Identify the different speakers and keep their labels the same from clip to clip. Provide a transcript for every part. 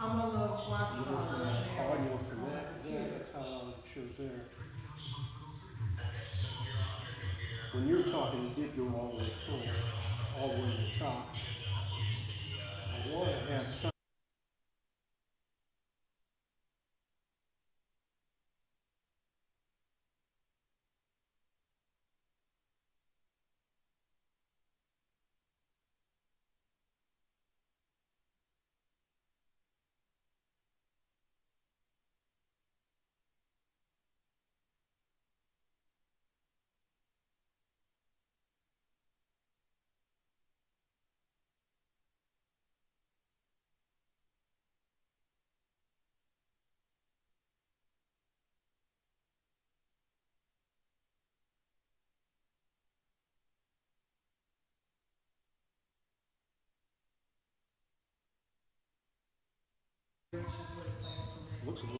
Speaker 1: I'm on the
Speaker 2: You look for
Speaker 1: watchtower now
Speaker 2: audio for
Speaker 1: on my
Speaker 2: that, yeah,
Speaker 1: computer.
Speaker 2: that's how loud it shows there. When you're talking, it did go all the way full, all the way to the top. I want to have some. Looks a little.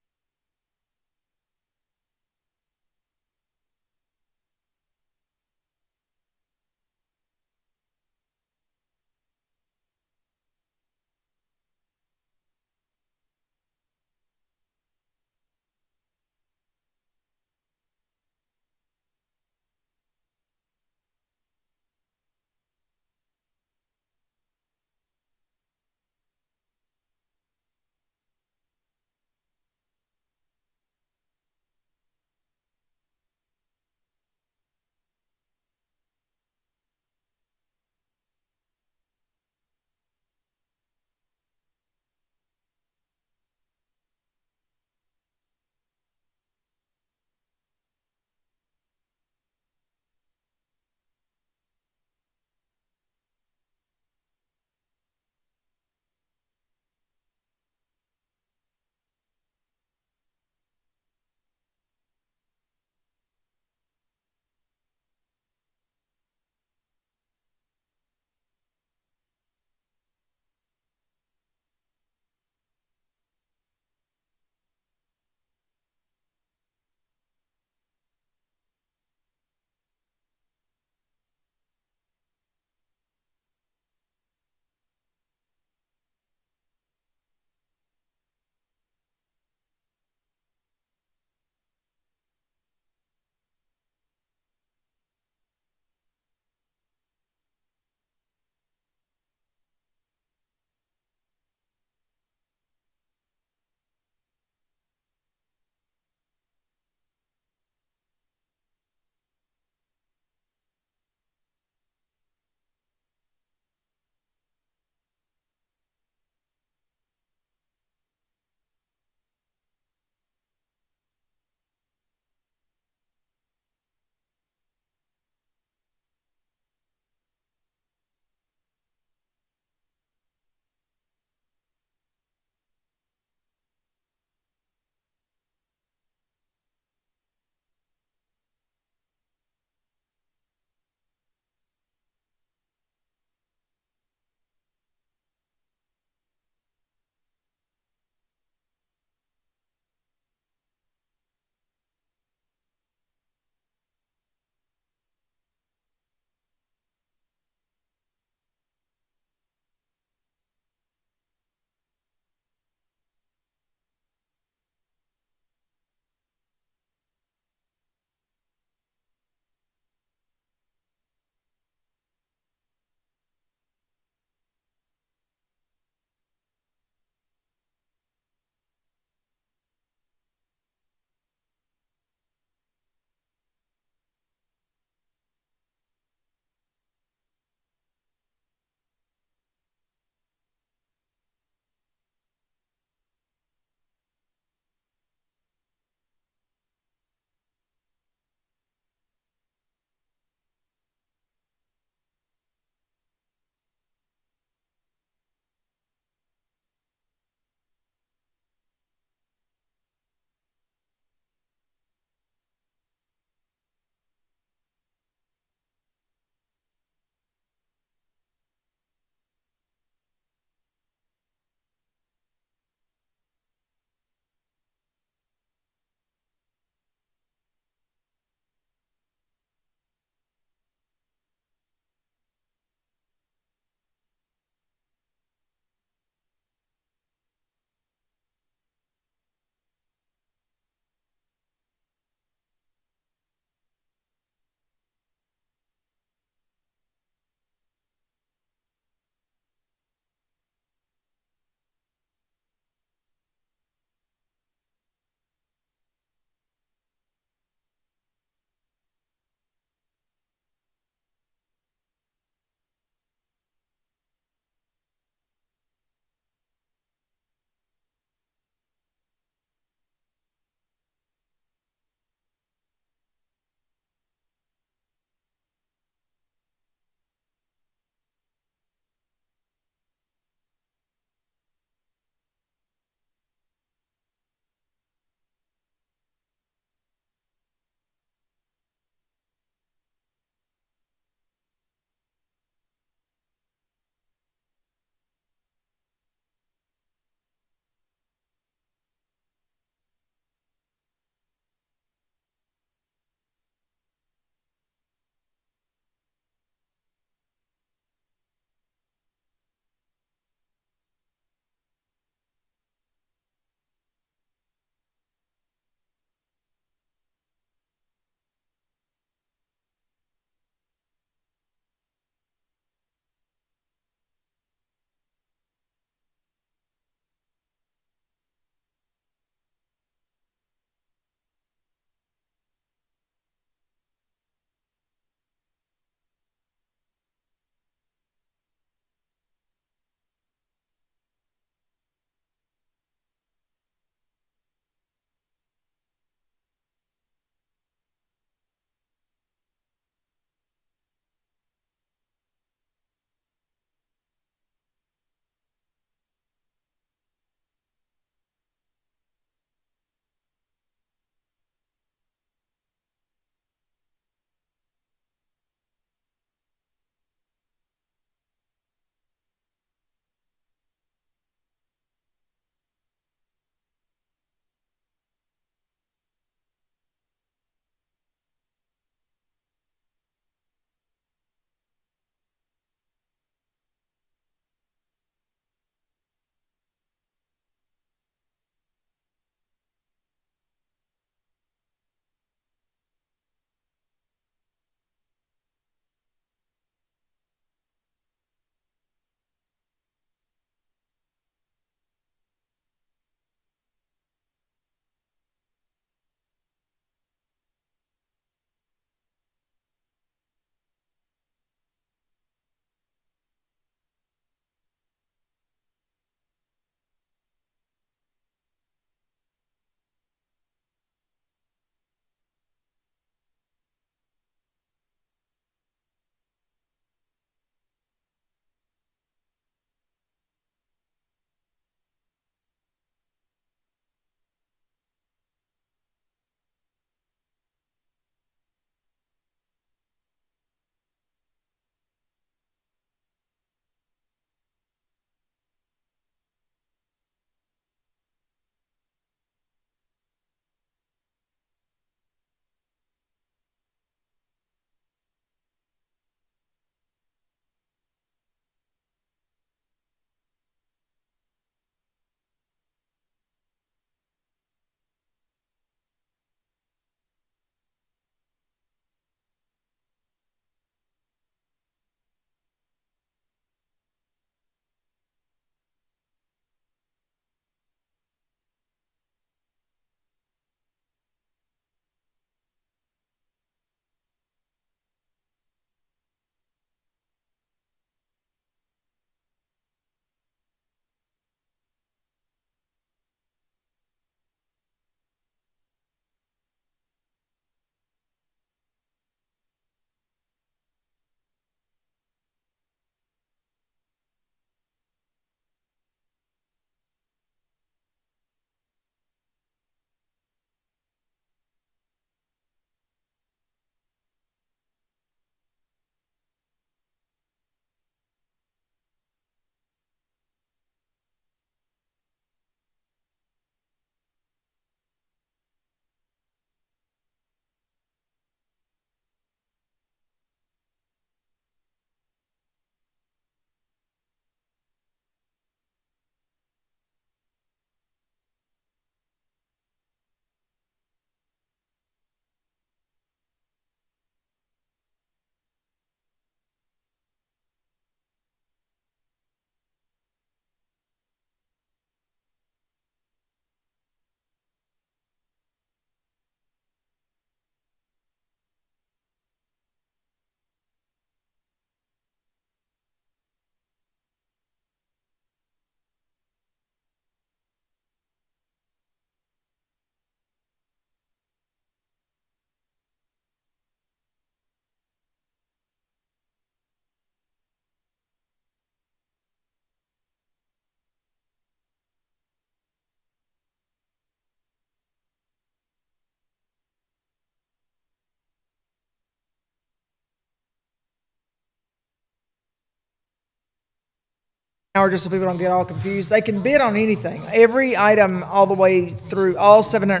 Speaker 1: Or just so people don't get all confused, they can bid on anything. Every item all the way through all 700.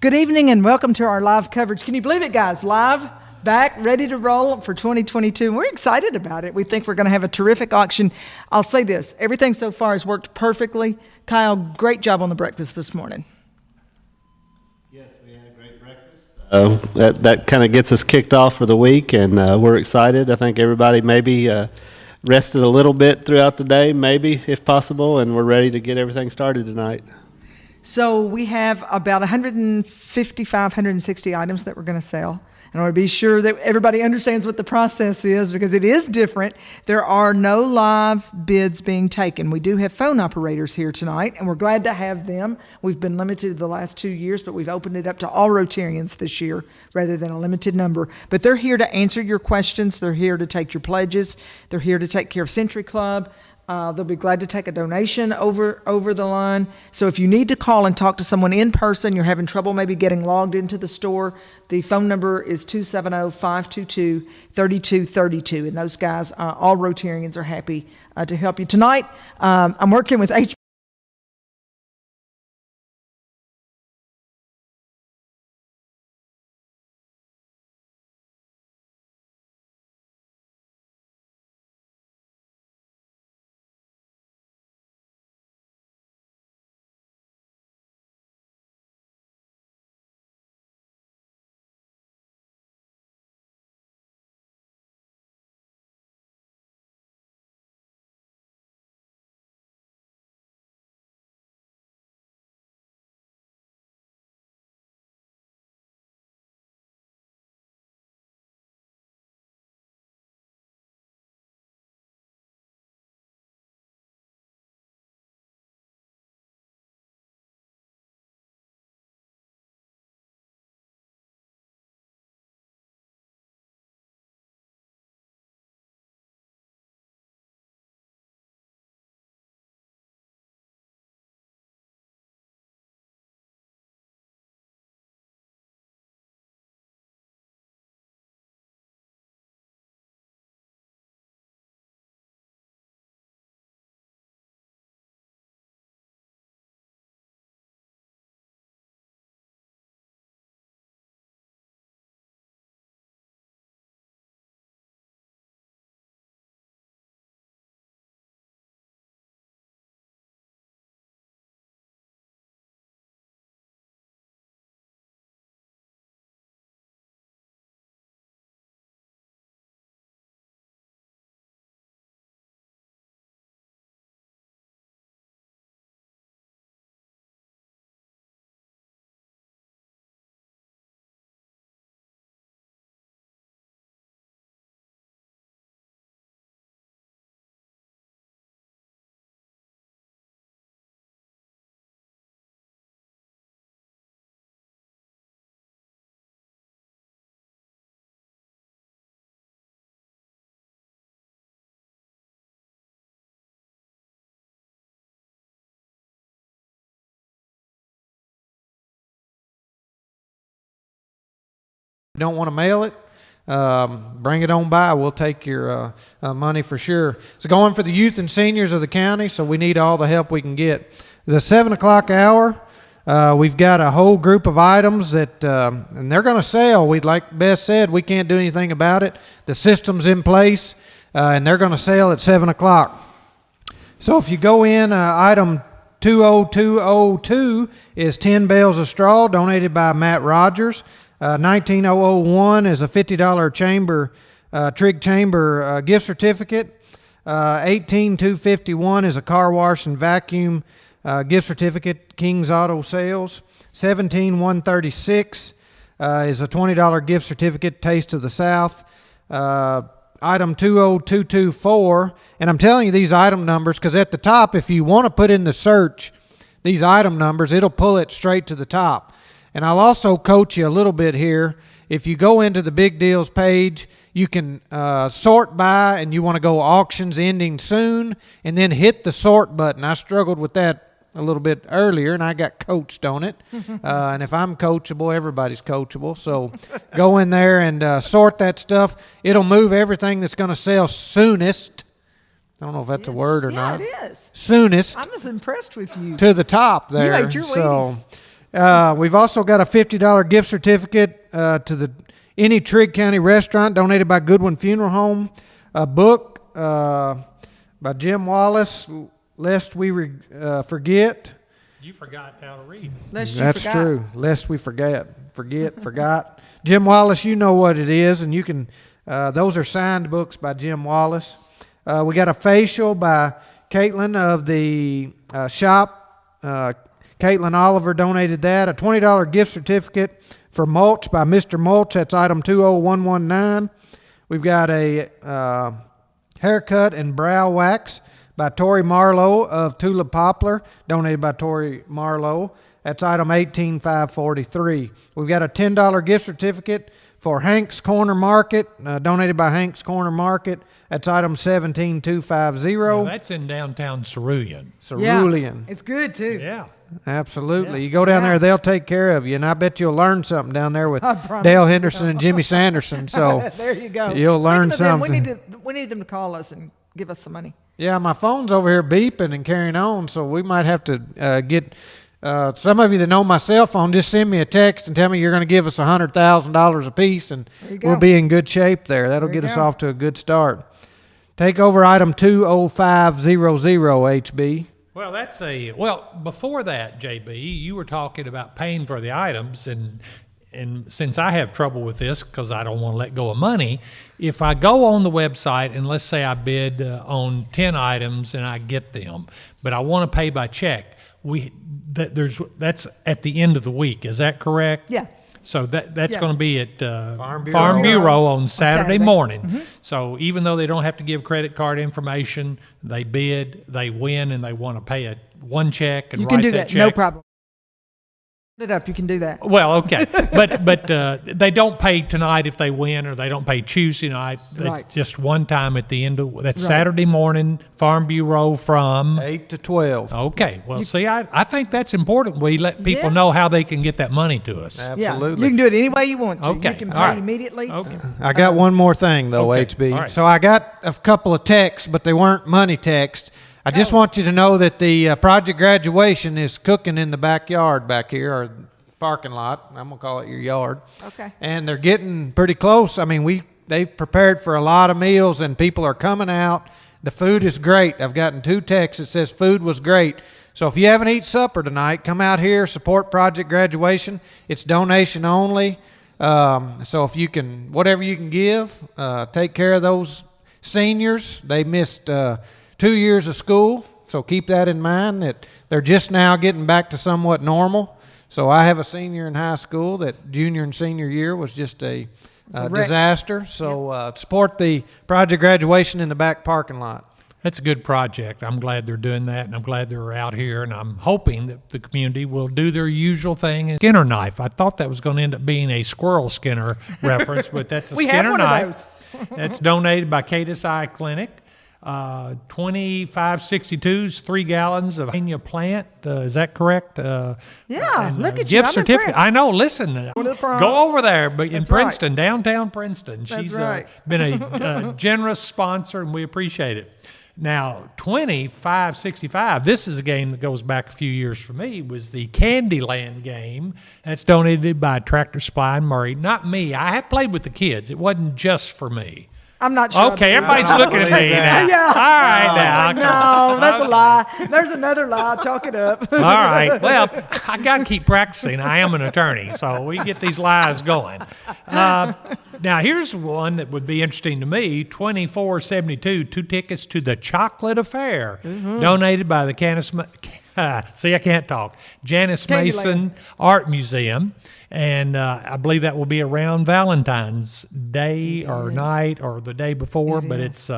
Speaker 1: Good evening and welcome to our live coverage. Can you believe it, guys? Live, back, ready to roll for 2022. And we're excited about it. We think we're going to have a terrific auction. I'll say this, everything so far has worked perfectly. Kyle, great job on the breakfast this morning.
Speaker 3: Yes, we had a great breakfast. That kind of gets us kicked off for the week, and we're excited. I think everybody maybe rested a little bit throughout the day, maybe, if possible, and we're ready to get everything started tonight.
Speaker 1: So we have about 155, 160 items that we're going to sell. And I want to be sure that everybody understands what the process is because it is different. There are no live bids being taken. We do have phone operators here tonight, and we're glad to have them. We've been limited the last 2 years, but we've opened it up to all Rotarians this year rather than a limited number. But they're here to answer your questions. They're here to take your pledges. They're here to take care of Century Club. They'll be glad to take a donation over the line. So if you need to call and talk to someone in person, you're having trouble maybe getting logged into the store, the phone number is 270-522-3232. And those guys, all Rotarians, are happy to help you. Tonight, I'm working with
Speaker 4: Don't want to mail it, bring it on by. We'll take your money for sure. It's going for the youth and seniors of the county, so we need all the help we can get. The 7 o'clock hour, we've got a whole group of items that, and they're going to sell. Like Beth said, we can't do anything about it. The system's in place, and they're going to sell at 7 o'clock. So if you go in, item 20202 is 10 bales of straw donated by Matt Rogers. 19001 is a $50 Trig Chamber gift certificate. 18251 is a car wash and vacuum gift certificate, King's Auto Sales. 17136 is a $20 gift certificate, Taste of the South. Item 20224, and I'm telling you these item numbers because at the top, if you want to put in the search these item numbers, it'll pull it straight to the top. And I'll also coach you a little bit here. If you go into the big deals page, you can sort by, and you want to go auctions ending soon, and then hit the sort button. I struggled with that a little bit earlier, and I got coached on it. And if I'm coachable, everybody's coachable. So go in there and sort that stuff. It'll move everything that's going to sell soonest. I don't know if that's a word or not.
Speaker 1: Yeah, it is.
Speaker 4: Soonest.
Speaker 1: I'm just impressed with you.
Speaker 4: To the top there.
Speaker 1: You ate your Wheaties.
Speaker 4: We've also got a $50 gift certificate to any Trigg County restaurant donated by Goodwin Funeral Home. A book by Jim Wallace, Lest We Forget.
Speaker 5: You forgot how to read.
Speaker 1: Lest you
Speaker 4: That's
Speaker 1: forgot.
Speaker 4: true. Lest we forgot. Jim Wallace, you know what it is, and you can. Those are signed books by Jim Wallace. We got a facial by Caitlin of the shop. Caitlin Oliver donated that. A $20 gift certificate for mulch by Mr. Mulch. That's item 20119. We've got a haircut and brow wax by Tori Marlowe of Tulip Poplar, donated by Tori Marlowe. That's item 18543. We've got a $10 gift certificate for Hank's Corner Market, donated by Hank's Corner Market. That's item 17250.
Speaker 5: Now, that's in downtown Cerulean.
Speaker 4: Cerulean.
Speaker 1: Yeah, it's good too.
Speaker 5: Yeah.
Speaker 4: Absolutely.
Speaker 5: Yeah.
Speaker 4: You go down
Speaker 1: Yeah.
Speaker 4: there, they'll take care of you. And I bet you'll learn something down there with
Speaker 1: I promise.
Speaker 4: Dale Henderson and Jimmy Sanderson. So
Speaker 1: There you go.
Speaker 4: You'll learn
Speaker 1: Speaking of them,
Speaker 4: something.
Speaker 1: we need them to call us and give us some money.
Speaker 4: yeah, my phone's over here beeping and carrying on. So we might have to get some of you that know my cell phone, just send me a text and tell me you're going to give us $100,000 a piece, and
Speaker 1: There you go.
Speaker 4: we'll be in good shape there. That'll
Speaker 1: There you
Speaker 4: get us
Speaker 1: go.
Speaker 4: off to a good start. Take over item 20500, HB.
Speaker 5: Well, before that, JB, you were talking about paying for the items, and since I have trouble with this because I don't want to let go of money, if I go on the website and let's say I bid on 10 items and I get them, but I want to pay by check, that's at the end of the week. Is that correct?
Speaker 1: Yeah.
Speaker 5: So that's
Speaker 1: Yeah.
Speaker 5: going to be at
Speaker 4: Farm
Speaker 5: Farm
Speaker 4: Bureau.
Speaker 5: Bureau on Saturday
Speaker 1: Saturday.
Speaker 5: morning. So even though they don't have to give credit card information, they bid, they win, and they want to pay one check and
Speaker 1: You
Speaker 5: write
Speaker 1: can do
Speaker 5: that
Speaker 1: that.
Speaker 5: check.
Speaker 1: No problem. Put it up. You can do that.
Speaker 5: Well, okay, but they don't pay tonight if they win, or they don't pay Tuesday night.
Speaker 1: Right.
Speaker 5: It's just one time at the end of that's
Speaker 1: Right.
Speaker 5: Saturday morning. Farm Bureau from
Speaker 4: 8 to 12.
Speaker 5: Okay. Well, see, I think that's important. We let people
Speaker 1: Yeah.
Speaker 5: know how they can get that money to us.
Speaker 1: Yeah.
Speaker 4: Absolutely.
Speaker 1: You can do it any way you want to.
Speaker 5: Okay.
Speaker 1: You can
Speaker 5: All
Speaker 1: pay
Speaker 5: right.
Speaker 1: immediately.
Speaker 5: Okay.
Speaker 4: I got one more thing, though,
Speaker 5: Okay.
Speaker 4: HB.
Speaker 5: All right.
Speaker 4: So I got a couple of texts, but they weren't money texts. I just want you to know that the project graduation is cooking in the backyard back here, or parking lot. I'm going to call it your yard.
Speaker 1: Okay.
Speaker 4: And they're getting pretty close. I mean, they've prepared for a lot of meals, and people are coming out. The food is great. I've gotten 2 texts that says food was great. So if you haven't eaten supper tonight, come out here, support Project Graduation. It's donation only. So if you can, whatever you can give, take care of those seniors. They missed 2 years of school, so keep that in mind, that they're just now getting back to somewhat normal. So I have a senior in high school that junior and senior year was just a
Speaker 1: a wreck.
Speaker 4: disaster. So support the Project Graduation in the back parking lot.
Speaker 5: That's a good project. I'm glad they're doing that, and I'm glad they're out here, and I'm hoping that the community will do their usual thing. Skinner knife. I thought that was going to end up being a squirrel Skinner reference, but that's a
Speaker 1: We have
Speaker 5: Skinner
Speaker 1: one of
Speaker 5: knife.
Speaker 1: those.
Speaker 5: That's donated by Cadiz Eye Clinic. 2562s, 3 gallons of Hania plant. Is that correct?
Speaker 1: Yeah,
Speaker 5: and,
Speaker 1: look at you.
Speaker 5: gift
Speaker 1: I'm
Speaker 5: certificate.
Speaker 1: impressed.
Speaker 5: I know. Listen,
Speaker 1: Go to the prom.
Speaker 5: go over there, but in
Speaker 1: That's right.
Speaker 5: Princeton, downtown Princeton.
Speaker 1: That's
Speaker 5: She's
Speaker 1: right.
Speaker 5: been a generous sponsor, and we appreciate it. Now, 2565. This is a game that goes back a few years for me. Was the Candyland game that's donated by Tractor Supply in Murray. Not me. I have played with the kids. It wasn't just for me.
Speaker 1: I'm not sure.
Speaker 5: Okay,
Speaker 1: I believe
Speaker 5: everybody's
Speaker 1: that.
Speaker 5: looking at me now.
Speaker 1: Yeah.
Speaker 5: All right, now.
Speaker 1: No, that's a lie. There's another lie. Chalk it up.
Speaker 5: All right. Well, I got to keep practicing. I am an attorney, so we get these lies going. Now, here's one that would be interesting to me. 2472, 2 tickets to the Chocolate Affair, donated by the see, I can't talk. Janice
Speaker 1: Candyland.
Speaker 5: Mason Art Museum. And I believe that will be around Valentine's Day or night or the day before. But it's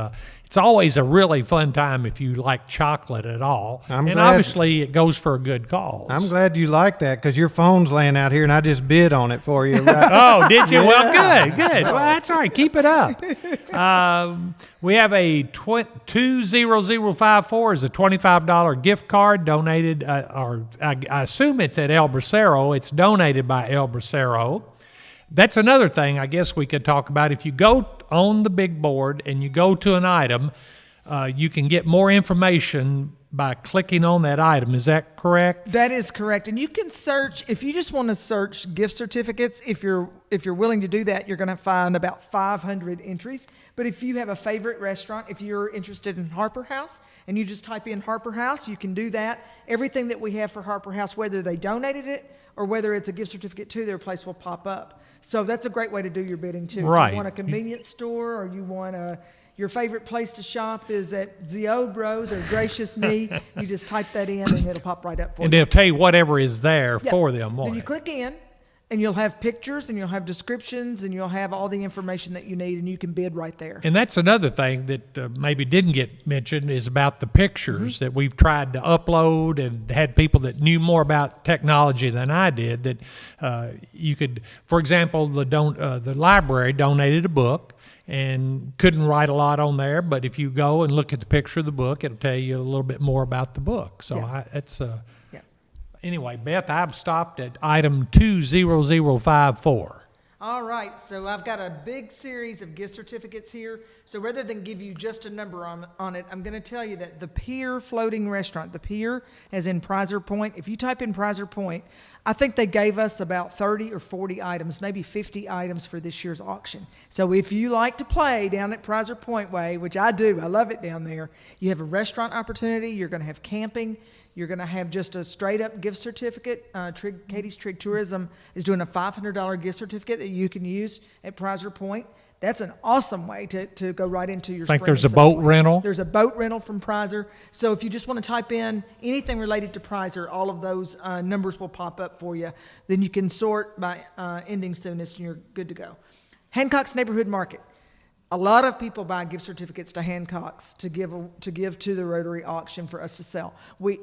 Speaker 5: always a really fun time if you like chocolate at all.
Speaker 4: I'm
Speaker 5: and
Speaker 4: glad-
Speaker 5: obviously it goes for a good cause.
Speaker 4: I'm glad you like that, because your phone's laying out here, and I just bid on it for you. Right?
Speaker 5: Oh, did you? Well, good. Well, that's all right. Keep it up. We have a 20054 is a $25 gift card donated, or I assume it's at El Bracero. It's donated by El Bracero. That's another thing I guess we could talk about. If you go on the big board and you go to an item, you can get more information by clicking on that item. Is that correct?
Speaker 1: That is correct. And you can search, if you just want to search gift certificates, if you're willing to do that, you're going to find about 500 entries. But if you have a favorite restaurant, if you're interested in Harper House and you just type in Harper House, you can do that. Everything that we have for Harper House, whether they donated it or whether it's a gift certificate to their place, will pop up. So that's a great way to do your bidding too.
Speaker 5: Right.
Speaker 1: If you want a convenience store, or you want your favorite place to shop is at Zio Bros or Gracious Me, you just type that in and it'll pop right up for
Speaker 5: And
Speaker 1: you.
Speaker 5: they'll tell you whatever is there
Speaker 1: Yeah.
Speaker 5: for them.
Speaker 1: Then
Speaker 5: won't
Speaker 1: you
Speaker 5: it?
Speaker 1: click in, and you'll have pictures, and you'll have descriptions, and you'll have all the information that you need, and you can bid right there.
Speaker 5: And that's another thing that maybe didn't get mentioned is about the pictures that we've tried to upload, and had people that knew more about technology than I did. That you could, for example, the library donated a book and couldn't write a lot on there, but if you go and look at the picture of the book, it'll tell you a little bit more about the book. So
Speaker 1: Yeah. Yeah.
Speaker 5: Anyway, Beth, I've stopped at item 20054.
Speaker 1: All right, so I've got a big series of gift certificates here. So rather than give you just a number on it, I'm going to tell you that the Pier Floating Restaurant, the Pier as in Prizer Point, if you type in Prizer Point, I think they gave us about 30 or 40 items, maybe 50 items for this year's auction. So if you like to play down at Prizer Point Way, which I do, I love it down there, you have a restaurant opportunity, you're going to have camping, you're going to have just a straight-up gift certificate. Cadiz Trig Tourism is doing a $500 gift certificate that you can use at Prizer Point. That's an awesome way to go right into your
Speaker 5: Think
Speaker 1: spring
Speaker 5: there's a
Speaker 1: and summer.
Speaker 5: boat rental?
Speaker 1: There's a boat rental from Prizer. So if you just want to type in anything related to Prizer, all of those numbers will pop up for you. Then you can sort by ending soonest, and you're good to go. Hancock's Neighborhood Market. A lot of people buy gift certificates to Hancock's to give to the Rotary auction for us to sell. We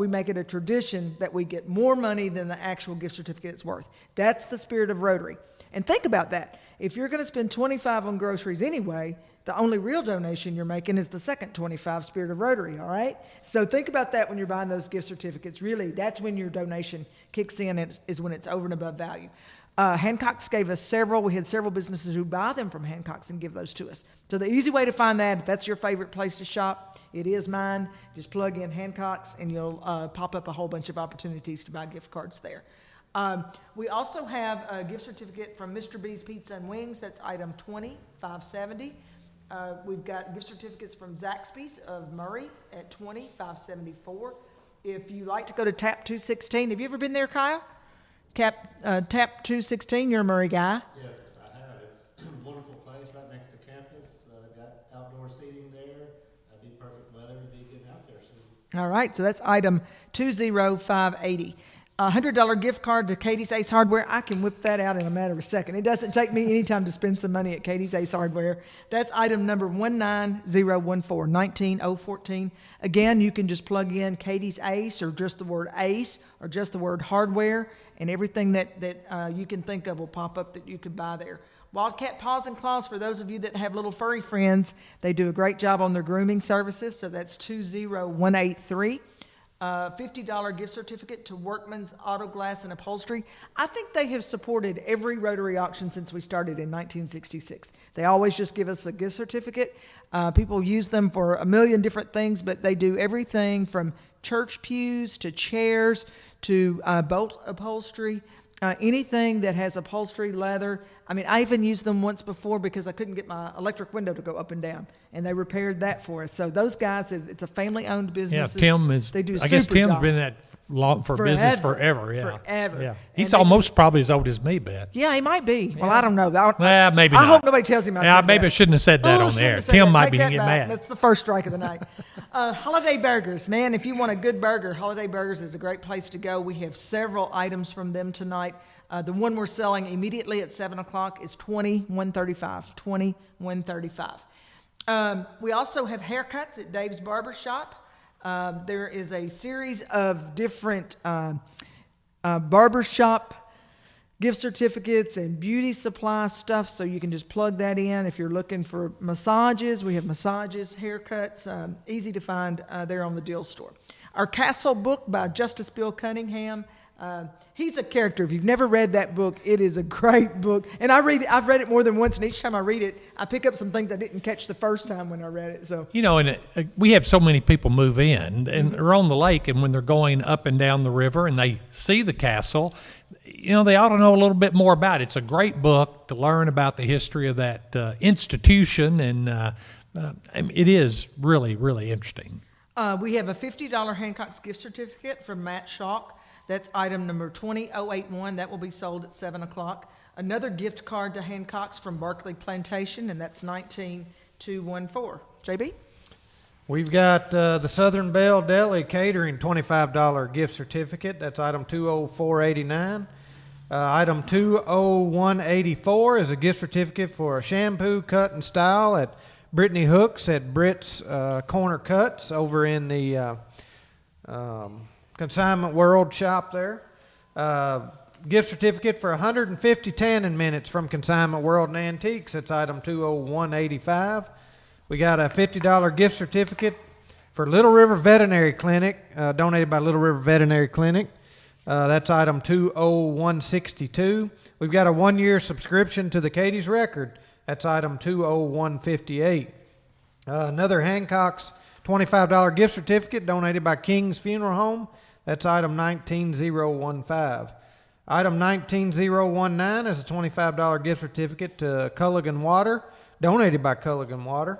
Speaker 1: make it a tradition that we get more money than the actual gift certificate is worth. That's the spirit of Rotary. And think about that. If you're going to spend $25 on groceries anyway, the only real donation you're making is the second $25, spirit of Rotary, all right? So think about that when you're buying those gift certificates. Really, that's when your donation kicks in, is when it's over and above value. Hancock's gave us several. We had several businesses who buy them from Hancock's and give those to us. So the easy way to find that, if that's your favorite place to shop, it is mine. Just plug in Hancock's and you'll pop up a whole bunch of opportunities to buy gift cards there. We also have a gift certificate from Mr. B's Pizza and Wings. That's item 20570. We've got gift certificates from Zaxby's of Murray at 20574. If you like to go to Tap 216, have you ever been there, Kyle? Tap 216, you're a Murray guy.
Speaker 3: Yes, I have. It's a wonderful place right next to campus. They've got outdoor seating there. It'd be perfect weather to be getting out there soon.
Speaker 1: All right, so that's item 20580. $100 gift card to Cadiz Ace Hardware. I can whip that out in a matter of a second. It doesn't take me any time to spend some money at Cadiz Ace Hardware. That's item number 19014, 19014. Again, you can just plug in Cadiz Ace or just the word Ace or just the word hardware, and everything that you can think of will pop up that you could buy there. Wildcat Paws and Claws, for those of you that have little furry friends, they do a great job on their grooming services, so that's 20183. $50 gift certificate to Workman's Auto Glass and Upholstery. I think they have supported every Rotary auction since we started in 1966. They always just give us a gift certificate. People use them for a million different things, but they do everything from church pews to chairs to boat upholstery, anything that has upholstery, leather. I mean, I even used them once before because I couldn't get my electric window to go up and down, and they repaired that for us. So those guys, it's a family-owned business.
Speaker 5: Yeah, Tim is.
Speaker 1: They do a
Speaker 5: I guess
Speaker 1: super
Speaker 5: Tim's
Speaker 1: job.
Speaker 5: been in that for business forever. Yeah,
Speaker 1: Forever.
Speaker 5: Yeah,
Speaker 1: And
Speaker 5: he's
Speaker 1: they do-
Speaker 5: almost probably as old as me, Beth.
Speaker 1: Yeah, he might be. Well, I don't know.
Speaker 5: Maybe
Speaker 1: I
Speaker 5: not.
Speaker 1: hope nobody tells him I
Speaker 5: Yeah,
Speaker 1: said
Speaker 5: maybe
Speaker 1: that.
Speaker 5: I shouldn't have said that
Speaker 1: Oh,
Speaker 5: on
Speaker 1: shouldn't
Speaker 5: the air.
Speaker 1: have said
Speaker 5: Tim
Speaker 1: that.
Speaker 5: might
Speaker 1: Take
Speaker 5: be
Speaker 1: that
Speaker 5: getting
Speaker 1: back.
Speaker 5: mad.
Speaker 1: That's the first strike of the night. Holiday Burgers, man. If you want a good burger, Holiday Burgers is a great place to go. We have several items from them tonight. The one we're selling immediately at 7 o'clock is $21.35. $21.35. We also have haircuts at Dave's Barber Shop. There is a series of different barber shop gift certificates and beauty supply stuff, so you can just plug that in. If you're looking for massages, we have massages, haircuts, easy to find there on the Deal Store. Our Castle book by Justice Bill Cunningham. He's a character. If you've never read that book, it is a great book. And I've read it more than once, and each time I read it, I pick up some things I didn't catch the first time when I read it. So
Speaker 5: We have so many people move in, and they're on the lake, and when they're going up and down the river and they see the castle, they ought to know a little bit more about it. It's a great book to learn about the history of that institution, and it is really, really interesting.
Speaker 1: We have a $50 Hancock's gift certificate from Matt Schalk. That's item number 20081. That will be sold at 7 o'clock. Another gift card to Hancock's from Barclay Plantation, and that's 19214. JB?
Speaker 4: We've got the Southern Belle Deli Catering $25 gift certificate. That's item 20489. Item 20184 is a gift certificate for a shampoo cut and style at Brittany Hooks at Britt's Corner Cuts over in the Consignment World shop there. Gift certificate for 150 tanning minutes from Consignment World and Antiques. That's item 20185. We got a $50 gift certificate for Little River Veterinary Clinic, donated by Little River Veterinary Clinic. That's item 20162. We've got a 1-year subscription to the Cadiz Record. That's item 20158. Another Hancock's $25 gift certificate donated by King's Funeral Home. That's item 19015. Item 19019 is a $25 gift certificate to Culligan Water, donated by Culligan Water.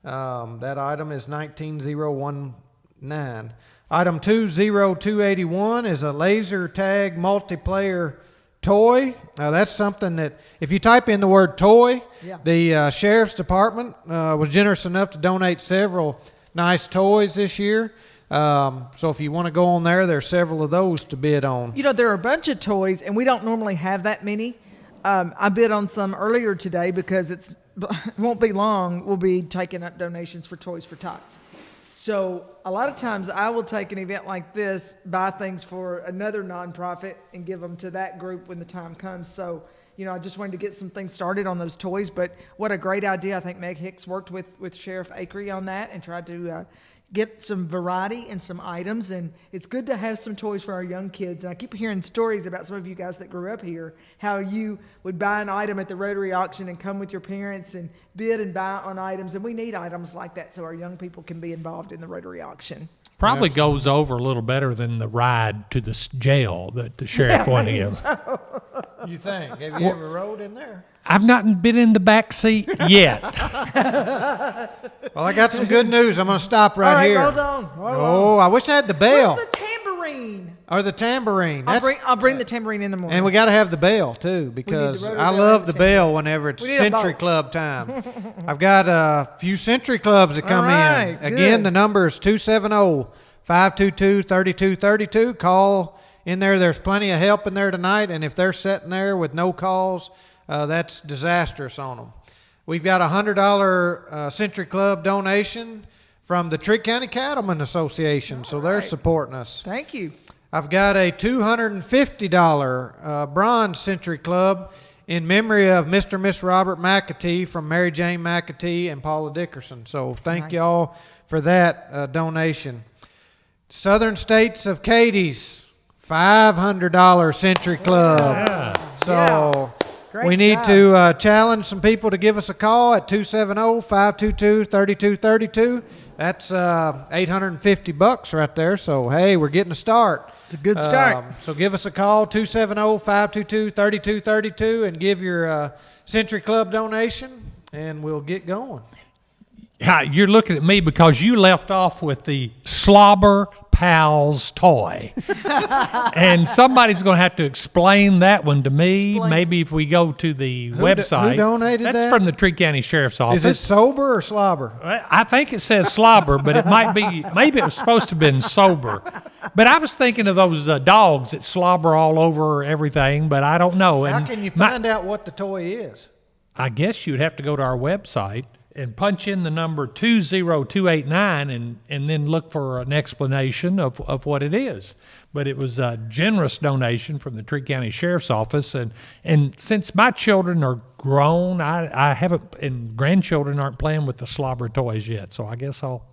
Speaker 4: That item is 19019. Item 20281 is a laser tag multiplayer toy. That's something that, if you type in the word toy, the Sheriff's Department was generous enough to donate several nice toys this year. So if you want to go on there, there's several of those to bid on.
Speaker 1: There are a bunch of toys, and we don't normally have that many. I bid on some earlier today because it won't be long. We'll be taking up donations for Toys for Tots. So a lot of times I will take an event like this, buy things for another nonprofit, and give them to that group when the time comes. So, I just wanted to get some things started on those toys. But what a great idea. I think Meg Hicks worked with Sheriff Akery on that and tried to get some variety and some items, and it's good to have some toys for our young kids. And I keep hearing stories about some of you guys that grew up here, how you would buy an item at the Rotary auction and come with your parents and bid and buy on items, and we need items like that so our young people can be involved in the Rotary auction.
Speaker 5: Probably goes over a little better than the ride to the jail that the sheriff wanted to give.
Speaker 4: You think? Have you ever rode in there?
Speaker 5: I've not been in the back seat yet.
Speaker 4: Well, I got some good news. I'm going to stop right here.
Speaker 1: Hold on.
Speaker 4: Oh, I wish I had the bell.
Speaker 1: Where's the tambourine?
Speaker 4: Or the tambourine.
Speaker 1: I'll bring the tambourine in the morning.
Speaker 4: And we got to have the bell, too, because
Speaker 1: Rotary
Speaker 4: I
Speaker 1: bell
Speaker 4: love
Speaker 1: and
Speaker 4: the
Speaker 1: the
Speaker 4: bell whenever it's
Speaker 1: We need a
Speaker 4: Century
Speaker 1: boat.
Speaker 4: Club time. I've got a few Century Clubs that come
Speaker 1: right,
Speaker 4: in.
Speaker 1: good.
Speaker 4: Again, the number is 270-522-3232. Call in there. There's plenty of help in there tonight, and if they're sitting there with no calls, that's disastrous on them. We've got a $100 Century Club donation from the Trigg County Cattlemen Association, so they're supporting us.
Speaker 1: Thank you.
Speaker 4: I've got a $250 Bronze Century Club in memory of Mr. and Miss Robert McAtee from Mary Jane McAtee and Paula Dickerson. So thank y'all for that donation. Southern States of Cadiz, $500 Century Club.
Speaker 5: Yeah.
Speaker 4: So
Speaker 1: Great
Speaker 4: we need
Speaker 1: job.
Speaker 4: to challenge some people to give us a call at 270-522-3232. That's $850 right there. So, hey, we're getting a start.
Speaker 1: It's a good start.
Speaker 4: So give us a call, 270-522-3232, and give your Century Club donation, and we'll get going.
Speaker 5: Yeah, you're looking at me because you left off with the Slobber Pals toy. And somebody's going to have to explain that one to me. Maybe if we go to the website.
Speaker 4: Who donated
Speaker 5: That's
Speaker 4: that?
Speaker 5: from the Trigg County Sheriff's Office.
Speaker 4: Is it sober or slobber?
Speaker 5: I think it says slobber, but it might be, maybe it was supposed to have been sober. But I was thinking of those dogs that slobber all over everything, but I don't know.
Speaker 4: How
Speaker 5: And
Speaker 4: can you find out what the toy is?
Speaker 5: I guess you'd have to go to our website and punch in the number 20289 and then look for an explanation of what it is. But it was a generous donation from the Trigg County Sheriff's Office. And since my children are grown, I haven't, and grandchildren aren't playing with the slobber toys yet. So I guess I'll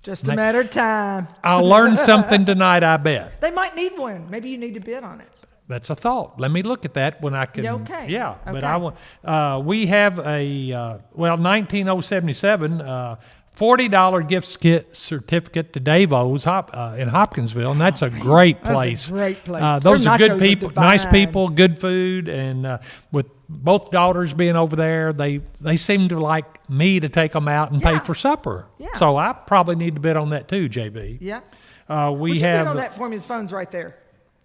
Speaker 1: Just a matter of time.
Speaker 5: I'll learn something tonight, I bet.
Speaker 1: They might need one. Maybe you need to bid on it.
Speaker 5: That's a thought. Let me look at that when I can.
Speaker 1: Yeah, okay.
Speaker 5: Yeah, but
Speaker 1: Okay.
Speaker 5: I want. We have a 19077 $40 gift certificate to Davo's in Hopkinsville, and that's a great place.
Speaker 1: That's a great place.
Speaker 5: Those
Speaker 1: Their
Speaker 5: are good
Speaker 1: nachos are
Speaker 5: people, nice
Speaker 1: divine.
Speaker 5: people, good food, and with both daughters being over there, they seem to like me to take them out and pay
Speaker 1: Yeah.
Speaker 5: for supper.
Speaker 1: Yeah.
Speaker 5: So I probably need to bid on that too, JB.
Speaker 1: Yeah.
Speaker 5: We
Speaker 1: Would you
Speaker 5: have.
Speaker 1: bid on that for me? His phone's right there.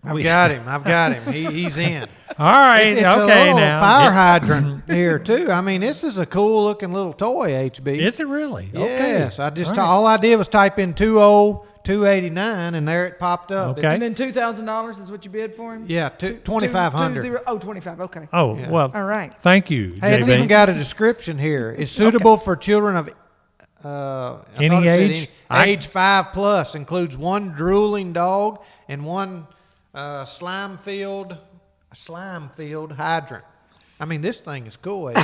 Speaker 4: I've got him. He's in.
Speaker 5: All right.
Speaker 4: It's
Speaker 5: okay.
Speaker 4: a little
Speaker 5: now.
Speaker 4: fire hydrant here too. I mean, this is a cool looking little toy, HB.
Speaker 5: Is it really?
Speaker 4: Yes.
Speaker 5: Okay.
Speaker 4: I just
Speaker 5: All right.
Speaker 4: all I did was type in 20289 and there it popped up.
Speaker 5: Okay.
Speaker 1: And then $2,000 is what you bid for him?
Speaker 4: Yeah, 2,500.
Speaker 1: Oh, 25. Okay.
Speaker 5: Oh,
Speaker 4: Yeah.
Speaker 5: well,
Speaker 1: All right.
Speaker 5: thank you,
Speaker 4: Hey, it's
Speaker 5: JB.
Speaker 4: even got a description here. It's suitable for children of I
Speaker 5: Any
Speaker 4: thought it said
Speaker 5: age?
Speaker 4: age 5+. Includes one drooling dog and one slime filled hydrant. I mean, this thing is cool.
Speaker 5: It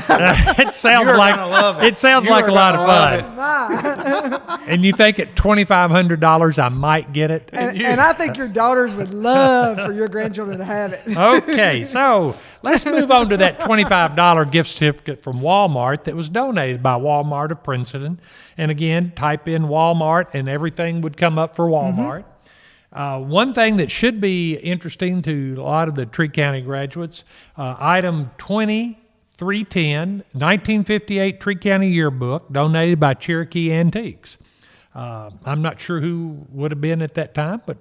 Speaker 5: sounds
Speaker 4: You're
Speaker 5: like
Speaker 4: gonna love it.
Speaker 5: it sounds
Speaker 4: You're
Speaker 5: like a lot of
Speaker 4: gonna love
Speaker 5: fun. And you think at $2,500 I might get it?
Speaker 1: And I think your daughters would love for your grandchildren to have it.
Speaker 5: Okay, so let's move on to that $25 gift certificate from Walmart that was donated by Walmart of Princeton. And again, type in Walmart and everything would come up for Walmart. One thing that should be interesting to a lot of the Tree County graduates, item 2310, 1958 Tree County Yearbook, donated by Cherokee Antiques. I'm not sure who would have been at that time, but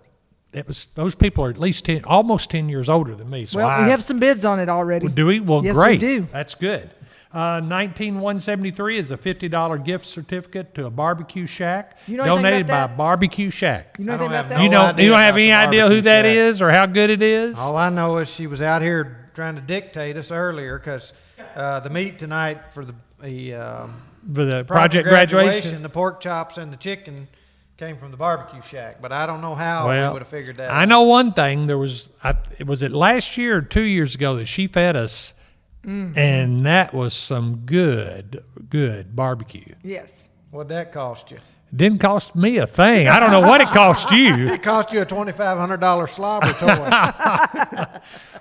Speaker 5: those people are at least almost 10 years older than me. So
Speaker 1: Well, we have some bids on it already.
Speaker 5: do we? Well,
Speaker 1: Yes,
Speaker 5: great.
Speaker 1: we do.
Speaker 5: That's good. 19173 is a $50 gift certificate to a barbecue shack,
Speaker 1: You know anything
Speaker 5: donated
Speaker 1: about
Speaker 5: by
Speaker 1: that?
Speaker 5: Barbecue Shack.
Speaker 1: You know
Speaker 4: I
Speaker 1: anything
Speaker 4: don't
Speaker 1: about
Speaker 4: have
Speaker 1: that?
Speaker 5: You
Speaker 4: no
Speaker 5: don't.
Speaker 4: idea
Speaker 5: You don't have
Speaker 4: about
Speaker 5: any
Speaker 4: the
Speaker 5: idea who
Speaker 4: barbecue
Speaker 5: that
Speaker 4: shack.
Speaker 5: is or how good it is.
Speaker 4: All I know is she was out here trying to dictate us earlier because the meat tonight for the
Speaker 5: For the project graduation.
Speaker 4: the pork chops and the chicken came from the barbecue shack. But I don't know how we would have figured that
Speaker 5: I
Speaker 4: out.
Speaker 5: know one thing. Was it last year or 2 years ago that she fed us, and that was some good barbecue.
Speaker 1: Yes.
Speaker 4: What'd that cost you?
Speaker 5: It didn't cost me a thing. I don't know what it cost you.
Speaker 4: It cost you a $2,500 slobber toy.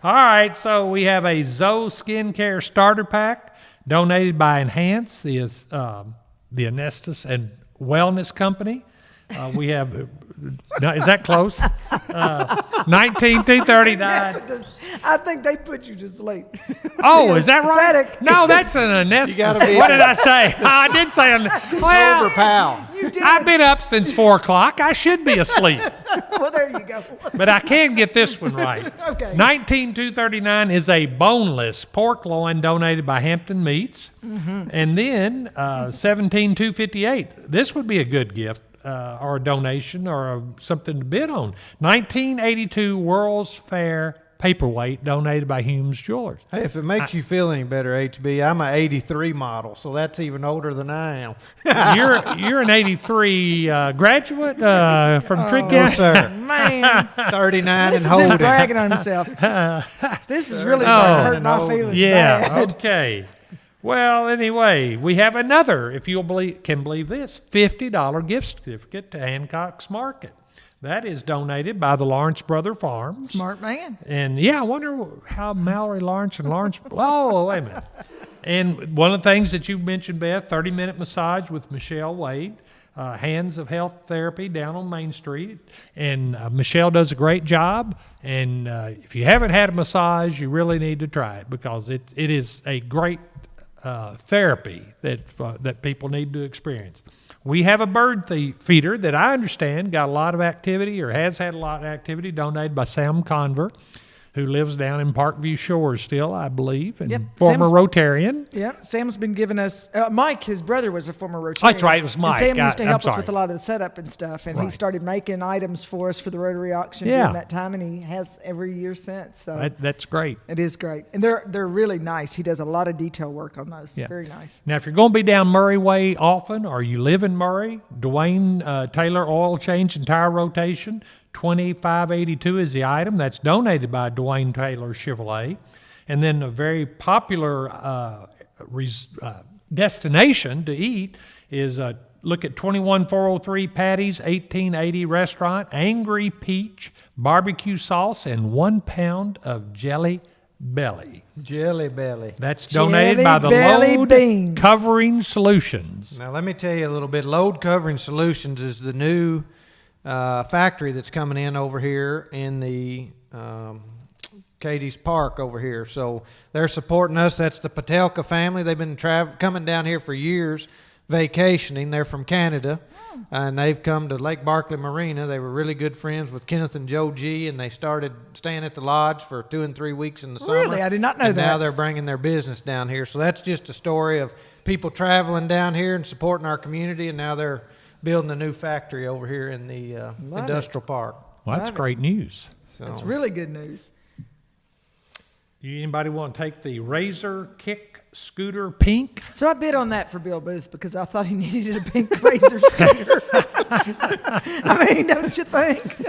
Speaker 5: All right, so we have a Zoe skincare starter pack donated by Enhance, the Anesthesia and Wellness Company. We have, is that close? 19239.
Speaker 1: I think they put you to sleep.
Speaker 5: Oh, is that right?
Speaker 1: Pathetic.
Speaker 5: No, that's an anesthesia.
Speaker 4: gotta be-
Speaker 5: What did I say? I did say
Speaker 4: Sober
Speaker 5: well,
Speaker 4: pal.
Speaker 1: You did.
Speaker 5: I've been up since 4 o'clock. I should be asleep.
Speaker 1: Well, there you go.
Speaker 5: But I can get this one right.
Speaker 1: Okay.
Speaker 5: 19239 is a boneless pork loin donated by Hampton Meats. And then 17258. This would be a good gift or a donation or something to bid on. 1982 World's Fair paperweight donated by Humes Jewelers.
Speaker 4: Hey, if it makes you feel any better, HB, I'm an 83 model, so that's even older than I am.
Speaker 5: You're an 83 graduate from Tree County.
Speaker 4: Yes, sir.
Speaker 1: Man,
Speaker 4: 39
Speaker 1: this
Speaker 4: and
Speaker 1: is just
Speaker 4: holding.
Speaker 1: bragging on himself. This is really starting to hurt my feelings.
Speaker 5: Yeah.
Speaker 1: bad.
Speaker 5: Okay. Well, anyway, we have another, if you can believe this, $50 gift certificate to Hancock's Market. That is donated by the Lawrence Brother Farms.
Speaker 1: Smart man.
Speaker 5: And yeah, I wonder how Mallory Lawrence and Lawrence. Oh, wait a minute. And one of the things that you mentioned, Beth, 30-minute massage with Michelle Wade, Hands of Health Therapy down on Main Street. And Michelle does a great job. And if you haven't had a massage, you really need to try it because it is a great therapy that people need to experience. We have a bird feeder that I understand got a lot of activity or has had a lot of activity donated by Sam Conver, who lives down in Parkview Shores still, I believe, and
Speaker 1: Yep.
Speaker 5: former
Speaker 1: Sam's-
Speaker 5: Rotarian.
Speaker 1: Yeah, Sam's been giving us Mike. His brother was a former Rotarian.
Speaker 5: That's right, it was Mike.
Speaker 1: And Sam used to
Speaker 5: I'm
Speaker 1: help us
Speaker 5: sorry.
Speaker 1: with a lot of the setup and stuff, and he
Speaker 5: Right.
Speaker 1: started making items for us for the Rotary auction
Speaker 5: Yeah.
Speaker 1: during that time, and he has every year since. So
Speaker 5: That's great.
Speaker 1: it is great, and they're really nice. He does a lot of detail work on those.
Speaker 5: Yeah.
Speaker 1: Very nice.
Speaker 5: Now, if you're going to be down Murray Way often, or you live in Murray, Dwayne Taylor Oil Change and Tire Rotation, 2582 is the item. That's donated by Dwayne Taylor Chevrolet. And then a very popular destination to eat is look at 21403 Patty's 1880 Restaurant, Angry Peach, barbecue sauce, and 1 pound of Jelly Belly.
Speaker 4: Jelly Belly.
Speaker 5: That's donated by the
Speaker 1: Jelly Belly
Speaker 5: Load
Speaker 1: Beans.
Speaker 5: Covering Solutions.
Speaker 4: Now, let me tell you a little bit. Load Covering Solutions is the new factory that's coming in over here in the Cadiz Park over here. So they're supporting us. That's the Patelka family. They've been coming down here for years, vacationing. They're from Canada, and they've come to Lake Barkley Marina. They were really good friends with Kenneth and Joe G, and they started staying at the lodge for 2 and 3 weeks in the summer.
Speaker 1: Really? I did not know
Speaker 4: and
Speaker 1: that.
Speaker 4: Now they're bringing their business down here. So that's just a story of people traveling down here and supporting our community, and now they're building a new factory over here in the industrial park.
Speaker 5: Well, that's great news.
Speaker 4: So
Speaker 1: That's really good news.
Speaker 5: Anybody want to take the Razor Kick Scooter Pink?
Speaker 1: So I bid on that for Bill Booth because I thought he needed a pink razor scooter. I mean, don't you think?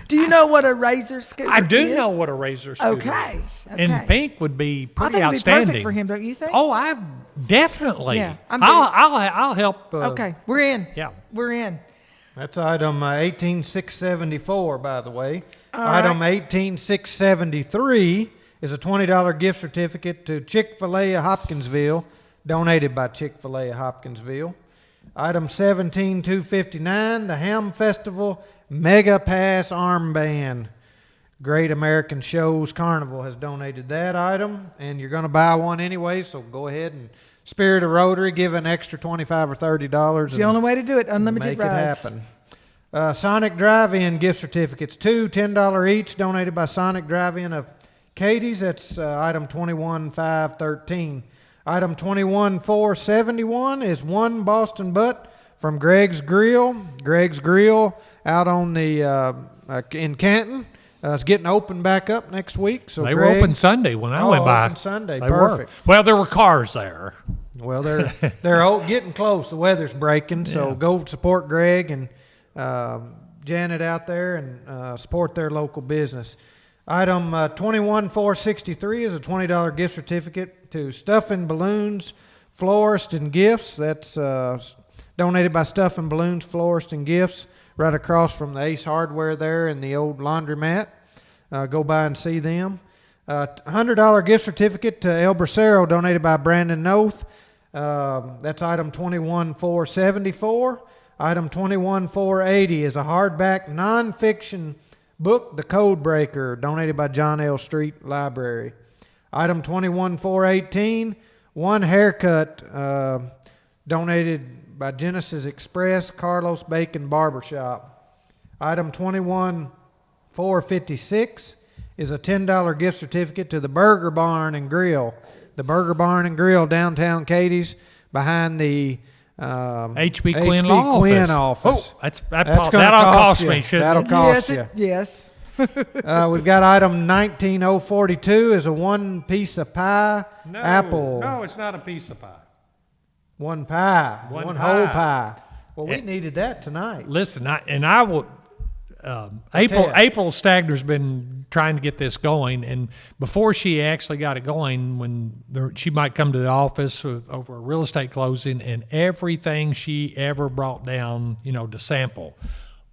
Speaker 1: Do you know what a razor scooter is?
Speaker 5: I do know what a Razor Scooter
Speaker 1: Okay,
Speaker 5: is.
Speaker 1: okay.
Speaker 5: And pink would be
Speaker 1: I
Speaker 5: pretty
Speaker 1: think it'd be
Speaker 5: outstanding.
Speaker 1: perfect for him, don't you think?
Speaker 5: Oh, I definitely.
Speaker 1: Yeah,
Speaker 5: I'll help.
Speaker 1: Okay, we're in.
Speaker 5: Yeah.
Speaker 1: We're in.
Speaker 4: that's item 18674, by the way.
Speaker 1: All
Speaker 4: Item
Speaker 1: right.
Speaker 4: 18673 is a $20 gift certificate to Chick-fil-A of Hopkinsville, donated by Chick-fil-A of Hopkinsville. Item 17259, the Ham Festival Mega Pass Armband. Great American Shows Carnival has donated that item, and you're going to buy one anyway, so go ahead and Spirit of Rotary, give an extra $25 or $30.
Speaker 1: It's the only way to do it. Unlimited
Speaker 4: make
Speaker 1: rides.
Speaker 4: it happen. Sonic Drive-In gift certificates, two $10 each, donated by Sonic Drive-In of Cadiz. That's item 21513. Item 21471 is one Boston butt from Greg's Grill. Greg's Grill out on the in Canton. It's getting open back up next week. So
Speaker 5: They were open Sunday when I went by.
Speaker 4: Open Sunday,
Speaker 5: They
Speaker 4: perfect.
Speaker 5: were. Well, there were cars there.
Speaker 4: Well, they're getting close. The weather's breaking, so go support Greg and Janet out there and support their local business. Item 21463 is a $20 gift certificate to Stuffing Balloons, Florist and Gifts. That's donated by Stuffing Balloons, Florist and Gifts, right across from the Ace Hardware there in the old laundromat. Go by and see them. $100 gift certificate to El Bracero, donated by Brandon Noth. That's item 21474. Item 21480 is a hardback nonfiction book, The Code Breaker, donated by John L. Street Library. Item 21418, one haircut, donated by Genesis Express, Carlos Bacon Barbershop. Item 21456 is a $10 gift certificate to the Burger Barn and Grill. The Burger Barn and Grill, downtown Cadiz, behind the
Speaker 5: H.B. Quinn Law
Speaker 4: office.
Speaker 5: Oh,
Speaker 4: That'll
Speaker 5: that'll cost me, shouldn't
Speaker 4: That'll
Speaker 5: it?
Speaker 4: cost
Speaker 1: Yes,
Speaker 4: you.
Speaker 1: yes.
Speaker 4: We've got item 19042 is a one piece of pie
Speaker 5: No,
Speaker 4: apple.
Speaker 5: No, it's not a piece of pie.
Speaker 4: One pie.
Speaker 5: One
Speaker 4: whole
Speaker 5: pie.
Speaker 4: pie. Well, we
Speaker 5: It-
Speaker 4: needed that tonight.
Speaker 5: Listen, I will. April Stagner's been trying to get this going, and before she actually got it going, she might come to the office over a real estate closing, and everything she ever brought down, to sample,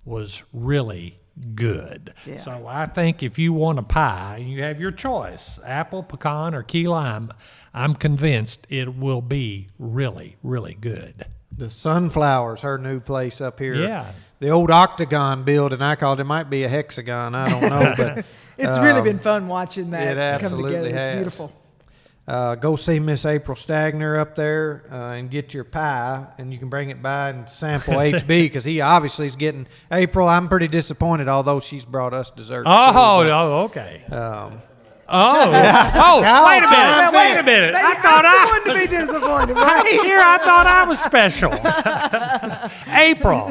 Speaker 5: was really good.
Speaker 1: Yeah.
Speaker 5: So I think if you want a pie, you have your choice: apple, pecan, or key lime. I'm convinced it will be really, really good.
Speaker 4: The Sunflowers, her new place up here.
Speaker 5: Yeah.
Speaker 4: The old octagon building, I called it. Might be a hexagon. I don't know, but
Speaker 1: It's really been fun watching that
Speaker 4: it
Speaker 1: come
Speaker 4: absolutely
Speaker 1: together. It's
Speaker 4: has.
Speaker 1: beautiful.
Speaker 4: Go see Miss April Stagner up there and get your pie, and you can bring it by and sample HB because he obviously is getting April. I'm pretty disappointed, although she's brought us dessert.
Speaker 5: Okay. Oh, wait a minute. I thought
Speaker 1: I wouldn't be disappointed, right?
Speaker 5: here I thought I was special. April.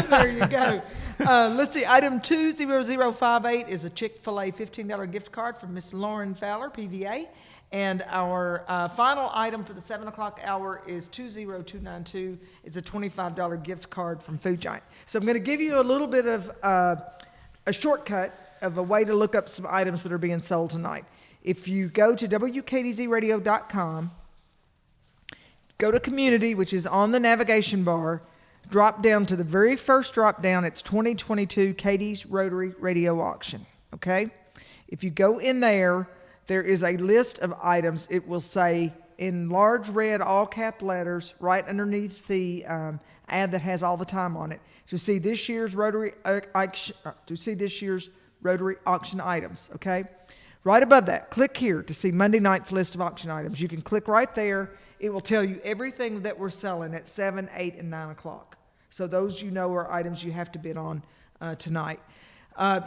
Speaker 1: There you go. Let's see. Item 20058 is a Chick-fil-A $15 gift card from Miss Lauren Fowler, PVA. And our final item for the 7 o'clock hour is 20292. It's a $25 gift card from Food Giant. So I'm going to give you a little bit of a shortcut of a way to look up some items that are being sold tonight. If you go to WKDZradio.com, go to Community, which is on the navigation bar, drop down to the very first drop down. It's 2022 Cadiz Rotary Radio Auction. Okay? If you go in there, there is a list of items. It will say in large red, all cap letters, right underneath the ad that has all the time on it, to see this year's Rotary Rotary auction items. Okay, right above that, click here to see Monday night's list of auction items. You can click right there. It will tell you everything that we're selling at 7, 8, and 9 o'clock. So those are items you have to bid on tonight.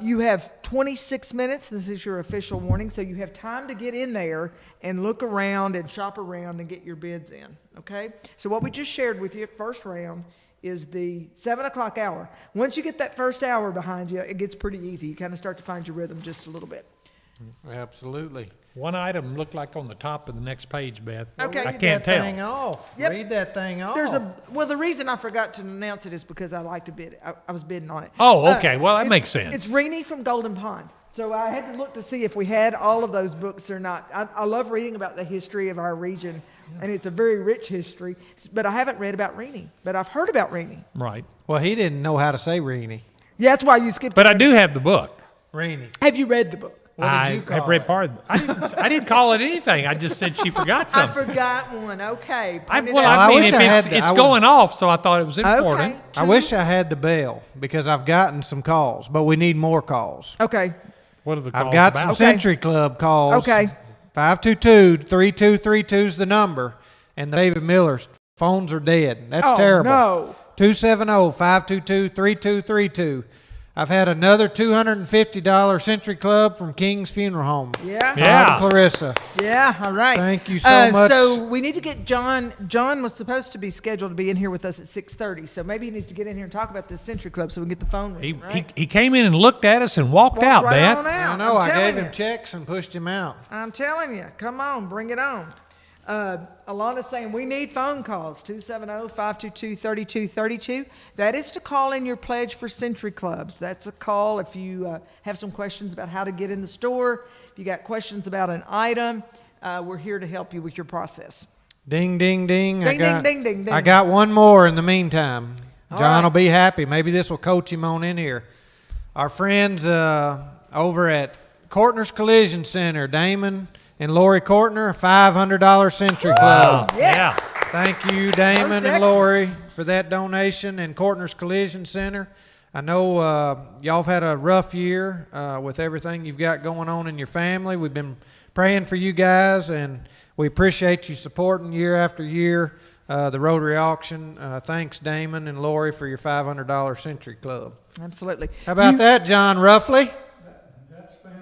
Speaker 1: You have 26 minutes. This is your official warning. So you have time to get in there and look around and shop around and get your bids in. Okay? So what we just shared with you, first round, is the 7 o'clock hour. Once you get that first hour behind you, it gets pretty easy. You kind of start to find your rhythm just a little bit.
Speaker 4: Absolutely.
Speaker 5: One item looked like on the top of the next page, Beth.
Speaker 1: Okay.
Speaker 5: I
Speaker 1: Read
Speaker 5: can't
Speaker 4: That
Speaker 5: tell.
Speaker 4: thing off.
Speaker 1: Yep.
Speaker 4: Read that thing off.
Speaker 1: The reason I forgot to announce it is because I like to bid it. I was bidding on it.
Speaker 5: Oh, okay. Well, that makes sense.
Speaker 1: It's Renee from Golden Pond. So I had to look to see if we had all of those books or not. I love reading about the history of our region, and it's a very rich history. But I haven't read about Renee, but I've heard about Renee.
Speaker 5: Right.
Speaker 4: Well, he didn't know how to say Reenie.
Speaker 1: Yeah, that's why you skipped
Speaker 5: But
Speaker 1: it.
Speaker 5: I do have the book.
Speaker 4: Reenie.
Speaker 1: Have you read the book?
Speaker 4: What did
Speaker 5: I
Speaker 4: you call
Speaker 5: have read
Speaker 4: it?
Speaker 5: part of it. I didn't call it anything. I just said she forgot
Speaker 1: I
Speaker 5: something.
Speaker 1: forgot one. Okay.
Speaker 5: I
Speaker 1: Point it
Speaker 5: mean,
Speaker 1: out.
Speaker 4: I
Speaker 5: if
Speaker 4: wish I had
Speaker 5: it's,
Speaker 4: the-
Speaker 5: it's
Speaker 4: I would-
Speaker 5: going off, so I thought it was important.
Speaker 1: Okay.
Speaker 4: I wish I had the bell because I've gotten some calls, but we need more calls.
Speaker 1: Okay.
Speaker 5: What are the calls
Speaker 4: I've got
Speaker 5: about?
Speaker 4: some
Speaker 1: Okay.
Speaker 4: Century Club calls.
Speaker 1: Okay.
Speaker 4: 522-3232 is the number, and the David Miller's phones are dead. That's
Speaker 1: Oh,
Speaker 4: terrible.
Speaker 1: no.
Speaker 4: 270-522-3232. I've had another $250 Century Club from King's Funeral Home.
Speaker 1: Yeah.
Speaker 5: Yeah.
Speaker 4: Todd and Clarissa.
Speaker 1: Yeah, all right.
Speaker 4: Thank you so much.
Speaker 1: So we need to get John. John was supposed to be scheduled to be in here with us at 6:30. So maybe he needs to get in here and talk about this Century Club so we can get the phone ringing, right?
Speaker 5: He came in and looked at us and walked out,
Speaker 1: right
Speaker 5: Beth.
Speaker 1: on out.
Speaker 4: I know.
Speaker 1: I'm
Speaker 4: I
Speaker 1: telling
Speaker 4: gave him
Speaker 1: you.
Speaker 4: checks and pushed him out.
Speaker 1: I'm telling you. Come on, bring it on. Alana's saying we need phone calls, 270-522-3232. That is to call in your pledge for Century Clubs. That's a call if you have some questions about how to get in the store. If you got questions about an item, we're here to help you with your process.
Speaker 4: Ding, ding, ding.
Speaker 1: Ding, ding, ding, ding, ding.
Speaker 4: I got one more in the meantime.
Speaker 1: All
Speaker 4: John
Speaker 1: right.
Speaker 4: will be happy. Maybe this will coach him on in here. Our friends over at Courtner's Collision Center, Damon and Lori Courtner, $500 Century Club.
Speaker 1: Yeah.
Speaker 4: Thank you, Damon
Speaker 1: Most
Speaker 4: and
Speaker 1: excellent.
Speaker 4: Lori, for that donation, and Courtner's Collision Center. I know y'all have had a rough year with everything you've got going on in your family. We've been praying for you guys, and we appreciate you supporting year after year the Rotary auction. Thanks, Damon and Lori, for your $500 Century Club.
Speaker 1: Absolutely.
Speaker 4: How about that, John Ruffley?
Speaker 6: That's fantastic.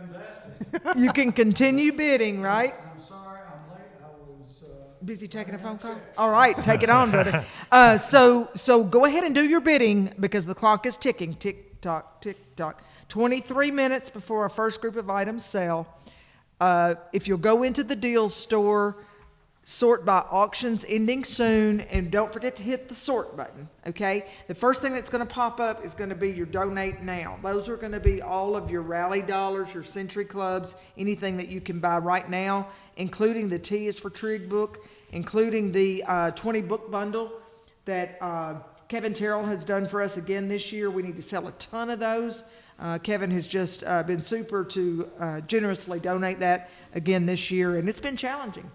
Speaker 1: You can continue bidding, right?
Speaker 6: I'm sorry, I'm late. I was,
Speaker 1: Busy taking a phone call? All right, take it on, brother. So go ahead and do your bidding because the clock is ticking. Tick tock, tick tock. 23 minutes before our first group of items sell. If you'll go into the deals store, sort by auctions ending soon, and don't forget to hit the sort button, okay? The first thing that's going to pop up is going to be your donate now. Those are going to be all of your rally dollars, your Century Clubs, anything that you can buy right now, including the T is for Trig book, including the 20 book bundle that Kevin Terrell has done for us again this year. We need to sell a ton of those. Kevin has just been super to generously donate that again this year, and it's been challenging.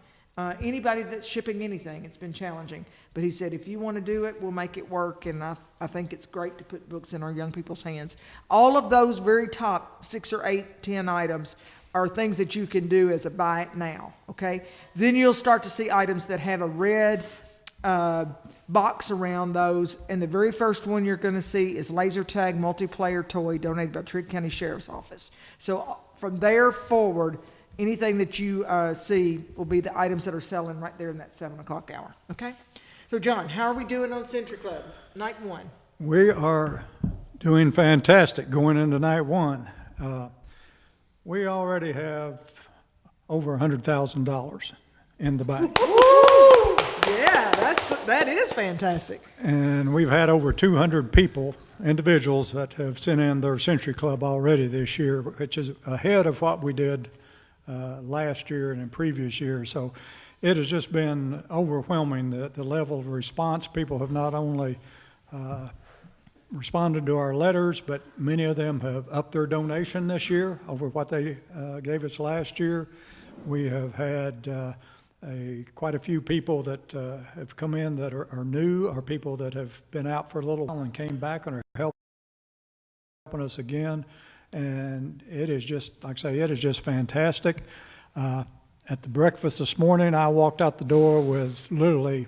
Speaker 1: Anybody that's shipping anything, it's been challenging. But he said, if you want to do it, we'll make it work. And I think it's great to put books in our young people's hands. All of those very top 6 or 8, 10 items are things that you can do as a buy it now, okay? Then you'll start to see items that have a red box around those. And the very first one you're going to see is laser tag multiplayer toy donated by Trigg County Sheriff's Office. So from there forward, anything that you see will be the items that are selling right there in that 7 o'clock hour, okay? So, John, how are we doing on Century Club? Night one.
Speaker 6: we are doing fantastic going into night one. We already have over $100,000 in the bank.
Speaker 1: Yeah, that is fantastic.
Speaker 6: And we've had over 200 individuals that have sent in their Century Club already this year, which is ahead of what we did last year and in previous years. So it has just been overwhelming, the level of response. People have not only responded to our letters, but many of them have upped their donation this year over what they gave us last year. We have had quite a few people that have come in that are new, or people that have been out for a little while and came back and are helping us again. And it is just, like I say, it is just fantastic. At the breakfast this morning, I walked out the door with literally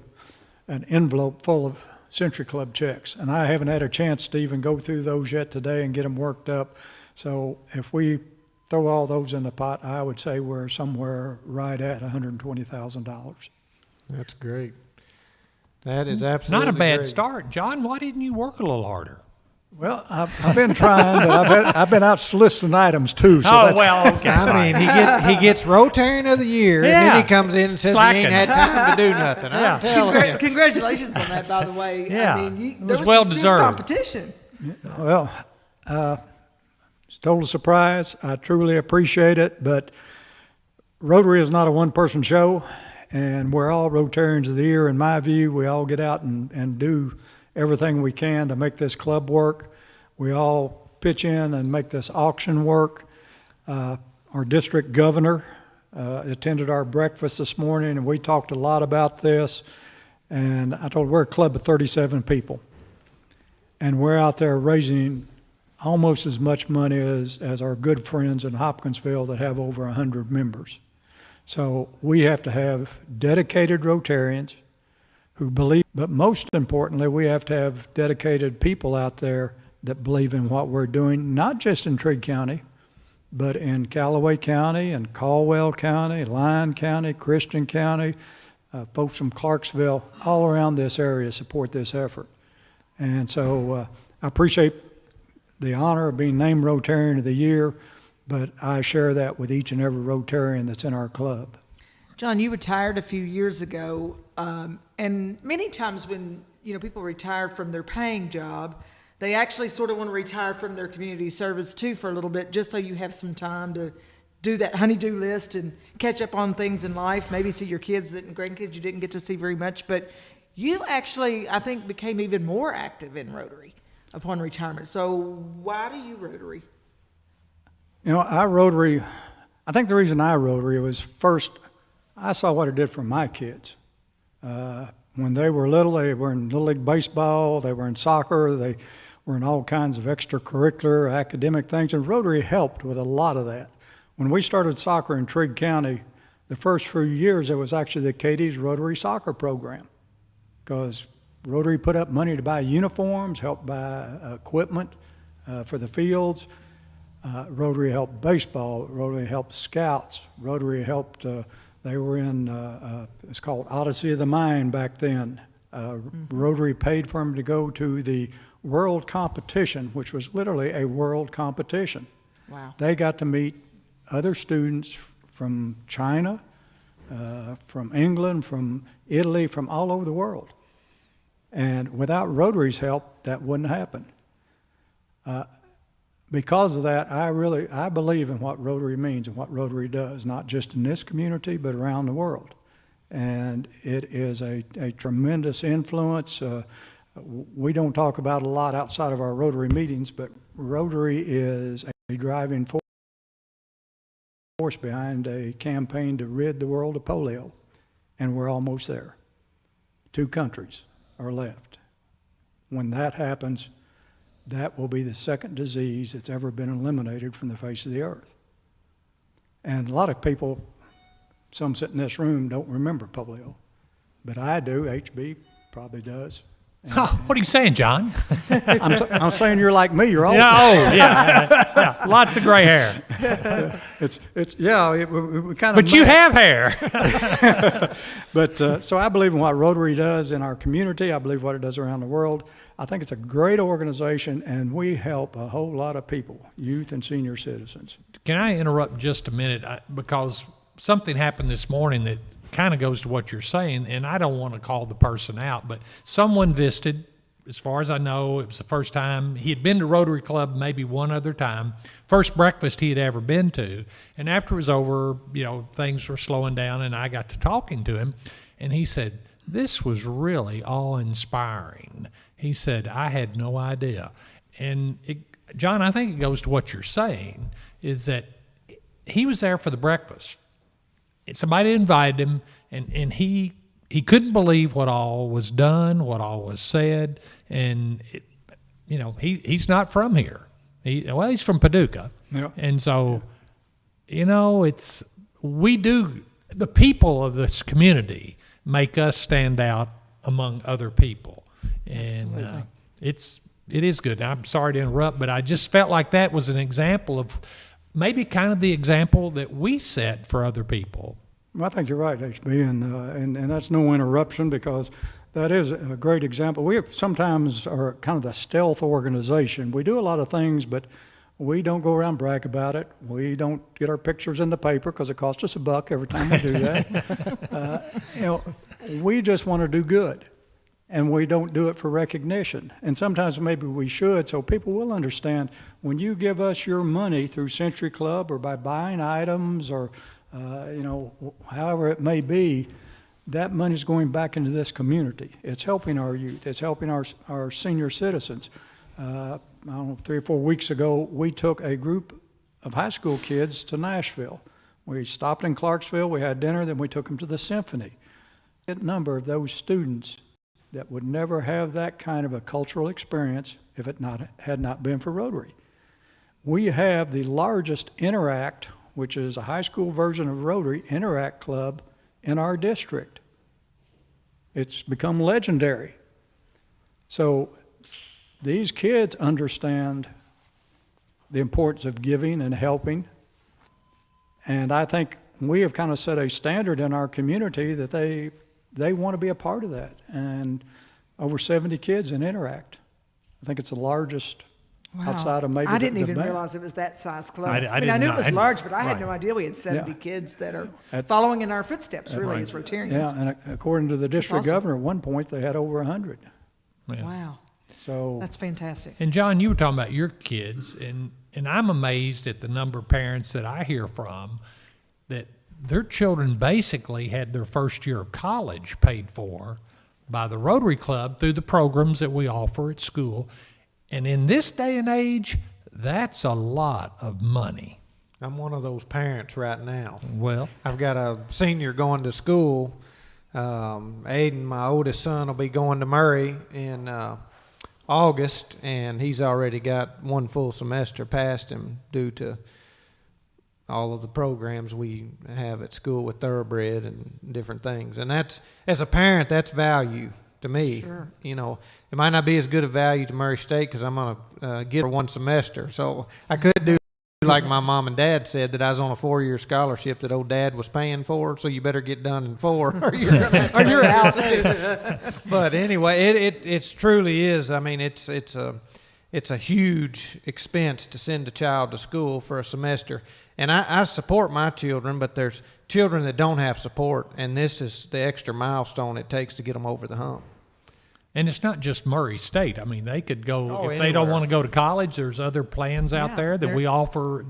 Speaker 6: an envelope full of Century Club checks, and I haven't had a chance to even go through those yet today and get them worked up. So if we throw all those in the pot, I would say we're somewhere right at $120,000.
Speaker 4: That's great. That is absolutely
Speaker 5: Not a bad
Speaker 4: great.
Speaker 5: start. John, why didn't you work a little harder?
Speaker 6: Well, I've been trying, but I've been out soliciting items too. So that's,
Speaker 5: okay.
Speaker 4: I mean, he gets Rotarian of the Year, and then he comes in and says he ain't had time to do nothing.
Speaker 5: Yeah.
Speaker 4: I'm telling you.
Speaker 1: Congratulations on that, by the way.
Speaker 5: Yeah,
Speaker 1: I mean,
Speaker 5: it
Speaker 1: there
Speaker 5: was
Speaker 1: was some stiff
Speaker 5: well-deserved.
Speaker 1: competition.
Speaker 6: well, it's a total surprise. I truly appreciate it, but Rotary is not a one-person show, and we're all Rotarians of the Year. In my view, we all get out and do everything we can to make this club work. We all pitch in and make this auction work. Our district governor attended our breakfast this morning, and we talked a lot about this. And I told her we're a club of 37 people, and we're out there raising almost as much money as our good friends in Hopkinsville that have over 100 members. So we have to have dedicated Rotarians who believe, but most importantly, we have to have dedicated people out there that believe in what we're doing, not just in Trigg County, but in Callaway County and Caldwell County, Lyon County, Christian County, folks from Clarksville, all around this area support this effort. And so I appreciate the honor of being named Rotarian of the Year, but I share that with each and every Rotarian that's in our club.
Speaker 1: John, you retired a few years ago, and many times when people retire from their paying job, they actually sort of want to retire from their community service too for a little bit, just so you have some time to do that honey-do list and catch up on things in life, maybe see your kids and grandkids you didn't get to see very much. But you actually, I think, became even more active in Rotary upon retirement. So why do you Rotary?
Speaker 6: I think the reason I Rotary was, first, I saw what it did for my kids. When they were little, they were in Little League Baseball, they were in soccer, they were in all kinds of extracurricular, academic things, and Rotary helped with a lot of that. When we started soccer in Trigg County, the first few years, it was actually the Cadiz Rotary Soccer Program, because Rotary put up money to buy uniforms, helped buy equipment for the fields. Rotary helped baseball, Rotary helped scouts, Rotary helped, they were in, it's called Odyssey of the Mind back then. Rotary paid for them to go to the world competition, which was literally a world competition.
Speaker 1: Wow.
Speaker 6: They got to meet other students from China, from England, from Italy, from all over the world. And without Rotary's help, that wouldn't happen. Because of that, I believe in what Rotary means and what Rotary does, not just in this community, but around the world. And it is a tremendous influence. We don't talk about it a lot outside of our Rotary meetings, but Rotary is a driving force behind a campaign to rid the world of polio. And we're almost there. 2 countries are left. When that happens, that will be the second disease that's ever been eliminated from the face of the earth. And a lot of people, some sit in this room, don't remember polio. But I do, HB probably does.
Speaker 5: What are you saying, John?
Speaker 6: I'm saying you're like me, you're old.
Speaker 5: Yeah, lots of gray hair.
Speaker 6: We kind of.
Speaker 5: But you have hair.
Speaker 6: But so I believe in what Rotary does in our community. I believe what it does around the world. I think it's a great organization, and we help a whole lot of people, youth and senior citizens.
Speaker 5: Can I interrupt just a minute? Because something happened this morning that kind of goes to what you're saying, and I don't want to call the person out, but someone visited. As far as I know, it was the first time. He had been to Rotary Club maybe one other time. First breakfast he had ever been to. And after it was over, things were slowing down, and I got to talking to him, and he said, "This was really awe-inspiring." He said, I had no idea. And John, I think it goes to what you're saying, is that he was there for the breakfast. Somebody invited him, and he couldn't believe what all was done, what all was said, and he's not from here. He's from Paducah,
Speaker 6: Yeah.
Speaker 5: and so the people of this community make us stand out among other people, and it is good. Now, I'm sorry to interrupt, but I just felt like that was an example of maybe kind of the example that we set for other people.
Speaker 6: Well, I think you're right, HB, and that's no interruption, because that is a great example. We sometimes are kind of the stealth organization. We do a lot of things, but we don't go around and brag about it. We don't get our pictures in the paper because it costs us $1 every time we do that. We just want to do good, and we don't do it for recognition. And sometimes maybe we should, so people will understand when you give us your money through Century Club or by buying items or however it may be, that money's going back into this community. It's helping our youth. It's helping our senior citizens. I don't know, 3 or 4 weeks ago, we took a group of high school kids to Nashville. We stopped in Clarksville, we had dinner, then we took them to the symphony. A number of those students that would never have that kind of a cultural experience if it had not been for Rotary. We have the largest Interact, which is a high school version of Rotary, Interact Club in our district. It's become legendary. So these kids understand the importance of giving and helping. And I think we have kind of set a standard in our community that they want to be a part of that. And over 70 kids in Interact. I think it's the largest outside of maybe
Speaker 1: I didn't
Speaker 6: the
Speaker 1: even
Speaker 6: band.
Speaker 1: realize it was that size club.
Speaker 5: I
Speaker 1: I knew it was
Speaker 5: didn't-
Speaker 1: large, but I had
Speaker 5: right.
Speaker 1: no idea we had 70
Speaker 6: Yeah.
Speaker 1: kids that are
Speaker 6: At-
Speaker 1: following in our footsteps, really, as Rotarians.
Speaker 6: Yeah, and according to the district
Speaker 1: awesome.
Speaker 6: governor, at one point they had over 100.
Speaker 5: Yeah.
Speaker 1: Wow,
Speaker 6: So
Speaker 1: that's fantastic.
Speaker 5: And John, you were talking about your kids, and I'm amazed at the number of parents that I hear from that their children basically had their first year of college paid for by the Rotary Club through the programs that we offer at school. And in this day and age, that's a lot of money.
Speaker 4: I'm one of those parents right now.
Speaker 5: Well,
Speaker 4: I've got a senior going to school. Aiden, my oldest son, will be going to Murray in August, and he's already got one full semester past him due to all of the programs we have at school with Thoroughbred and different things. And that's, as a parent, that's value to me.
Speaker 1: Sure.
Speaker 4: You know, it might not be as good a value to Murray State because I'm going to get for one semester. So I could do like my mom and dad said, that I was on a 4-year scholarship that old dad was paying for, so you better get done in 4 or you're gonna
Speaker 1: Or you're out.
Speaker 4: But anyway, it truly is. I mean, it's a huge expense to send a child to school for a semester. And I support my children, but there's children that don't have support, and this is the extra milestone it takes to get them over the hump.
Speaker 5: and it's not just Murray State. I mean, they could go,
Speaker 4: Oh,
Speaker 5: if they don't
Speaker 4: anywhere.
Speaker 5: want to go to college, there's other plans out
Speaker 1: Yeah,
Speaker 5: there that we offer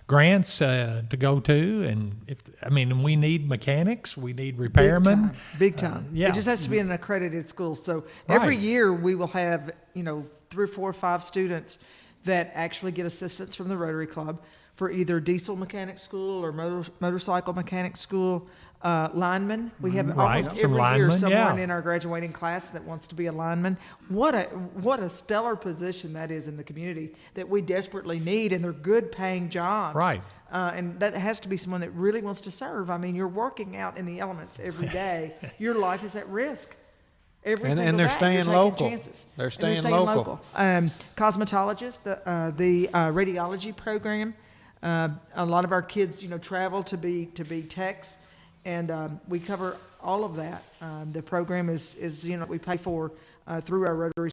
Speaker 5: grants to go to. And we need mechanics, we need repairmen.
Speaker 1: Big time.
Speaker 5: yeah.
Speaker 1: It just has to be an accredited school. So every
Speaker 5: Right.
Speaker 1: year we will have, 3, 4, 5 students that actually get assistance from the Rotary Club for either diesel mechanic school or motorcycle mechanic school. Linemen, we have
Speaker 5: Right,
Speaker 1: almost
Speaker 5: some
Speaker 1: every year
Speaker 5: linemen,
Speaker 1: someone
Speaker 5: yeah.
Speaker 1: in our graduating class that wants to be a lineman. What a stellar position that is in the community that we desperately need, and they're good paying jobs.
Speaker 5: Right.
Speaker 1: And that has to be someone that really wants to serve. I mean, you're working out in the elements every day. Your life is at risk. Every
Speaker 4: And
Speaker 1: single
Speaker 4: they're
Speaker 1: day.
Speaker 4: staying
Speaker 1: You're taking
Speaker 4: local.
Speaker 1: chances.
Speaker 4: They're
Speaker 1: And
Speaker 4: staying local.
Speaker 1: Cosmetologists, the radiology program. A lot of our kids, travel to be techs, and we cover all of that. The program is we pay for through our Rotary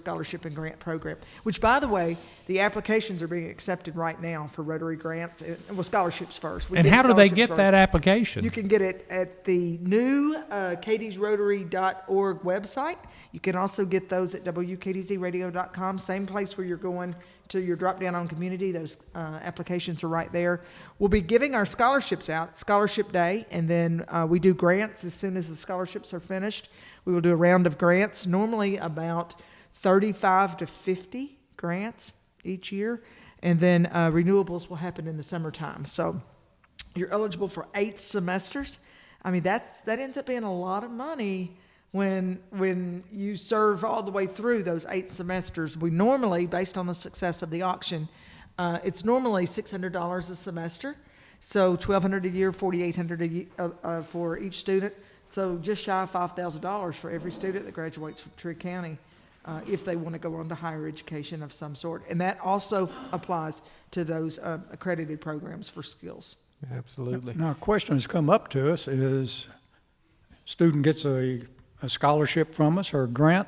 Speaker 1: Scholarship and Grant Program, which, by the way, the applications are being accepted right now for Rotary grants, well, scholarships first. We
Speaker 5: And
Speaker 1: did
Speaker 5: how do they
Speaker 1: scholarships
Speaker 5: get
Speaker 1: first.
Speaker 5: that application?
Speaker 1: You can get it at the new CadizRotary.org website. You can also get those at WKDZradio.com, same place where you're going to your drop down on community. Those applications are right there. We'll be giving our scholarships out, Scholarship Day, and then we do grants as soon as the scholarships are finished. We will do a round of grants, normally about 35 to 50 grants each year, and then renewables will happen in the summertime. So you're eligible for 8 semesters. I mean, that ends up being a lot of money when you serve all the way through those 8 semesters. We normally, based on the success of the auction, it's normally $600 a semester, so $1,200 a year, $4,800 a year, for each student. So just shy of $5,000 for every student that graduates from Trigg County, if they want to go on to higher education of some sort. And that also applies to those accredited programs for skills.
Speaker 4: Absolutely.
Speaker 6: Now, a question has come up to us is, student gets a scholarship from us or a grant.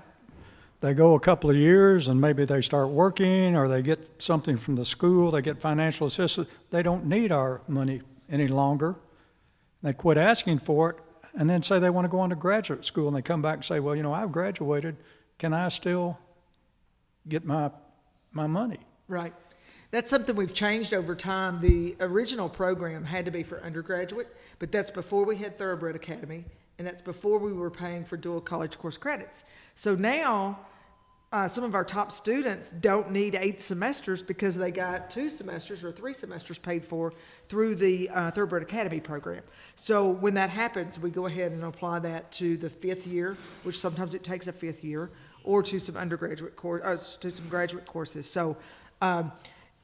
Speaker 6: They go a couple of years and maybe they start working or they get something from the school, they get financial assistance. They don't need our money any longer. They quit asking for it and then say they want to go on to graduate school and they come back and say, well, I've graduated. Can I still get my money?
Speaker 1: Right. That's something we've changed over time. The original program had to be for undergraduate, but that's before we had Thoroughbred Academy, and that's before we were paying for dual college course credits. So now, some of our top students don't need 8 semesters because they got 2 semesters or 3 semesters paid for through the Thoroughbred Academy program. So when that happens, we go ahead and apply that to the 5th year, which sometimes it takes a 5th year, or to some undergraduate course, to some graduate courses. So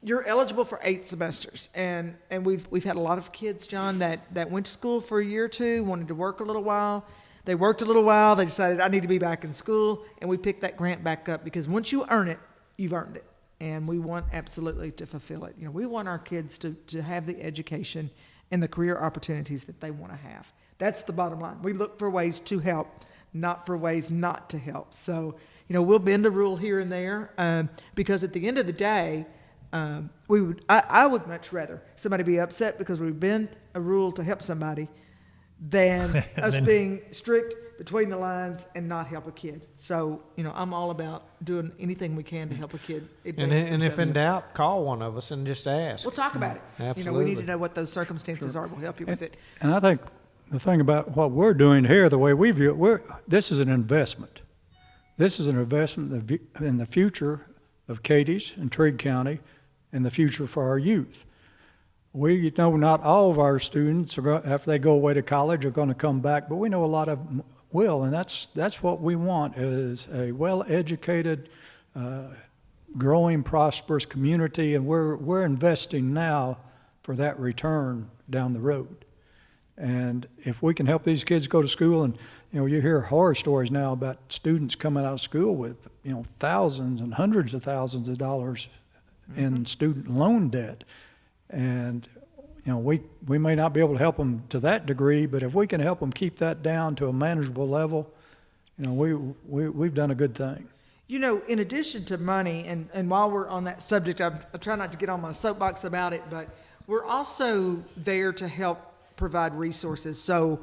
Speaker 1: you're eligible for 8 semesters, and we've had a lot of kids, John, that went to school for a year or two, wanted to work a little while. They worked a little while, they decided, I need to be back in school, and we picked that grant back up because once you earn it, you've earned it. And we want absolutely to fulfill it. We want our kids to have the education and the career opportunities that they want to have. That's the bottom line. We look for ways to help, not for ways not to help. So, we'll bend a rule here and there because at the end of the day, I would much rather somebody be upset because we bend a rule to help somebody than us being strict between the lines and not help a kid. So, I'm all about doing anything we can to help a kid.
Speaker 4: And if in doubt, call one of us and just ask.
Speaker 1: We'll talk about it.
Speaker 4: Absolutely.
Speaker 1: We need to know what those circumstances are. We'll help you with it.
Speaker 6: And I think the thing about what we're doing here, the way we view it, this is an investment. This is an investment in the future of Cadiz and Trigg County and the future for our youth. We know not all of our students, after they go away to college, are going to come back, but we know a lot of them will, and that's what we want, is a well-educated, growing, prosperous community, and we're investing now for that return down the road. And if we can help these kids go to school, and you hear horror stories now about students coming out of school with thousands and hundreds of thousands of dollars in student loan debt. And we may not be able to help them to that degree, but if we can help them keep that down to a manageable level, we've done a good thing.
Speaker 1: In addition to money, and while we're on that subject, I try not to get on my soapbox about it, but we're also there to help provide resources. So,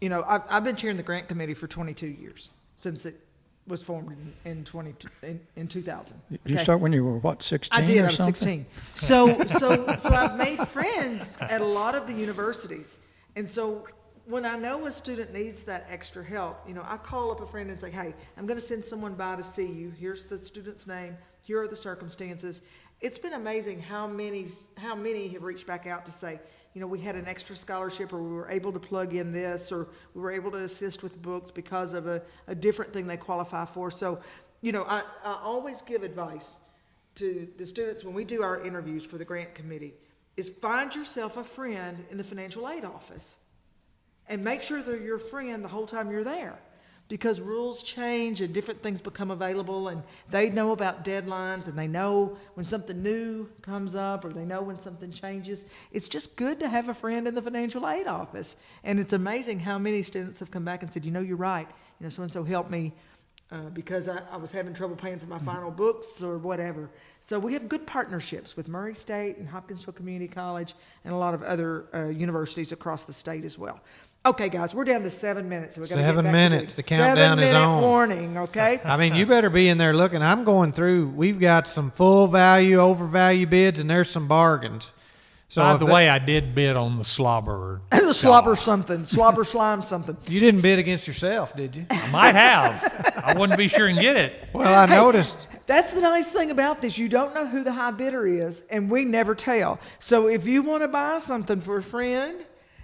Speaker 1: I've been chairing the grant committee for 22 years, since it was formed in 2000.
Speaker 6: You start when you were, what, 16
Speaker 1: I did,
Speaker 6: or
Speaker 1: I was
Speaker 6: something?
Speaker 1: 16. So I've made friends at a lot of the universities. And so when I know a student needs that extra help, I call up a friend and say, hey, I'm going to send someone by to see you. Here's the student's name. Here are the circumstances. It's been amazing how many have reached back out to say, we had an extra scholarship, or we were able to plug in this, or we were able to assist with books because of a different thing they qualify for. So, I always give advice to the students when we do our interviews for the grant committee is find yourself a friend in the financial aid office and make sure they're your friend the whole time you're there, because rules change and different things become available, and they know about deadlines, and they know when something new comes up, or they know when something changes. It's just good to have a friend in the financial aid office. And it's amazing how many students have come back and said, you're right, so-and-so helped me because I was having trouble paying for my final books or whatever. So we have good partnerships with Murray State and Hopkinsville Community College and a lot of other universities across the state as well. Okay, guys, we're down to 7 minutes. So we gotta get
Speaker 4: 7
Speaker 1: back to
Speaker 4: minutes.
Speaker 1: it.
Speaker 4: The countdown is
Speaker 1: 7-minute
Speaker 4: on.
Speaker 1: warning, okay?
Speaker 4: I mean, you better be in there looking. I'm going through. We've got some full value, overvalue bids, and there's some bargains. So
Speaker 5: By
Speaker 4: if
Speaker 5: the
Speaker 4: that-
Speaker 5: way, I did bid on the slobber.
Speaker 1: The slobber something, slobber slime something.
Speaker 4: you didn't bid against yourself, did you?
Speaker 5: I might have. I wouldn't be sure and get it.
Speaker 4: Well, I noticed.
Speaker 1: That's the nice thing about this. You don't know who the high bidder is, and we never tell. So if you want to buy something for a friend,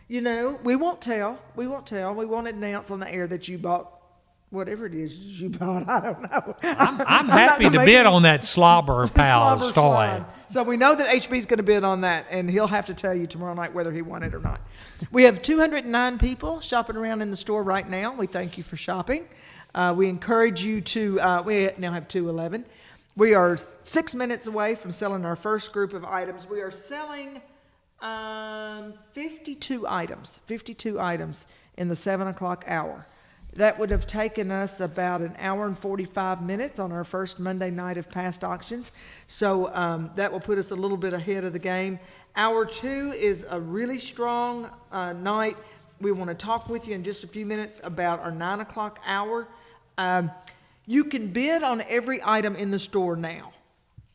Speaker 1: you know, we won't tell. We won't tell. We won't announce on the air that you bought whatever it is you bought. I don't know.
Speaker 5: I'm
Speaker 1: not
Speaker 5: happy
Speaker 1: gonna
Speaker 5: to
Speaker 1: make
Speaker 5: bid
Speaker 1: it-
Speaker 5: on that slobber pals
Speaker 1: Slobber
Speaker 5: toy.
Speaker 1: slime. So we know that HB's going to bid on that, and he'll have to tell you tomorrow night whether he won it or not. We have 209 people shopping around in the store right now. We thank you for shopping. We encourage you to, we now have 211. We are 6 minutes away from selling our first group of items. We are selling 52 items in the 7 o'clock hour. That would have taken us about an hour and 45 minutes on our first Monday night of past auctions. So that will put us a little bit ahead of the game. Hour 2 is a really strong night. We want to talk with you in just a few minutes about our 9 o'clock hour. You can bid on every item in the store now.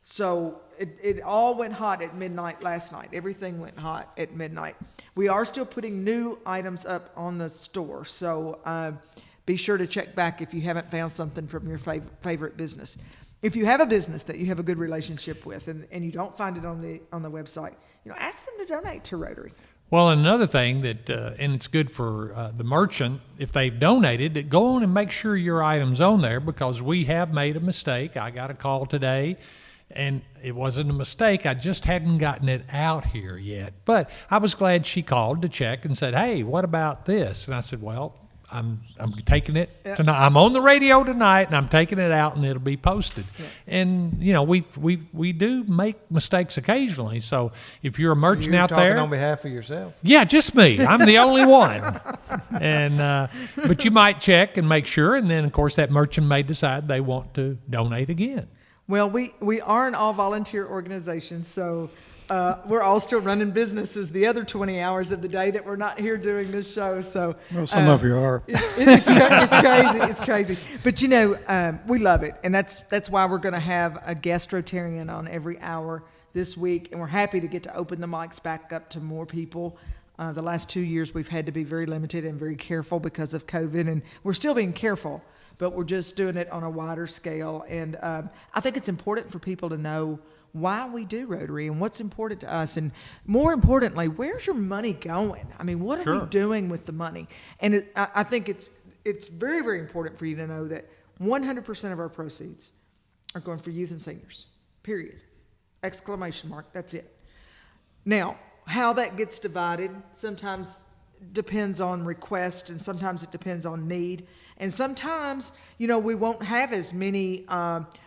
Speaker 1: So it all went hot at midnight last night. Everything went hot at midnight. We are still putting new items up on the store. So be sure to check back if you haven't found something from your favorite business. If you have a business that you have a good relationship with and you don't find it on the website, you know, ask them to donate to Rotary.
Speaker 5: Well, another thing that, and it's good for the merchant, if they've donated, go on and make sure your item's on there, because we have made a mistake. I got a call today, and it wasn't a mistake. I just hadn't gotten it out here yet. But I was glad she called to check and said, hey, what about this? And I said, well, I'm taking it tonight. I'm on the radio tonight, and I'm taking it out, and it'll be posted. Yeah. And you know, we do make mistakes occasionally. So if you're a merchant
Speaker 4: You're
Speaker 5: out
Speaker 4: talking
Speaker 5: there,
Speaker 4: on behalf of yourself.
Speaker 5: yeah, just me. I'm the only one. And but you might check and make sure, and then of course that merchant may decide they want to donate again.
Speaker 1: Well, we are an all-volunteer organization, so we're all still running businesses the other 20 hours of the day that we're not here doing this show. So
Speaker 6: Well, some of you are.
Speaker 1: it's crazy. It's crazy. But, you know, we love it, and that's why we're going to have a guest Rotarian on every hour this week, and we're happy to get to open the mics back up to more people. The last 2 years, we've had to be very limited and very careful because of COVID, and we're still being careful, but we're just doing it on a wider scale. And I think it's important for people to know why we do Rotary and what's important to us. And more importantly, where's your money going? I mean, what are we doing with the money? And I think it's very, very important for you to know that 100% of our proceeds are going for youth and seniors, period. Exclamation mark, that's it. Now, how that gets divided sometimes depends on request, and sometimes it depends on need. And sometimes, you know, we won't have as many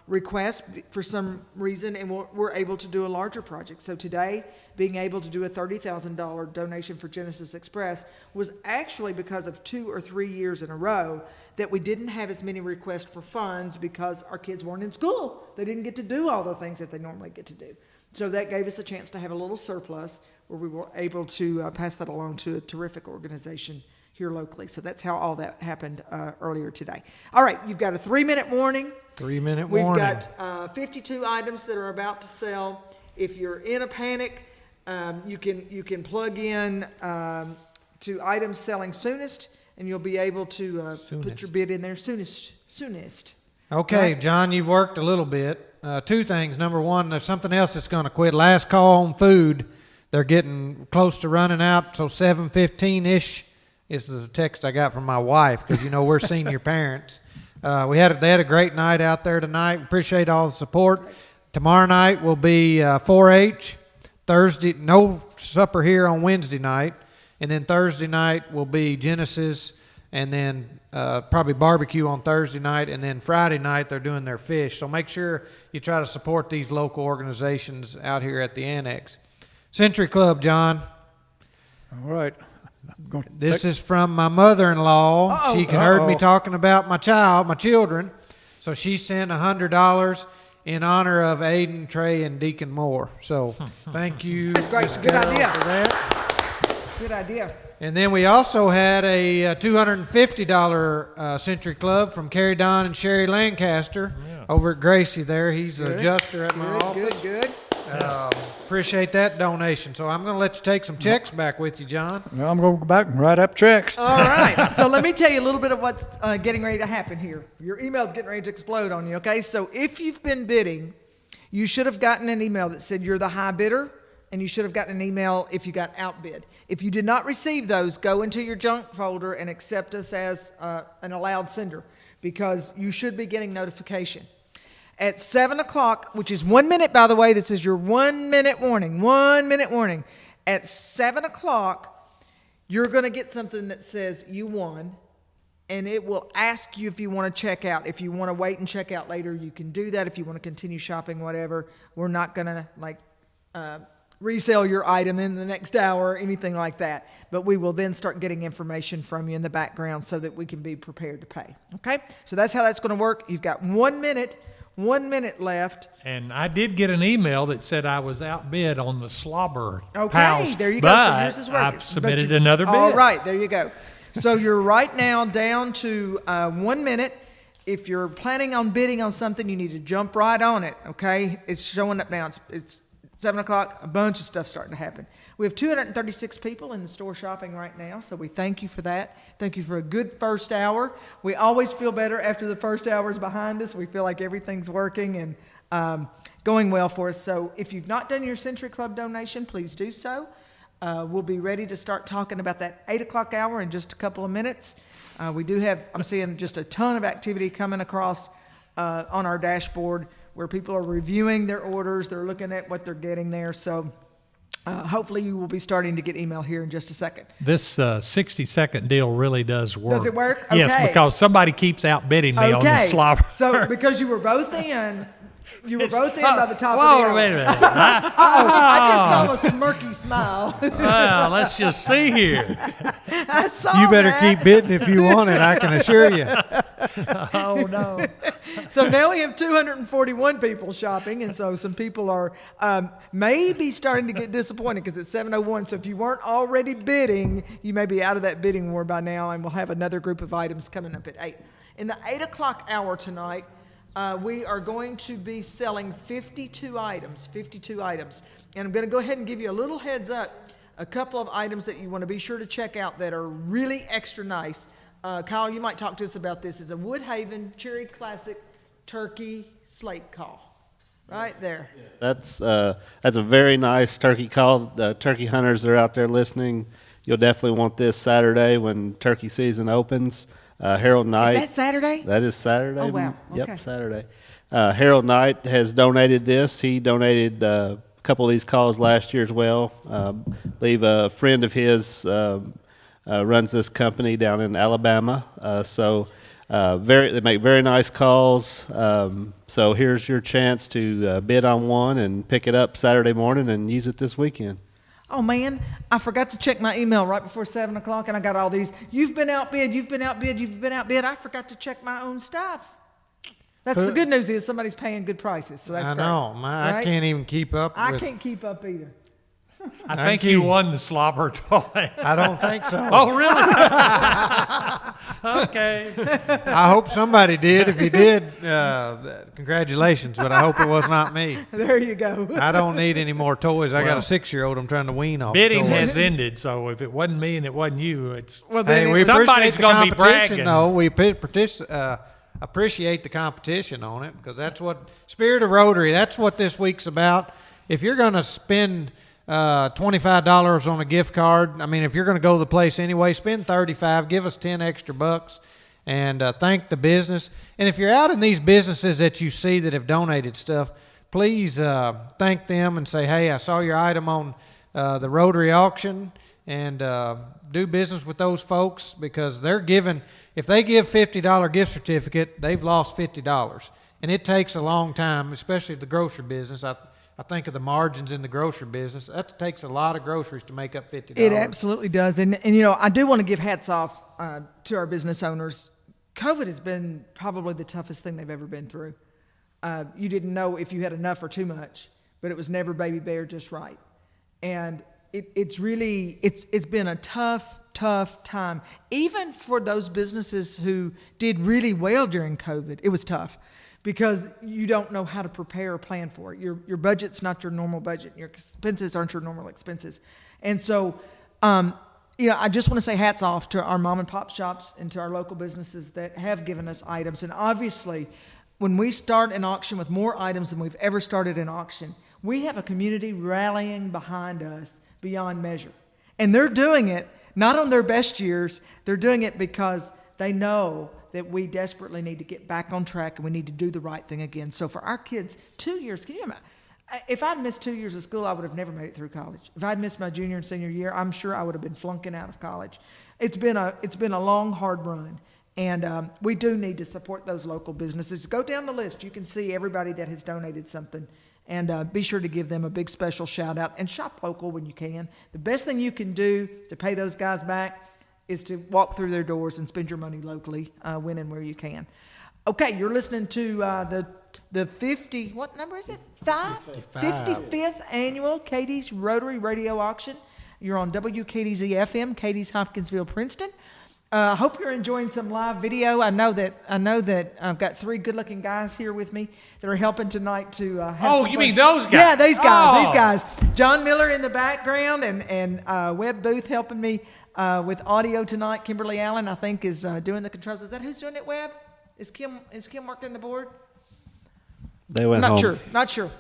Speaker 1: requests for some reason, and we're able to do a larger project. So today, being able to do a $30,000 donation for Genesis Express was actually because of 2 or 3 years in a row that we didn't have as many requests for funds because our kids weren't in school. They didn't get to do all the things that they normally get to do. So that gave us a chance to have a little surplus where we were able to pass that along to a terrific organization here locally. So that's how all that happened earlier today. All right, you've got a 3-minute warning.
Speaker 4: 3-minute
Speaker 1: We've
Speaker 4: warning.
Speaker 1: got 52 items that are about to sell. If you're in a panic, you can plug in to items selling soonest, and you'll be able to put your bid in there soonest.
Speaker 4: Okay,
Speaker 1: Right.
Speaker 4: John, you've worked a little bit. 2 things. Number one, there's something else that's going to quit. Last call on food. They're getting close to running out, so 7:15-ish is the text I got from my wife, because, you know, we're senior parents. They had a great night out there tonight. Appreciate all the support. Tomorrow night will be 4-H. Thursday, no supper here on Wednesday night. And then Thursday night will be Genesis, and then probably barbecue on Thursday night, and then Friday night they're doing their fish. So make sure you try to support these local organizations out here at the Annex. Century Club, John.
Speaker 6: All right.
Speaker 4: This is from my mother-in-law.
Speaker 1: Uh-oh.
Speaker 4: She heard me talking about my children. So she sent $100 in honor of Aiden, Trey, and Deacon Moore. So thank you.
Speaker 1: That's great.
Speaker 4: Ms.
Speaker 1: Good
Speaker 4: Carroll,
Speaker 1: idea.
Speaker 4: for that.
Speaker 1: Good idea.
Speaker 4: And then we also had a $250 Century Club from Carrie Don and Sherry Lancaster over at Gracie there. He's an adjuster at my office.
Speaker 1: Good.
Speaker 4: Appreciate that donation. So I'm going to let you take some checks back with you, John.
Speaker 6: Well, I'm going to go back and write up checks.
Speaker 1: All right. So let me tell you a little bit of what's getting ready to happen here. Your email's getting ready to explode on you, okay? So if you've been bidding, you should have gotten an email that said you're the high bidder, and you should have gotten an email if you got outbid. If you did not receive those, go into your junk folder and accept us as an allowed sender, because you should be getting notification. At 7 o'clock, which is 1 minute, by the way, this is your 1 minute warning, 1 minute warning. At 7 o'clock, you're going to get something that says you won, and it will ask you if you want to check out. If you want to wait and check out later, you can do that. If you want to continue shopping, whatever. We're not going to resell your item in the next hour or anything like that. But we will then start getting information from you in the background so that we can be prepared to pay. Okay? So that's how that's going to work. You've got 1 minute. 1 minute left.
Speaker 5: And I did get an email that said I was outbid on the slobber
Speaker 1: Okay,
Speaker 5: house,
Speaker 1: there you go. So
Speaker 5: but
Speaker 1: yours is working.
Speaker 5: I submitted
Speaker 1: But
Speaker 5: another bid.
Speaker 1: All right, there you go. So you're right now down to 1 minute. If you're planning on bidding on something, you need to jump right on it, okay? It's showing up now. It's 7 o'clock, a bunch of stuff starting to happen. We have 236 people in the store shopping right now, so we thank you for that. Thank you for a good first hour. We always feel better after the first hour is behind us. We feel like everything's working and going well for us. So if you've not done your Century Club donation, please do so. We'll be ready to start talking about that 8 o'clock hour in just a couple of minutes. We do have, I'm seeing just a ton of activity coming across on our dashboard where people are reviewing their orders. They're looking at what they're getting there. So hopefully you will be starting to get email here in just a second.
Speaker 5: This 60-second deal really does work.
Speaker 1: Does it work?
Speaker 5: Yes,
Speaker 1: Okay.
Speaker 5: because somebody keeps outbidding me on the slobber.
Speaker 1: So because you were both in, by the top
Speaker 5: Whoa,
Speaker 1: of the hour.
Speaker 5: wait a minute.
Speaker 1: I just saw a smirky smile.
Speaker 5: Well, let's just see here.
Speaker 1: I saw
Speaker 4: You better
Speaker 1: that.
Speaker 4: keep bidding if you want it, I can assure you.
Speaker 5: Oh, no.
Speaker 1: So now we have 241 people shopping, and so some people are maybe starting to get disappointed because it's 7:01. So if you weren't already bidding, you may be out of that bidding war by now, and we'll have another group of items coming up at 8. In the 8 o'clock hour tonight, we are going to be selling 52 items. And I'm going to go ahead and give you a little heads up, a couple of items that you want to be sure to check out that are really extra nice. Kyle, you might talk to us about this. It's a Woodhaven Cherry Classic Turkey Slate Call. Right there.
Speaker 3: That's a very nice turkey call. The turkey hunters that are out there listening, you'll definitely want this Saturday when turkey season opens. Harold Knight.
Speaker 1: Is that Saturday?
Speaker 3: That is Saturday.
Speaker 1: Oh, wow.
Speaker 3: Yep,
Speaker 1: Okay.
Speaker 3: Saturday. Harold Knight has donated this. He donated a couple of these calls last year as well. I believe a friend of his runs this company down in Alabama. They make very nice calls. So here's your chance to bid on one and pick it up Saturday morning and use it this weekend.
Speaker 1: Oh man, I forgot to check my email right before 7 o'clock, and I got all these. You've been outbid. I forgot to check my own stuff. That's the good news is somebody's paying good prices, so that's
Speaker 4: I
Speaker 1: great.
Speaker 4: know. I
Speaker 1: Right?
Speaker 4: can't even keep up
Speaker 1: I
Speaker 4: with
Speaker 1: can't keep up either.
Speaker 5: I think you won the slobber toy.
Speaker 4: I don't think so.
Speaker 5: Oh, really? Okay.
Speaker 4: I hope somebody did. If you did, congratulations, but I hope it was not me.
Speaker 1: There you go.
Speaker 4: I don't need any more toys. I got
Speaker 5: Well,
Speaker 4: a 6-year-old I'm trying to wean off.
Speaker 5: Bidding
Speaker 4: toys.
Speaker 5: has ended, so if it wasn't me and it wasn't you, it's
Speaker 1: Well,
Speaker 4: Hey,
Speaker 1: then
Speaker 4: we
Speaker 1: it's-
Speaker 5: Somebody's
Speaker 4: appreciate the
Speaker 5: gonna be
Speaker 4: competition,
Speaker 5: bragging.
Speaker 4: though. We appreciate the competition on it because that's what Spirit of Rotary. That's what this week's about. If you're going to spend $25 on a gift card, I mean, if you're going to go to the place anyway, spend $35. Give us 10 extra bucks, and thank the business. And if you're out in these businesses that you see that have donated stuff, please thank them and say, "Hey, I saw your item on the Rotary auction," and do business with those folks because they're giving. If they give $50 gift certificate, they've lost $50, and it takes a long time, especially the grocery business. I think of the margins in the grocery business. That takes a lot of groceries to make up $50.
Speaker 1: It absolutely does. And you know, I do want to give hats off to our business owners COVID has been probably the toughest thing they've ever been through. You didn't know if you had enough or too much, but it was never baby bear just right. And it's been a tough time. Even for those businesses who did really well during COVID, it was tough because you don't know how to prepare or plan for it. Your budget's not your normal budget. Your expenses aren't your normal expenses. And so, I just want to say hats off to our mom and pop shops and to our local businesses that have given us items. And obviously, when we start an auction with more items than we've ever started an auction, we have a community rallying behind us beyond measure. And they're doing it not on their best years. They're doing it because they know that we desperately need to get back on track and we need to do the right thing again. So for our kids, 2 years, can you imagine? If I'd missed 2 years of school, I would have never made it through college. If I'd missed my junior and senior year, I'm sure I would have been flunking out of college. It's been a long, hard run. And we do need to support those local businesses. Go down the list. You can see everybody that has donated something. And be sure to give them a big special shout out and shop local when you can. The best thing you can do to pay those guys back is to walk through their doors and spend your money locally when and where you can. Okay, you're listening to the 50, what number is it? 55th annual Cadiz Rotary Radio Auction. You're on WKDZ FM, Cadiz, Hopkinsville, Princeton. Hope you're enjoying some live video. I know that I've got three good-looking guys here with me that are helping tonight to have some
Speaker 5: you
Speaker 1: fun.
Speaker 5: mean those guys?
Speaker 1: Yeah, these guys. These
Speaker 5: Oh.
Speaker 1: guys. John Miller in the background and Webb Booth helping me with audio tonight. Kimberly Allen, I think, is doing the controls. Is that who's doing it, Webb? Is Kim working the board?
Speaker 3: They went home.
Speaker 1: Not sure.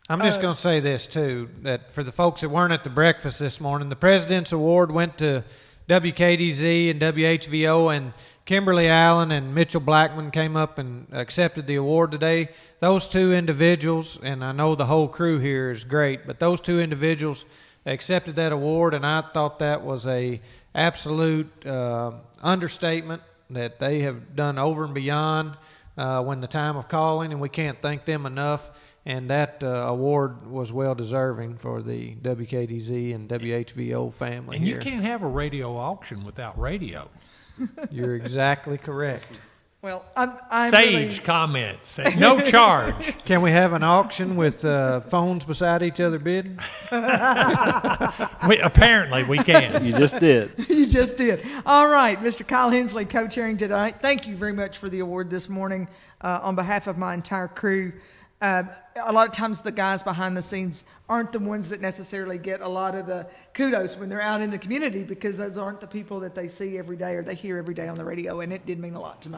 Speaker 4: I'm just going to say this, too, that for the folks that weren't at the breakfast this morning, the President's Award went to WKDZ and WHVO, and Kimberly Allen and Mitchell Blackman came up and accepted the award today. Those two individuals, and I know the whole crew here is great, but those two individuals accepted that award, and I thought that was a absolute understatement that they have done over and beyond when the time of calling, and we can't thank them enough. And that award was well deserving for the WKDZ and WHVO family
Speaker 5: And
Speaker 4: here.
Speaker 5: you can't have a radio auction without radio.
Speaker 4: You're exactly correct.
Speaker 1: Well, I'm
Speaker 5: Sage
Speaker 1: really,
Speaker 5: comments at no charge.
Speaker 4: Can we have an auction with phones beside each other bidding?
Speaker 5: Apparently we can.
Speaker 3: You just did.
Speaker 1: You just did. All right, Mr. Kyle Hensley, co-chairing tonight. Thank you very much for the award this morning on behalf of my entire crew. A lot of times the guys behind the scenes aren't the ones that necessarily get a lot of the kudos when they're out in the community because those aren't the people that they see every day or they hear every day on the radio, and it did mean a lot to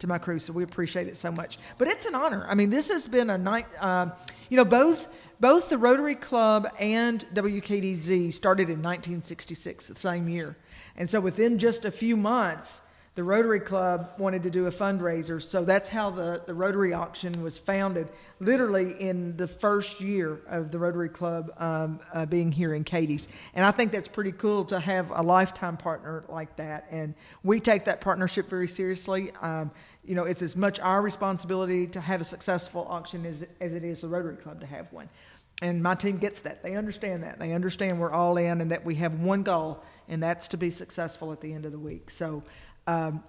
Speaker 1: my crew, so we appreciate it so much. But it's an honor. I mean, this has been a night, both the Rotary Club and WKDZ started in 1966, the same year. And so within just a few months, the Rotary Club wanted to do a fundraiser, so that's how the Rotary Auction was founded, literally in the first year of the Rotary Club being here in Cadiz. And I think that's pretty cool to have a lifetime partner like that, and we take that partnership very seriously. It's as much our responsibility to have a successful auction as it is the Rotary Club to have one. And my team gets that. They understand that. They understand we're all in and that we have one goal, and that's to be successful at the end of the week. So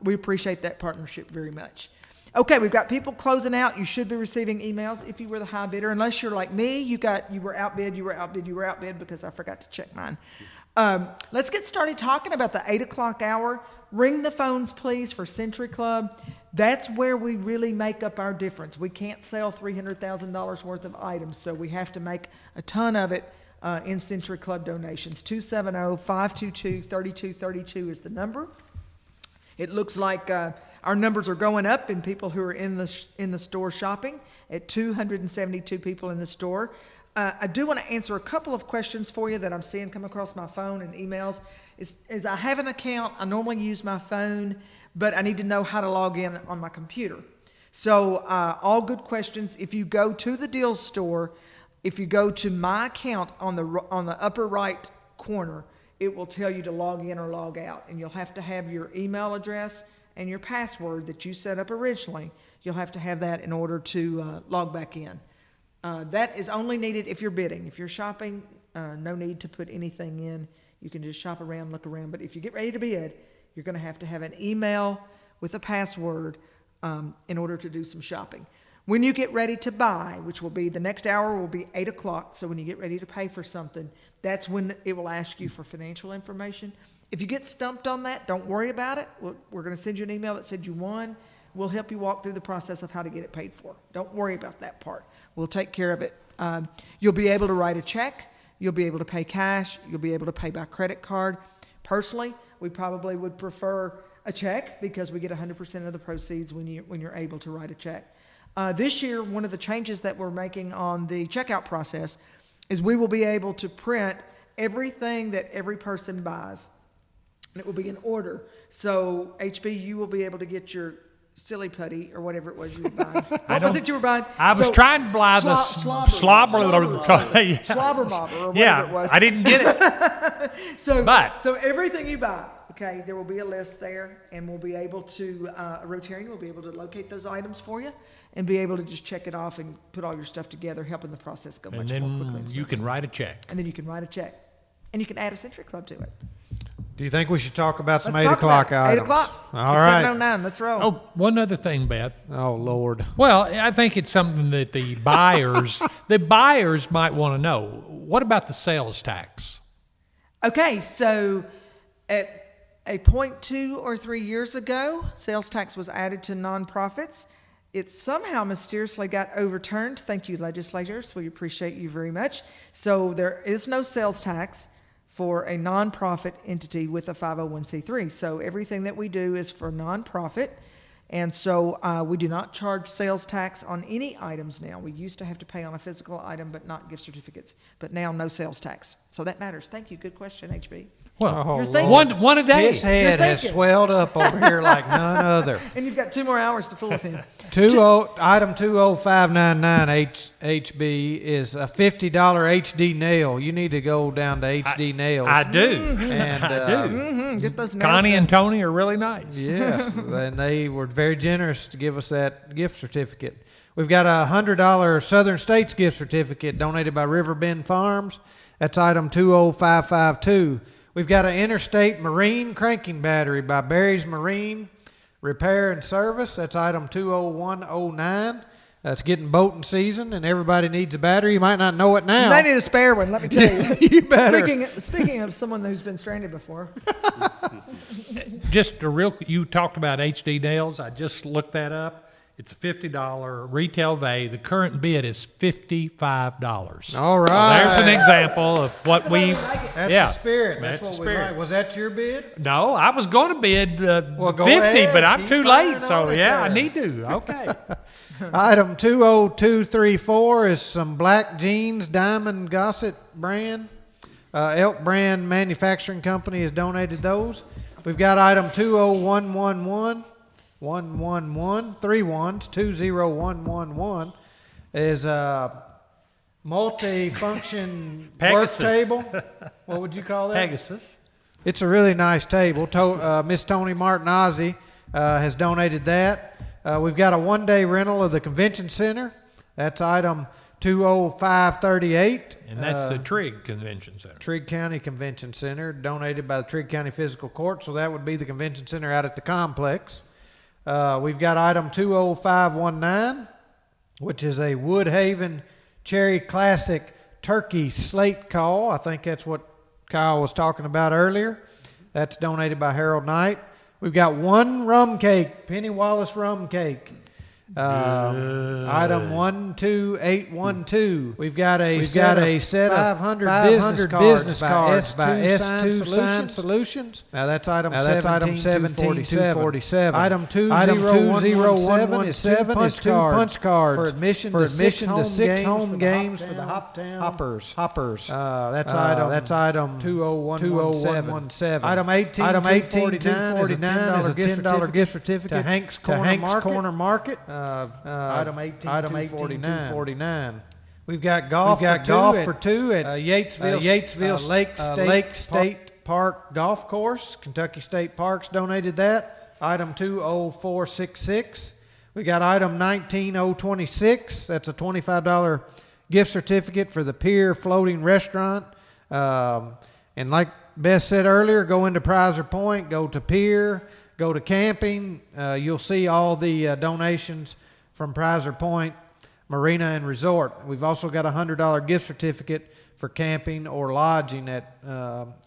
Speaker 1: we appreciate that partnership very much. Okay, we've got people closing out. You should be receiving emails if you were the high bidder. Unless you're like me, you were outbid because I forgot to check mine. Let's get started talking about the 8 o'clock hour. Ring the phones, please, for Century Club. That's where we really make up our difference. We can't sell $300,000 worth of items, so we have to make a ton of it in Century Club donations. 270-522-3232 is the number. It looks like our numbers are going up in people who are in the store shopping, at 272 people in the store. I do want to answer a couple of questions for you that I'm seeing come across my phone and emails. Is I have an account, I normally use my phone, but I need to know how to log in on my computer. So all good questions. If you go to the deals store, if you go to my account on the upper right corner, it will tell you to log in or log out, and you'll have to have your email address and your password that you set up originally. You'll have to have that in order to log back in. That is only needed if you're bidding. If you're shopping, no need to put anything in. You can just shop around, look around. But if you get ready to bid, you're going to have an email with a password in order to do some shopping. When you get ready to buy, which will be the next hour will be 8 o'clock, so when you get ready to pay for something, that's when it will ask you for financial information. If you get stumped on that, don't worry about it. We're going to send you an email that said you won. We'll help you walk through the process of how to get it paid for. Don't worry about that part. We'll take care of it. You'll be able to write a check. You'll be able to pay cash. You'll be able to pay by credit card. Personally, we probably would prefer a check because we get 100% of the proceeds when you're able to write a check. This year, one of the changes that we're making on the checkout process is we will be able to print everything that every person buys, and it will be in order. So, HB, you will be able to get your silly putty or whatever it was you were buying. What was it you were buying?
Speaker 5: I was trying to buy the slobber
Speaker 1: bobber or whatever it was.
Speaker 5: I didn't get it.
Speaker 1: So everything you buy, okay, there will be a list there, and we'll be able to, a Rotarian will be able to locate those items for you and be able to just check it off and put all your stuff together, helping the process go much more quickly.
Speaker 5: And then you can write a check.
Speaker 1: And then you can write a check. And you can add a Century Club to it.
Speaker 4: Do you think we should talk about some
Speaker 1: Let's
Speaker 4: 8
Speaker 1: talk
Speaker 4: o'clock
Speaker 1: about it.
Speaker 4: items?
Speaker 1: 8 o'clock.
Speaker 4: All
Speaker 1: It's
Speaker 4: right.
Speaker 1: 7:09. Let's roll.
Speaker 5: Oh, one other thing, Beth.
Speaker 4: Oh, Lord.
Speaker 5: Well, I think it's something that the buyers might want to know. What about the sales tax?
Speaker 1: Okay, so at a point 2 or 3 years ago, sales tax was added to nonprofits. It somehow mysteriously got overturned. Thank you, legislators. We appreciate you very much. So there is no sales tax for a nonprofit entity with a 501c3. So everything that we do is for nonprofit. And so we do not charge sales tax on any items now. We used to have to pay on a physical item, but not gift certificates. But now no sales tax. So that matters. Thank you. Good question, HB.
Speaker 5: Well,
Speaker 1: You're thinking.
Speaker 5: one a day.
Speaker 4: His head has
Speaker 1: thinking.
Speaker 4: swelled up over here like none other.
Speaker 1: And you've got 2 more hours to fool with him.
Speaker 4: Item 20599 HB is a $50 HD nail. You need to go down to HD nails.
Speaker 5: I do.
Speaker 4: And,
Speaker 5: I do.
Speaker 1: Get those nails
Speaker 5: Connie
Speaker 1: done.
Speaker 5: and Tony are really nice.
Speaker 4: Yes, and they were very generous to give us that gift certificate. We've got a $100 Southern States gift certificate donated by Riverbend Farms. That's item 20552. We've got an Interstate Marine cranking battery by Barry's Marine Repair and Service. That's item 20109. It's getting boating season, and everybody needs a battery. You might not know it now.
Speaker 1: You may need a spare one, let me tell you.
Speaker 4: You better.
Speaker 1: Speaking of someone who's been stranded before.
Speaker 5: You talked about HD nails. I just looked that up. It's a $50 retail value. The current bid is $55.
Speaker 4: All right.
Speaker 5: There's an example of what we.
Speaker 4: That's
Speaker 5: yeah,
Speaker 4: the spirit.
Speaker 5: That's
Speaker 4: That's
Speaker 5: the
Speaker 4: what we
Speaker 5: spirit.
Speaker 4: like. Was that your bid?
Speaker 5: No, I was going to bid
Speaker 4: Well, go
Speaker 5: 50,
Speaker 4: ahead.
Speaker 5: but I'm
Speaker 4: Keep
Speaker 5: too
Speaker 4: firing
Speaker 5: late. So
Speaker 4: on it
Speaker 5: yeah, I
Speaker 4: there.
Speaker 5: need to. Okay.
Speaker 4: Item 20234 is some black jeans, Diamond Gossett brand. Elk Brand Manufacturing Company has donated those. We've got item 20111. 20111 is a multi-function work
Speaker 5: Pegasus.
Speaker 4: table. What would you call that?
Speaker 5: Pegasus.
Speaker 4: It's a really nice table. Miss Tony Martinozzi has donated that. We've got a one-day rental of the convention center. That's item 20538.
Speaker 5: And that's the Trigg Convention Center.
Speaker 4: Trigg County Convention Center, donated by the Trigg County Physical Court. So that would be the convention center out at the complex. We've got item 20519, which is a Woodhaven Cherry Classic Turkey Slate Call. I think that's what Kyle was talking about earlier. That's donated by Harold Knight. We've got one rum cake, Penny Wallace rum cake. Item 12812. We've got a set of 500 business cards by S2 Sign Solutions. Now that's item 17247. Item 20117 is two punch cards for admission to six home games for the Hoppers. That's item 20117. Item 18249 is a $10 gift certificate to Hank's Corner Market. Item 18249. We've got golf for two at Yatesville Lake State Park Golf Course. Kentucky State Parks donated that. Item 20466. We got item 19026. That's a $25 gift certificate for the Pier Floating Restaurant. And like Beth said earlier, go into Prizer Point, go to Pier, Go to camping, you'll see all the donations from Prizer Point Marina and Resort. We've also got a $100 gift certificate for camping or lodging at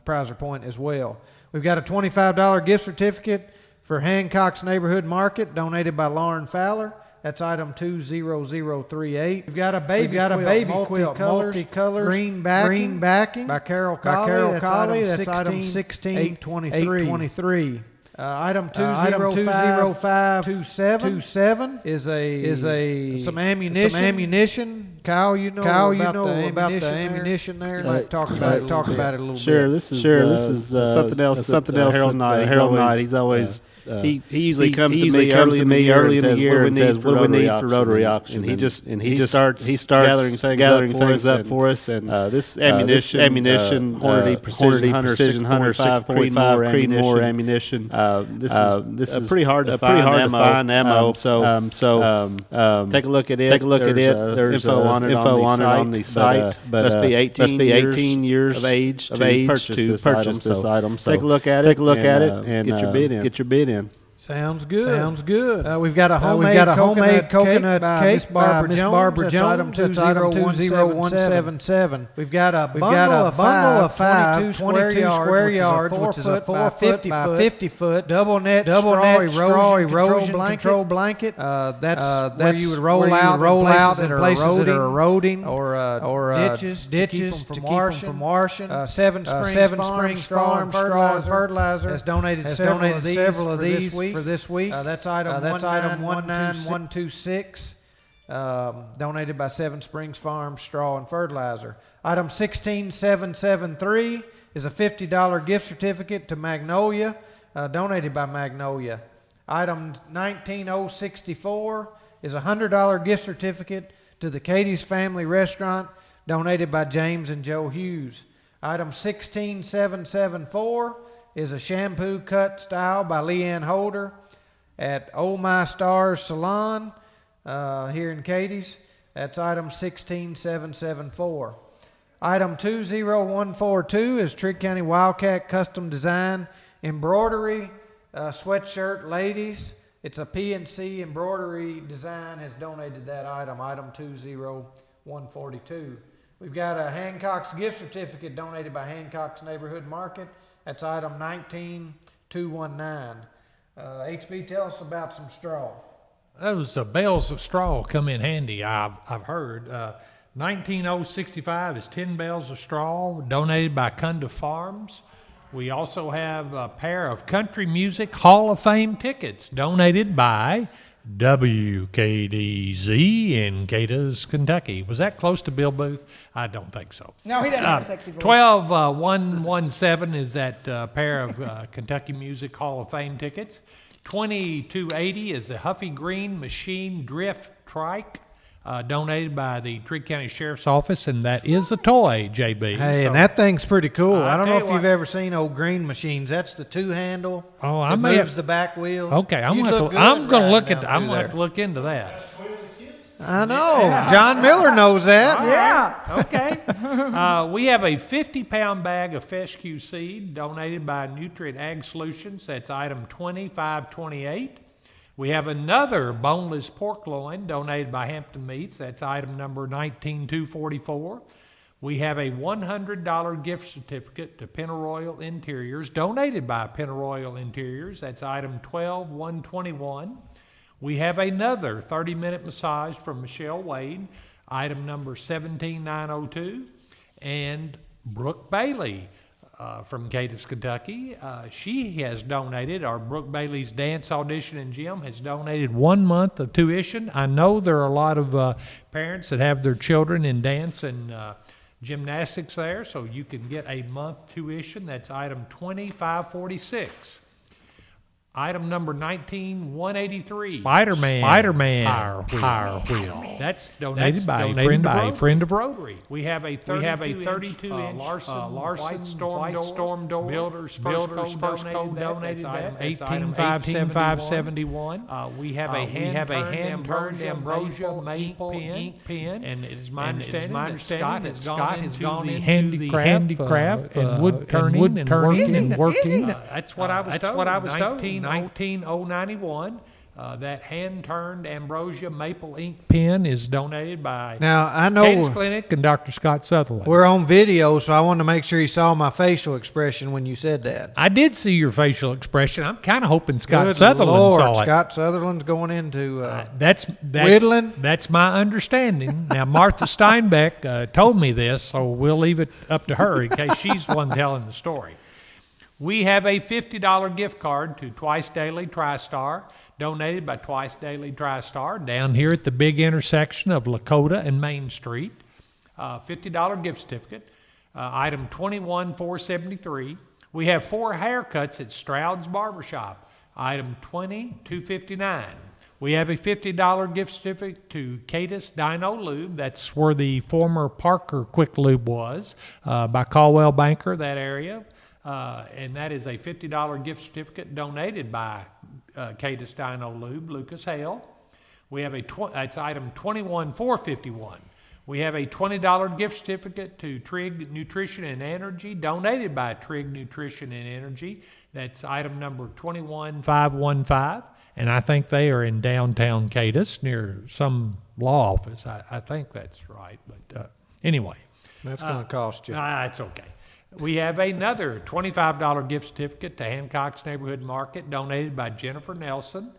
Speaker 4: Prizer Point as well. We've got a $25 gift certificate for Hancock's Neighborhood Market, donated by Lauren Fowler. That's item 20038. We've got a baby quilt, multicolored green backing by Carol Colley. That's item 16823. Item 20527 is some ammunition. Kyle, you know about the ammunition there. You might talk about it a little bit.
Speaker 3: Sure, this is something else. Harold Knight. He's always. He usually comes to me early in the year and says, "What do we need for Rotary auction?" And he starts gathering things up for us. And this ammunition, quantity, precision hunter, 6.5 more ammunition. This is pretty hard to find ammo. So take a look at it. There's info on it on the site. But must be 18 years of age to purchase this item. So take a look at it and get your bid in.
Speaker 4: Sounds good. We've got a homemade coconut cake by Miss Barbara Jones. That's item 20177. We've got a bundle of 22 square yards, which is a 4 foot by 50 foot double net straw erosion control blanket. That's where you would roll out in places that are eroding or ditches to keep them from washing. Seven Springs Farm Fertilizer has donated several of these for this week. That's item 19126, donated by Seven Springs Farm Straw and Fertilizer. Item 16773 is a $50 gift certificate to Magnolia, donated by Magnolia. Item 19064 is a $100 gift certificate to the Cadiz Family Restaurant, donated by James and Joe Hughes. Item 16774 is a shampoo cut style by Leanne Holder at Oh My Stars Salon here in Cadiz. That's item 16774. Item 20142 is Trigg County Wildcat Custom Design Embroidery Sweatshirt Ladies. It's a PNC embroidery design has donated that item 20142. We've got a Hancock's gift certificate donated by Hancock's Neighborhood Market. That's item 19219. HB, tell us about some straw.
Speaker 5: Those bales of straw come in handy, I've heard. 19065 is 10 bales of straw donated by Cunda Farms. We also have a pair of Country Music Hall of Fame tickets donated by WKDZ in Cadiz, Kentucky. Was that close to Bill Booth? I don't think so.
Speaker 1: No, he doesn't have a sexy voice.
Speaker 5: 12117 is that pair of Kentucky Music Hall of Fame tickets. 2280 is the Huffy Green Machine Drift Trike, donated by the Trigg County Sheriff's Office, and that is a toy, JB.
Speaker 4: Hey, and that thing's pretty cool. I don't know if you've ever seen old green machines. That's the two-handle.
Speaker 5: Oh, I
Speaker 4: that
Speaker 5: may
Speaker 4: moves
Speaker 5: have
Speaker 4: the back wheels.
Speaker 5: Okay, I'm going to look into that.
Speaker 4: I know. Yeah. John Miller knows that.
Speaker 1: Yeah.
Speaker 5: Okay. We have a 50-pound bag of fescue seed donated by Nutrient Ag Solutions. That's item 2528. We have another boneless pork loin donated by Hampton Meats. That's item number 19244. We have a $100 gift certificate to Pennyroyal Interiors donated by Pennyroyal Interiors. That's item 12121. We have another 30-minute massage from Michelle Wade, item number 17902. And Brooke Bailey from Cadiz, Kentucky. She has donated, our Brooke Bailey's Dance Audition and Gym has donated 1 month of tuition. I know there are a lot of parents that have their children in dance and gymnastics there, so you can get a month tuition. That's item 2546. Item number 19183. Spider-Man Power Wheel. That's donated by a friend of Rotary. We have a 32-inch Larson Storm Door. Builders First Code donated. Item 18571. We have a hand-turned ambrosia maple ink pen, and it is my understanding that Scott has gone into the handicraft and wood turning and working. That's what I was told. 19091. That hand-turned ambrosia maple ink pen is donated by
Speaker 4: Now, I
Speaker 5: Cadiz
Speaker 4: know
Speaker 5: Clinic and Dr. Scott Sutherland.
Speaker 4: we're on video, so I wanted to make sure you saw my facial expression when you said that.
Speaker 5: I did see your facial expression. I'm kind of hoping Scott
Speaker 4: Good
Speaker 5: Sutherland
Speaker 4: Lord,
Speaker 5: saw it.
Speaker 4: Scott Sutherland's going into
Speaker 5: That's
Speaker 4: Whittling?
Speaker 5: That's my understanding. Now, Martha Steinbeck told me this, so we'll leave it up to her in case she's the one telling the story. We have a $50 gift card to Twice Daily TriStar, donated by Twice Daily TriStar, down here at the big intersection of Lakota and Main Street. $50 gift certificate. Item 21473. We have 4 haircuts at Stroud's Barbershop. Item 20259. We have a $50 gift certificate to Cadiz Dino Lube. That's where the former Parker Quick Lube was, by Caldwell Banker, that area. And that is a $50 gift certificate donated by Cadiz Dino Lube, Lucas Hale. We have that's item 21451. We have a $20 gift certificate to Trig Nutrition and Energy, donated by Trig Nutrition and Energy. That's item number 21515. And I think they are in downtown Cadiz near some law office. I think that's right. But anyway.
Speaker 4: that's going to cost you.
Speaker 5: It's okay. We have another $25 gift certificate to Hancock's Neighborhood Market, donated by Jennifer Nelson,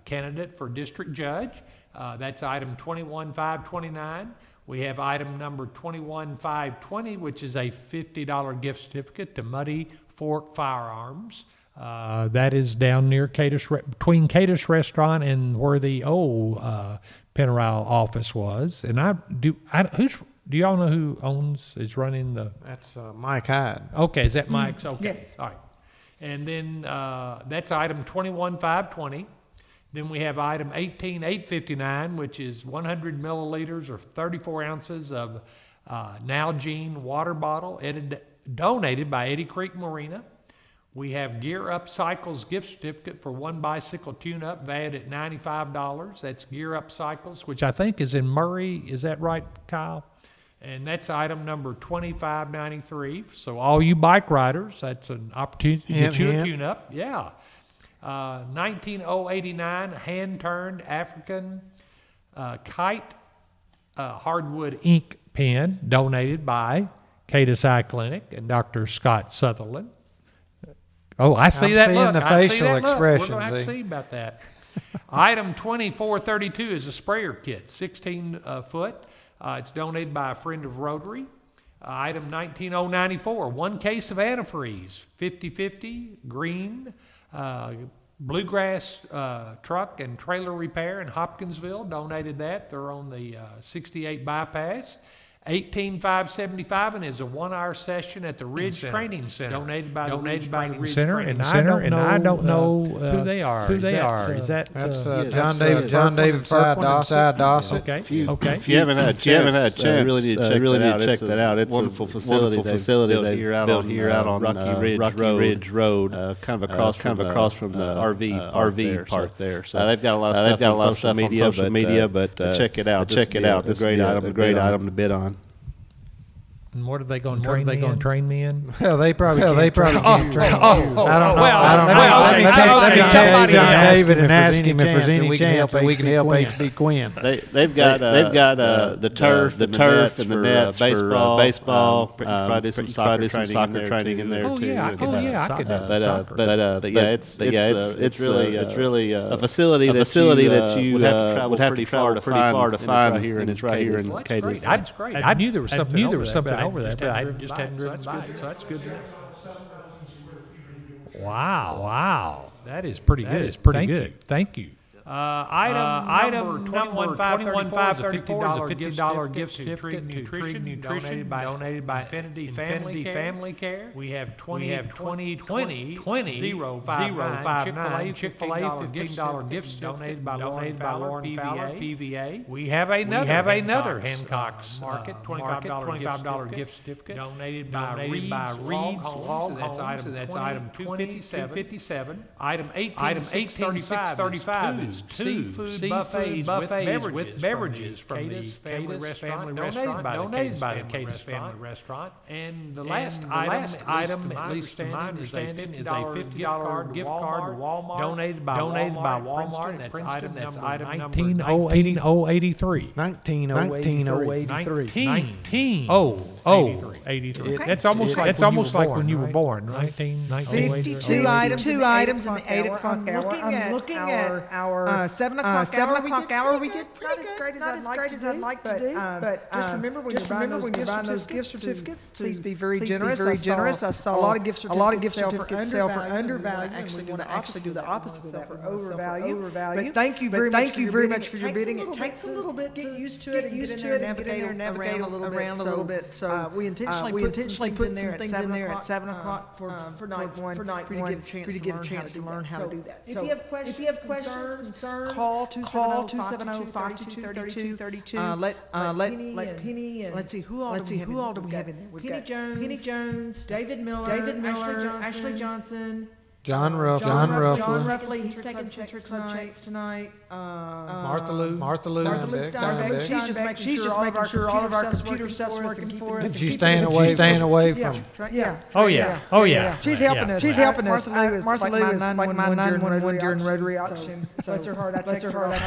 Speaker 5: candidate for district judge. That's item 21529. We have item number 21520, which is a $50 gift certificate to Muddy Fork Firearms. That is down near between Cadiz Restaurant and where the old Pennyrile office was. And do y'all know who is running the?
Speaker 4: That's Mike Hyde.
Speaker 5: Okay, is that Mike's? Okay.
Speaker 1: Yes.
Speaker 5: All right. And then that's item 21520. Then we have item 18859, which is 100 milliliters or 34 ounces of Nalgene water bottle, donated by Eddy Creek Marina. We have Gear Up Cycles gift certificate for 1 bicycle tune-up, valued at $95. That's Gear Up Cycles, which I think is in Murray. Is that right, Kyle? And that's item number 2593. So all you bike riders, that's an opportunity to get you a tune-up. Yeah. 19089 hand-turned African kite hardwood ink pen, donated by Cadiz Eye Clinic and Dr. Scott Sutherland. Oh, I see that look.
Speaker 4: The
Speaker 5: I see
Speaker 4: facial
Speaker 5: that look. We're
Speaker 4: expression.
Speaker 5: going to have to see about that. Item 2432 is a sprayer kit, 16 foot. It's donated by a friend of Rotary. Item 19094, 1 case of antifreeze, 50/50 green, bluegrass truck and trailer repair in Hopkinsville, donated that. They're on the 68 bypass. 18575, and is a 1-hour session at the Ridge Training Center, donated by the Ridge Training Center, and I don't know who they are. Is that
Speaker 4: That's
Speaker 5: yes.
Speaker 4: John David Side Dawson.
Speaker 5: Okay.
Speaker 3: If you haven't had a chance, you really need to check that out. It's a wonderful facility they've built here out on Rocky Ridge Road, kind of across from the RV park there. So they've got a lot of stuff on social media, but check it out. Check it out. It's a great item to bid on.
Speaker 5: And what are they going to train me in?
Speaker 4: Well, they probably can't train you.
Speaker 5: I don't know.
Speaker 4: Let me
Speaker 5: check
Speaker 4: John
Speaker 5: John
Speaker 4: David and ask him if there's any chance that we can help HB Quinn.
Speaker 3: They've got the turf, and the nets, baseball. Probably do some soccer training in there too.
Speaker 5: I could do soccer.
Speaker 3: But it's really a facility that you would have to travel pretty far to find here, and it's right here in Cadiz.
Speaker 5: That's great. I knew there was something over there, but I just hadn't driven by it, so that's good to know. Wow. That is pretty good. Thank you. Item number 21534 is a $50 gift certificate to Nutrition, donated by Infinity Family Care. We have 2020 059 Chick-fil-A $15 gift donated by Lauren Fowler, PVA. We have another Hancock's Market $25 gift certificate donated by Reed's Log Homes. That's item 257. Item 18635 is seafood buffets with beverages from the family restaurant donated by the Cadiz family restaurant. And the last item, at least to my understanding, is a $50 gift card to Walmart donated by Walmart. That's item number 19083.
Speaker 4: 1983.
Speaker 5: That's almost like when you were born, right?
Speaker 1: 52 items in the 8 o'clock hour. I'm looking at our 7 o'clock hour. We did not as great as I'd like to do. But just remember when you're buying those gift certificates, please be very generous. I saw a lot of gift certificates sell for undervalue. Actually, want to do the opposite of that, for overvalue. But thank you very much for your bidding. It takes a little bit to get used to it and navigate around a little bit. So we intentionally put some things in there at 7 o'clock for night one for you to get a chance to learn how to do that. If you have questions, concerns, call 270-522-3232. Let Penny and let's see who all do we have in there. We've got Penny Jones, David Miller, Ashley Johnson.
Speaker 4: John Ruffley.
Speaker 1: He's taking club checks tonight.
Speaker 4: Martha Lou
Speaker 1: Steinbeck. She's just making sure all of our computer stuff's working for us.
Speaker 4: And she's staying away from.
Speaker 5: Oh yeah.
Speaker 1: She's helping us. Martha Lou is like my 911 during Rotary auction. So bless her heart. I checked her out.
Speaker 5: I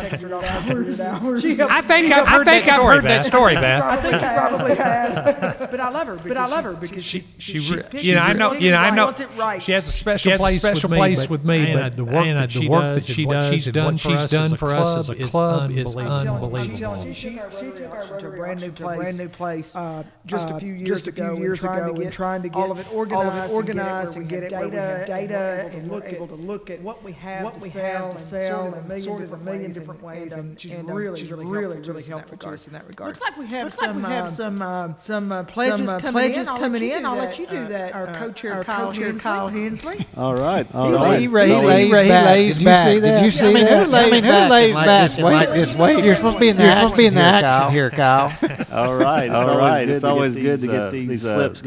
Speaker 5: think I've heard that story, Beth.
Speaker 1: I think I probably have. But I love her because she's
Speaker 5: I know.
Speaker 1: wants it right.
Speaker 5: She has a special place with me, but the work that she does, she's done for us as a club is unbelievable.
Speaker 1: She took our Rotary to a brand new place just a few years ago and trying to get all of it organized and get it where we have data and able to look at what we have to sell in a million different ways. And she's really helpful to us in that regard. Looks like we have some pledges coming in. I'll let you do that. Our co-chair Kyle Hensley.
Speaker 3: All right.
Speaker 4: He lays back. Did you see that? Who lays back like this? Wait, you're supposed to be in the action here, Kyle.
Speaker 3: All right. It's always good to get these slips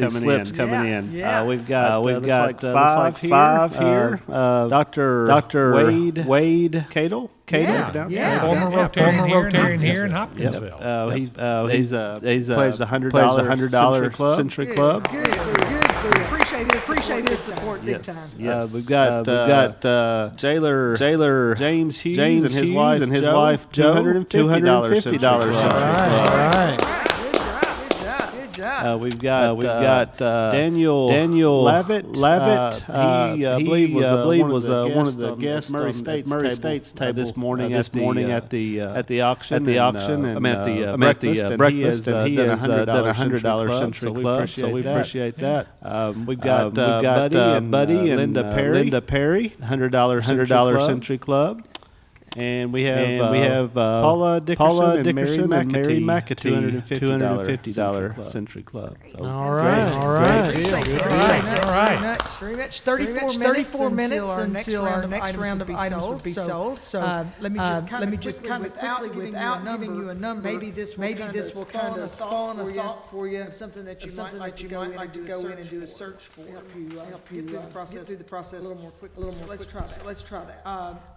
Speaker 3: coming in.
Speaker 1: Yes.
Speaker 3: We've got five here. Dr. Wade Cadle.
Speaker 5: Former Rotarian here in Hopkinsville.
Speaker 3: He plays the $100 Century Club.
Speaker 1: Good. Appreciate his support big time.
Speaker 3: Yes. We've got jailer James Hughes and his wife Joe. $250 Century Club.
Speaker 4: All right.
Speaker 1: Good job.
Speaker 3: We've got Daniel Lavitt. He I believe was one of the guests Murray State's table this morning at the auction. At the breakfast, and he has done $100 Century Club. So we appreciate that. We've got Buddy and Linda Perry, $100 Century Club. And we have Paula Dickerson and Mary McAtee, $250 Century Club. So.
Speaker 4: All right.
Speaker 1: Very much. 34 minutes until our next round of items would be sold. So let me just kind of without giving you a number. Maybe this will kind of spawn a thought for you. Something that you might like to go in and do a search for. Help you get through the process a little more quickly. Let's try that.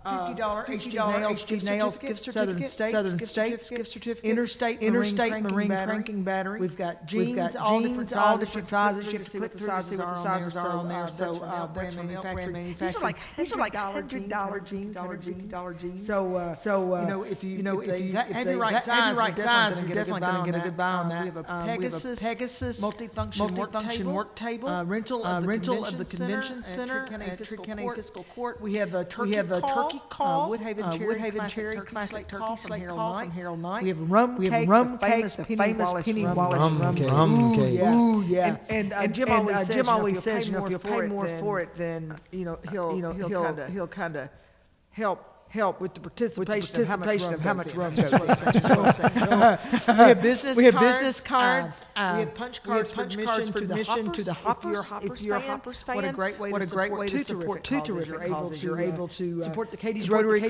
Speaker 1: $50 HD Nails gift certificate, Southern States gift certificate, Interstate Marine Cranking Battery. We've got jeans, all different sizes. You have to click the sizes are on there. So brand manufacturing. These are like $100 jeans. So if you have your right ties, you're definitely going to get a good buy on that. We have a Pegasus multifunction work table, rental of the convention center at Trick County Fiscal Court. We have a turkey call, Woodhaven Cherry Classic Turkey from Harold Knight. We have rum cake, the famous Penny Wallace rum cake. Ooh, yeah. And Jim always says, if you'll pay more for it, then he'll kind of help with the participation of how much rum goes in. We have business cards. We have punch cards for admission to the Hoppers. If you're a Hoppers fan, what a great way to support two terrific causes. You're able to support the Cadiz Rotary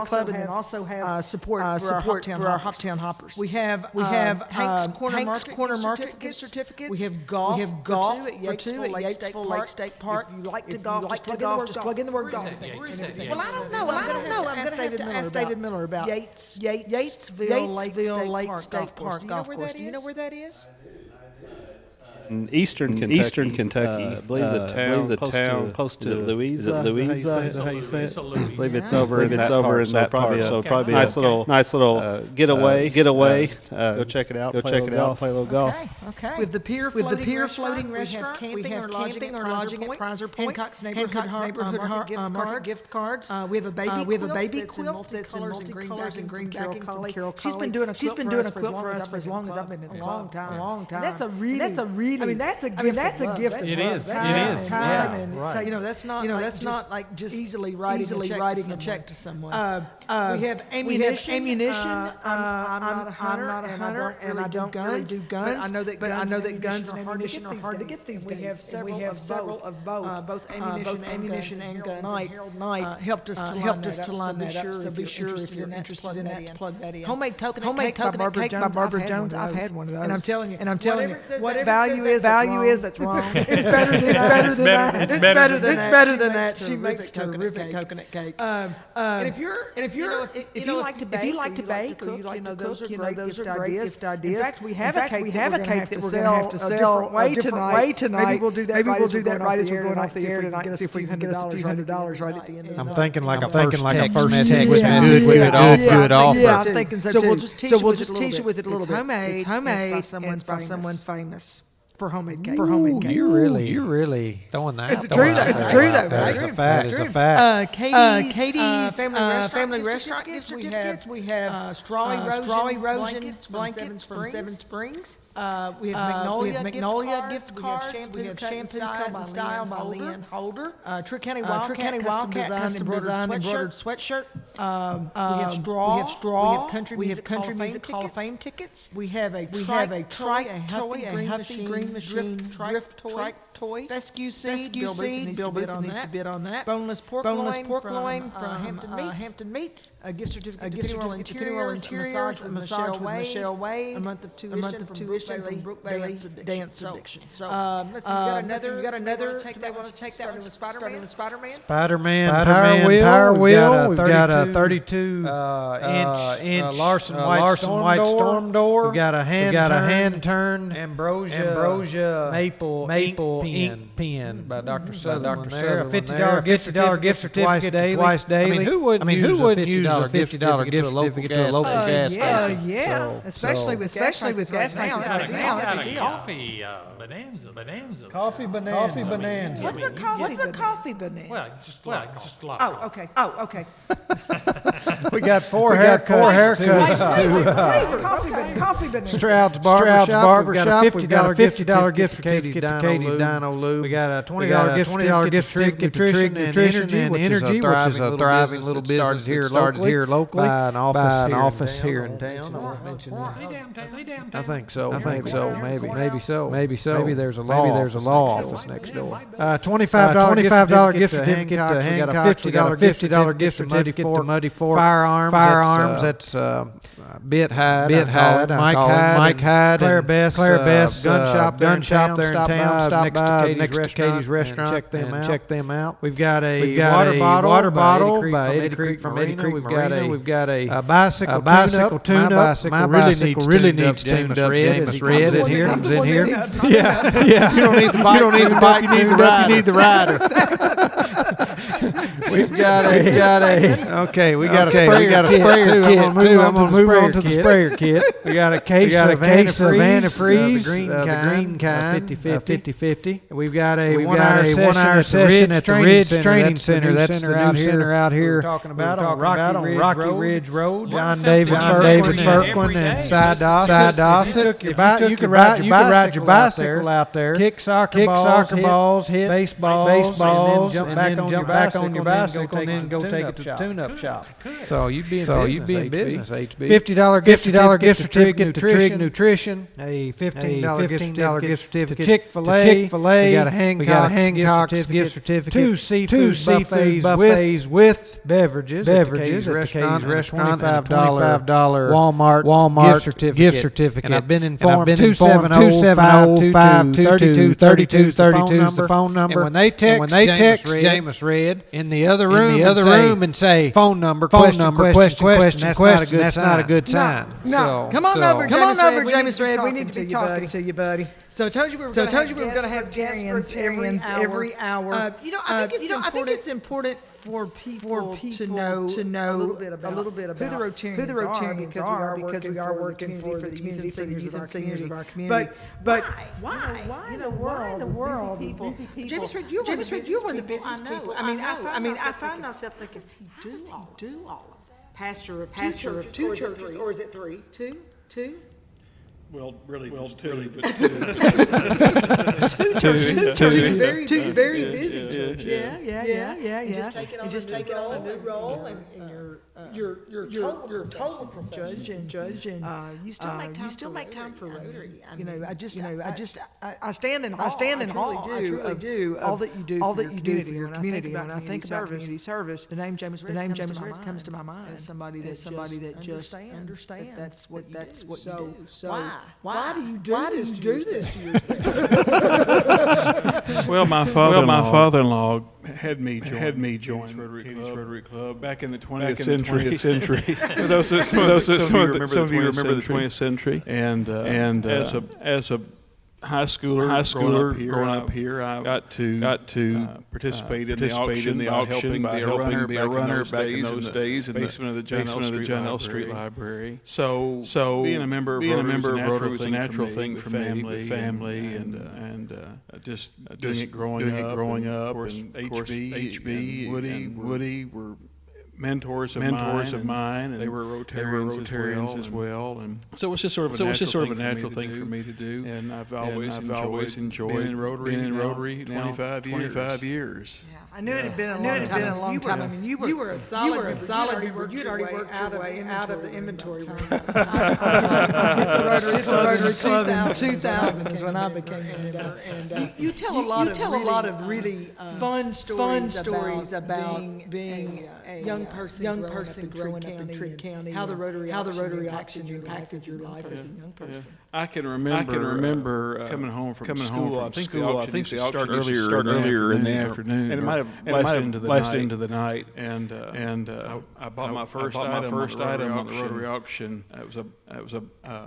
Speaker 1: Club, and then also have support for our Hoptown Hoppers. We have Hank's Corner Market gift certificates. We have golf for two at Yatesville Lake State Park. If you like to golf, just plug in the word golf.
Speaker 5: Where is that?
Speaker 1: Well, I don't know. ask David Miller about Yatesville Lake State Park Golf Course. Do you know where that is?
Speaker 3: In Eastern Kentucky, I believe the town close to Louisa. Louisa, is that how you say it? I believe it's over in that part. So probably nice little getaway. Go check it out. Play a little golf.
Speaker 1: Okay. With the pier floating restaurant, we have camping or lodging at Prizer Point, Hancock's neighborhood market gift cards. We have a baby quilt that's in multicolors and greenback and Carol Colley. She's been doing a quilt for us for as long as I've been in the club. A long time. That's a really. I mean, that's a gift.
Speaker 5: It is.
Speaker 1: And,
Speaker 5: Right.
Speaker 1: You know, that's not like just easily writing a check to someone. We have ammunition. I'm not a hunter, and I don't really do guns. But I know that guns and ammunition are hard to get these days. We have several of both ammunition and gun. Harold Knight helped us to line that up. So be sure if you're interested in that to plug that in. Homemade coconut cake by Barbara Jones. I've had one of those. And I'm telling you, whatever value is that's wrong. It's better than that. She makes terrific coconut cake. And if you like to bake, or you like to cook, those are great gift ideas. In fact, we have a cake that we're going to have to sell a different way tonight. Maybe we'll do that right as we're going off the air tonight and see if we can get us a few $100 right at the end of the night.
Speaker 4: I'm thinking like a first text with good offer.
Speaker 1: Yeah, I'm thinking so too. So we'll just tease you with it a little bit. It's homemade. It's by someone famous. For homemade cake.
Speaker 4: You're really throwing that.
Speaker 1: It's true though.
Speaker 4: That's a fact.
Speaker 1: Katie's family restaurant gift certificates. We have straw erosion blankets from Seven Springs. We have Magnolia gift cards. We have shampoo cut and style by Leanne Holder. Trick County Wildcat custom designed embroidered sweatshirt. We have straw. We have country music Hall of Fame tickets. We have a trike toy, a Huffy Green Machine drift toy. Fescue seed. Bill Booth needs to bid on that. Boneless pork loin from Hampton Meats. A gift certificate to Pennyroyal Interiors. A massage with Michelle Wade. A month of tuition from Brook Bailey Dance Addiction. So let's see. We got another. They want to take that one with Spider-Man.
Speaker 4: Power Wheel. We've got a 32 inch Larson White Storm Door. We've got a hand turn Ambrosia Maple ink pen by Dr. Sutherland. A $50 gift certificate twice daily. I mean, who wouldn't use a $50 gift certificate to a local gas station?
Speaker 1: Yeah, especially with gas prices now.
Speaker 5: That's a deal. Coffee bonanza.
Speaker 4: Coffee bonanza.
Speaker 1: What's a coffee bonanza?
Speaker 5: Well, just like
Speaker 1: Oh, okay.
Speaker 4: We got four haircuts
Speaker 1: Coffee bonanza.
Speaker 4: Stroud's Barbershop. We've got a $50 gift certificate to Katie's Dino Lube. We got a $20 gift certificate to Nutrition and Energy, which is a thriving little business started here locally by an office here in town. I won't mention that. I think so. Maybe so. Maybe there's a law office next door. $25 gift certificate to Hancock. We got a $50 gift certificate to Muddy Fork Firearms. That's Bit Hide, Mike Hyde, Claire Best gun shop there in town. Stop by next to Katie's Restaurant. Check them out. We've got a water bottle by Eddie Creek from Eddie Creek. We've got a bicycle tune-up. My bicycle really needs tuned up. James Red in here. Yeah. You don't need the bike. You need the rider. We got a sprayer kit. I'm gonna move on to the sprayer kit. We got a case of antifreeze, the green kind, 50-50. We've got a 1 hour session at the Ridge Training Center. That's the new center out here. We're talking about on Rocky Ridge Road. John David Firkman and Cy Dossett. You could ride your bicycle out there, kick soccer balls, hit baseballs, and then jump back on your bicycle and then go take it to the tune-up shop. So you'd be in business, HB. $50 gift certificate to Trig Nutrition. A $15 gift certificate to Chick-fil-A. We got a Hancock gift certificate. Two seafood buffets with beverages at the Cadiz Restaurant. $25 Walmart gift certificate. And I've been informed 270-522-3232 is the phone number. And when they text James Red head in the other room and say phone number, question. That's not a good sign.
Speaker 1: No, come on over, James Red. We need to be talking to you, buddy. So I told you we were going to have guest Rotarians every hour. I think it's important for people to know a little bit about who the Rotarians are because we are working for the community, for the youth and seniors of our community. But why in the world, busy people? James Red, you're one of the busiest people. I find myself thinking, does he do all of that? Pastor of two churches, or is it three? Two?
Speaker 7: Well, really, two.
Speaker 1: Two very busy churches. Yeah. You just take it on a new role, and you're total profession judge, and you still make time for Rotary. I stand in awe. I truly do. All that you do for your community. When I think about community service, the name James Red comes to my mind as somebody that just understands that's what you do. So why do you do this to yourself?
Speaker 7: Well, my father-in-law had me join Cadiz Rotary Club back in the 20th century. Some of you remember the 20th century, and as a high schooler growing up here, I got to participate in the auction by helping be a runner back in those days in the basement of the John L. Street Library. So being a member of Rotary was a natural thing for me, family, and just doing it growing up. And of course, HB and Woody were mentors of mine, and they were Rotarians as well, and so it was just sort of a natural thing for me to do. And I've always enjoyed being in Rotary 25 years.
Speaker 1: Yeah, I knew it had been a long time. I mean, you were a solid member. You'd already worked out of the inventory room. Hit the Rotary Club in 2000 is when I became a member. And you tell a lot of really fun stories about being a young person growing up in Trigg County. How the Rotary auction impacted your life as a young person.
Speaker 7: I can remember coming home from school. I think the auction started earlier in the afternoon, and it might have lasted into the night. And I bought my first item on the Rotary auction. It was a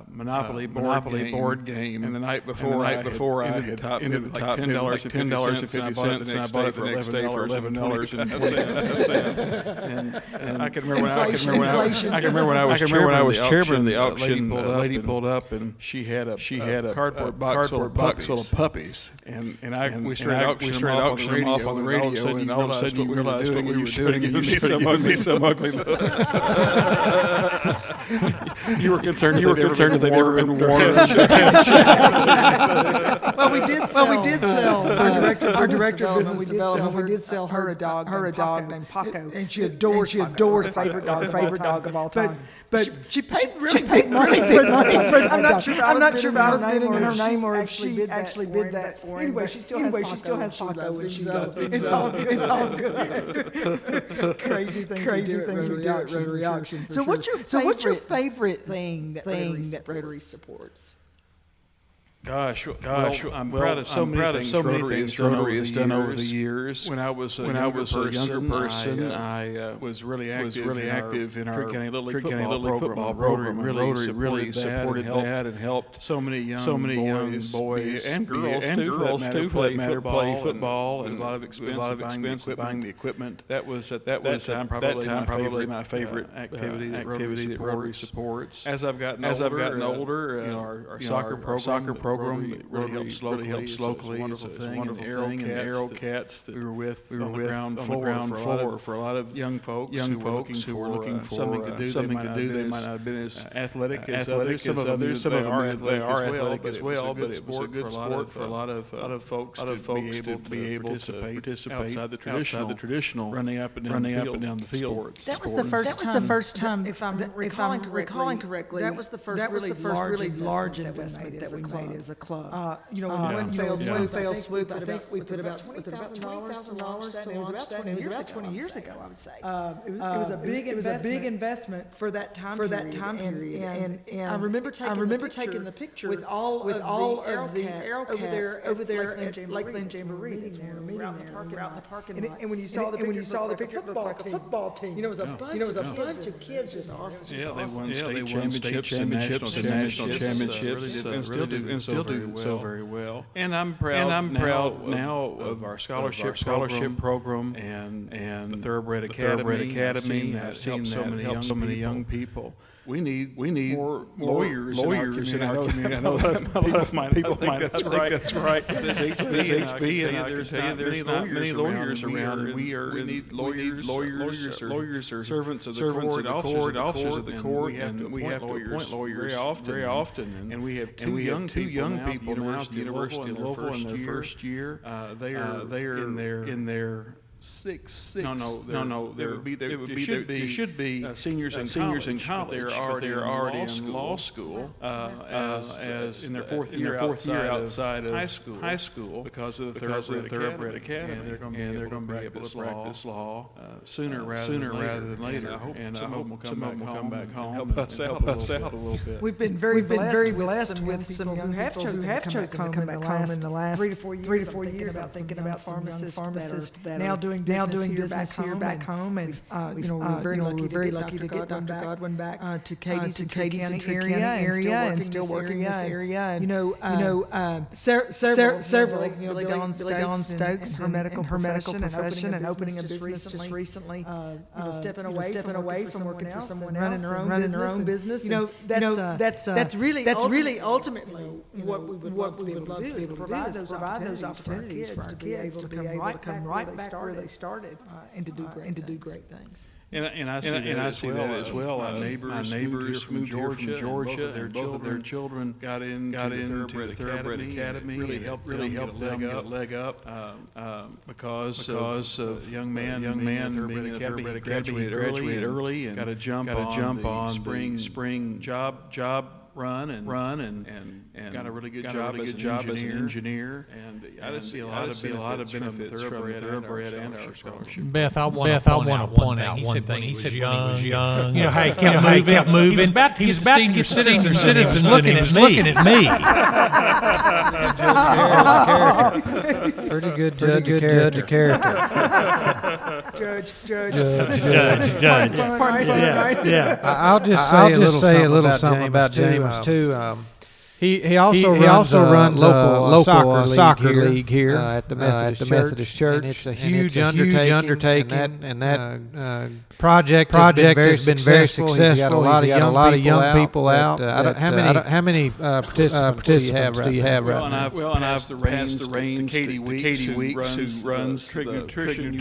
Speaker 7: Monopoly board game. And the night before, I had entered the top $10.50, and I bought it the next day for $11.50. And I can remember when I was chairman of the auction. A lady pulled up, and she had a cardboard box full of puppies, and we started auctioning them off on the radio, and all of a sudden you realized what we were doing, and you made some ugly looks. You were concerned that they'd ever been worn.
Speaker 1: Well, we did sell our director of business development. We did sell her a dog named Paco, and she adores favorite dog of all time. But she paid money for that. I'm not sure if I was bidding in her name or if she actually bid that for him. Anyway, she still has Paco, and she loves him. It's all good. Crazy things we do at Rotary Auction. So what's your favorite thing that Rotary supports?
Speaker 7: Gosh, I'm proud of so many things Rotary has done over the years. When I was a younger person, I was really active in our Trigg County Little League football program. Rotary supported that and helped so many young boys and girls too, play football, and a lot of expense buying the equipment. That was at that time probably my favorite activity that Rotary supports. As I've gotten older, our soccer program really helps locally. It's a wonderful thing. And Arrow Cats that we were with on the ground floor for a lot of young folks who were looking for something to do. They might not have been as athletic as others. Some of them are athletic as well, but it was a good sport for a lot of folks to be able to participate outside the traditional running up and down the field.
Speaker 1: That was the first time, if I'm recalling correctly, that was the first really large investment that we made as a club. One fell swoop. I think we put about $20,000 to launch that. It was about 20 years ago, I would say. It was a big investment for that time period. And I remember taking the picture with all of the Arrowcats over there at Lakeland Jamboree. That's when we were out in the parking lot. And when you saw the picture, it looked like a football team. It was a bunch of kids. Just awesome.
Speaker 7: Yeah, they won state championships and national championships. And still do so very well. And I'm proud now of our scholarship program and the Thoroughbred Academy. I've seen so many young people. We need more lawyers in our community. I know that people might think that's right. This HB, and I can tell you there's not many lawyers around. We need lawyers or servants of the court, officers of the court, and we have to appoint lawyers very often. And we have two young people now at the University of Louisville in their first year. They are in their six. No. There should be seniors in college. But they're already in law school as in their fourth year outside of high school because of the Thoroughbred Academy. And they're going to be able to practice law sooner rather than later. And I hope some of them will come back home and help us out a little bit.
Speaker 1: We've been very blessed with some young people who have chosen to come back home in the last 3 to 4 years. Thinking about pharmacists that now doing business here back home, and we're very lucky to get Dr. Godwin back to Cadiz area and still working in this area. And several Billy Dawn Stokes in her medical profession and opening a business just recently. Stepping away from working for someone else, running her own business. That's really ultimately what we would love to be able to do is provide those opportunities for our kids to come right back where they started and to do great things.
Speaker 7: And I see that as well. Our neighbors moved here from Georgia. Both of their children got into the Thoroughbred Academy. Really helped them get a leg up because of young man being in the Thoroughbred Academy, graduated early and got a jump on spring job run and got a really good job as an engineer. And I just see a lot of benefits from the Thoroughbred and our scholarship.
Speaker 5: Beth, I want to point out one thing. He said when he was young. How he kept moving. He was about to get senior citizens looking at me.
Speaker 4: Pretty good judge of character.
Speaker 1: Judge.
Speaker 5: Yeah.
Speaker 4: I'll just say a little something about James too. He also runs local soccer league here at the Methodist Church. And it's a huge undertaking. And that project has been very successful. He's got a lot of young people out. How many participants do you have right now?
Speaker 7: Well, and I've passed the reins to Katie Weeks, who runs Trig Nutrition.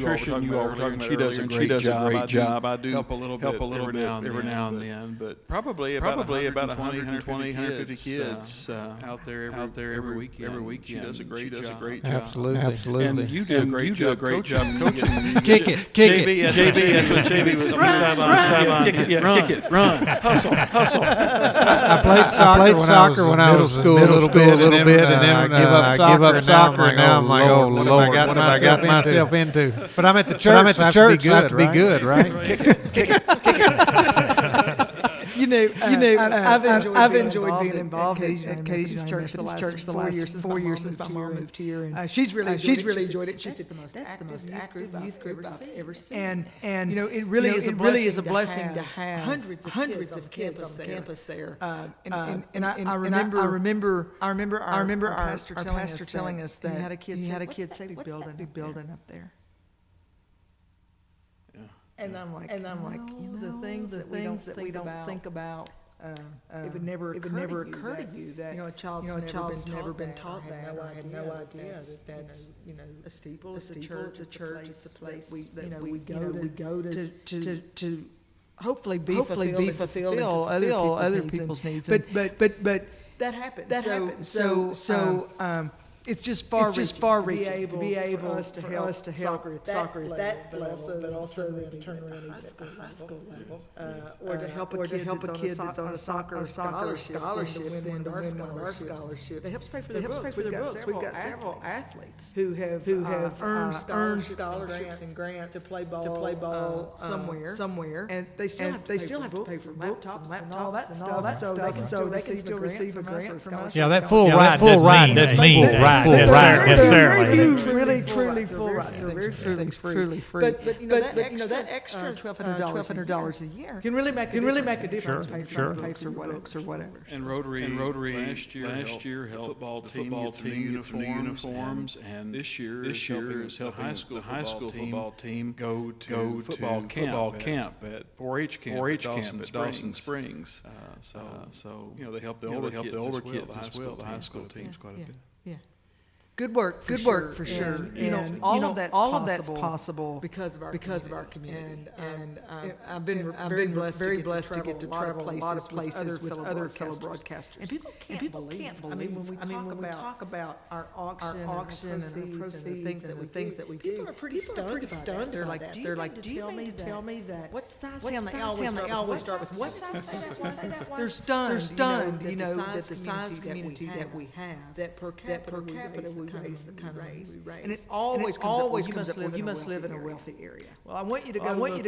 Speaker 7: You all were talking about. She does a great job. I do help a little bit every now and then, but probably about 120, 150 kids out there every week. She does a great job.
Speaker 4: Absolutely.
Speaker 7: And you do a great job coaching.
Speaker 4: Kick it.
Speaker 7: JB, that's what JB was on the sideline. Kick it, run, hustle.
Speaker 4: I played soccer when I was in middle school a little bit, and then I give up soccer, and now I'm like, oh Lord, what have I got myself into? But I'm at the church, so I have to be good, right?
Speaker 7: Kick it.
Speaker 1: I've enjoyed being involved at Cadiz Church the last 4 years since my mom moved here, and she's really enjoyed it. She said that's the most active youth group I've ever seen. And it really is a blessing to have hundreds of kids on campus there. And I remember our pastor telling us that he had a kid say, "What's that big building up there?" And I'm like, the things that we don't think about, it would never occur to you that a child's never been taught that. I had no idea that that's a steeple, it's a church, it's a place that we go to hopefully be fulfilled and other people's needs. But that happens. it's just far reaching to be able
Speaker 2: for us to help soccer at that level, but also then to turn around even at the high school level, or to help a kid that's on a soccer scholarship to win our scholarships. It helps pay for their books. We've got several athletes who have earned scholarships and grants to play ball somewhere, and they still have to pay for laptops and all that stuff, so they can still receive a grant from us.
Speaker 5: Yeah, that full ride doesn't mean that. Yes, sir.
Speaker 1: Really, truly full ride. They're very truly free. But that extra $1,200 a year can really make a difference. Pay for books or whatever.
Speaker 7: And Rotary last year helped the football team get some new uniforms, and this year is helping the high school football team go to football camp at 4-H camp at Dawson Springs. So they help the older kids as well. The high school teams quite a bit.
Speaker 1: Yeah. Good work for sure. And all of that's possible because of our community. And I've been very blessed to get to travel a lot of places with other fellow broadcasters. And people can't believe. I mean, when we talk about our auction and the proceeds and the things that we do, people are pretty stunned. They're like, do you mean to tell me that? What size town they always start with? What size that was? They're stunned. That the size community that we have, that per capita we raise the kind of raise. And it always comes up, well, you must live in a wealthy area. Well, I want you to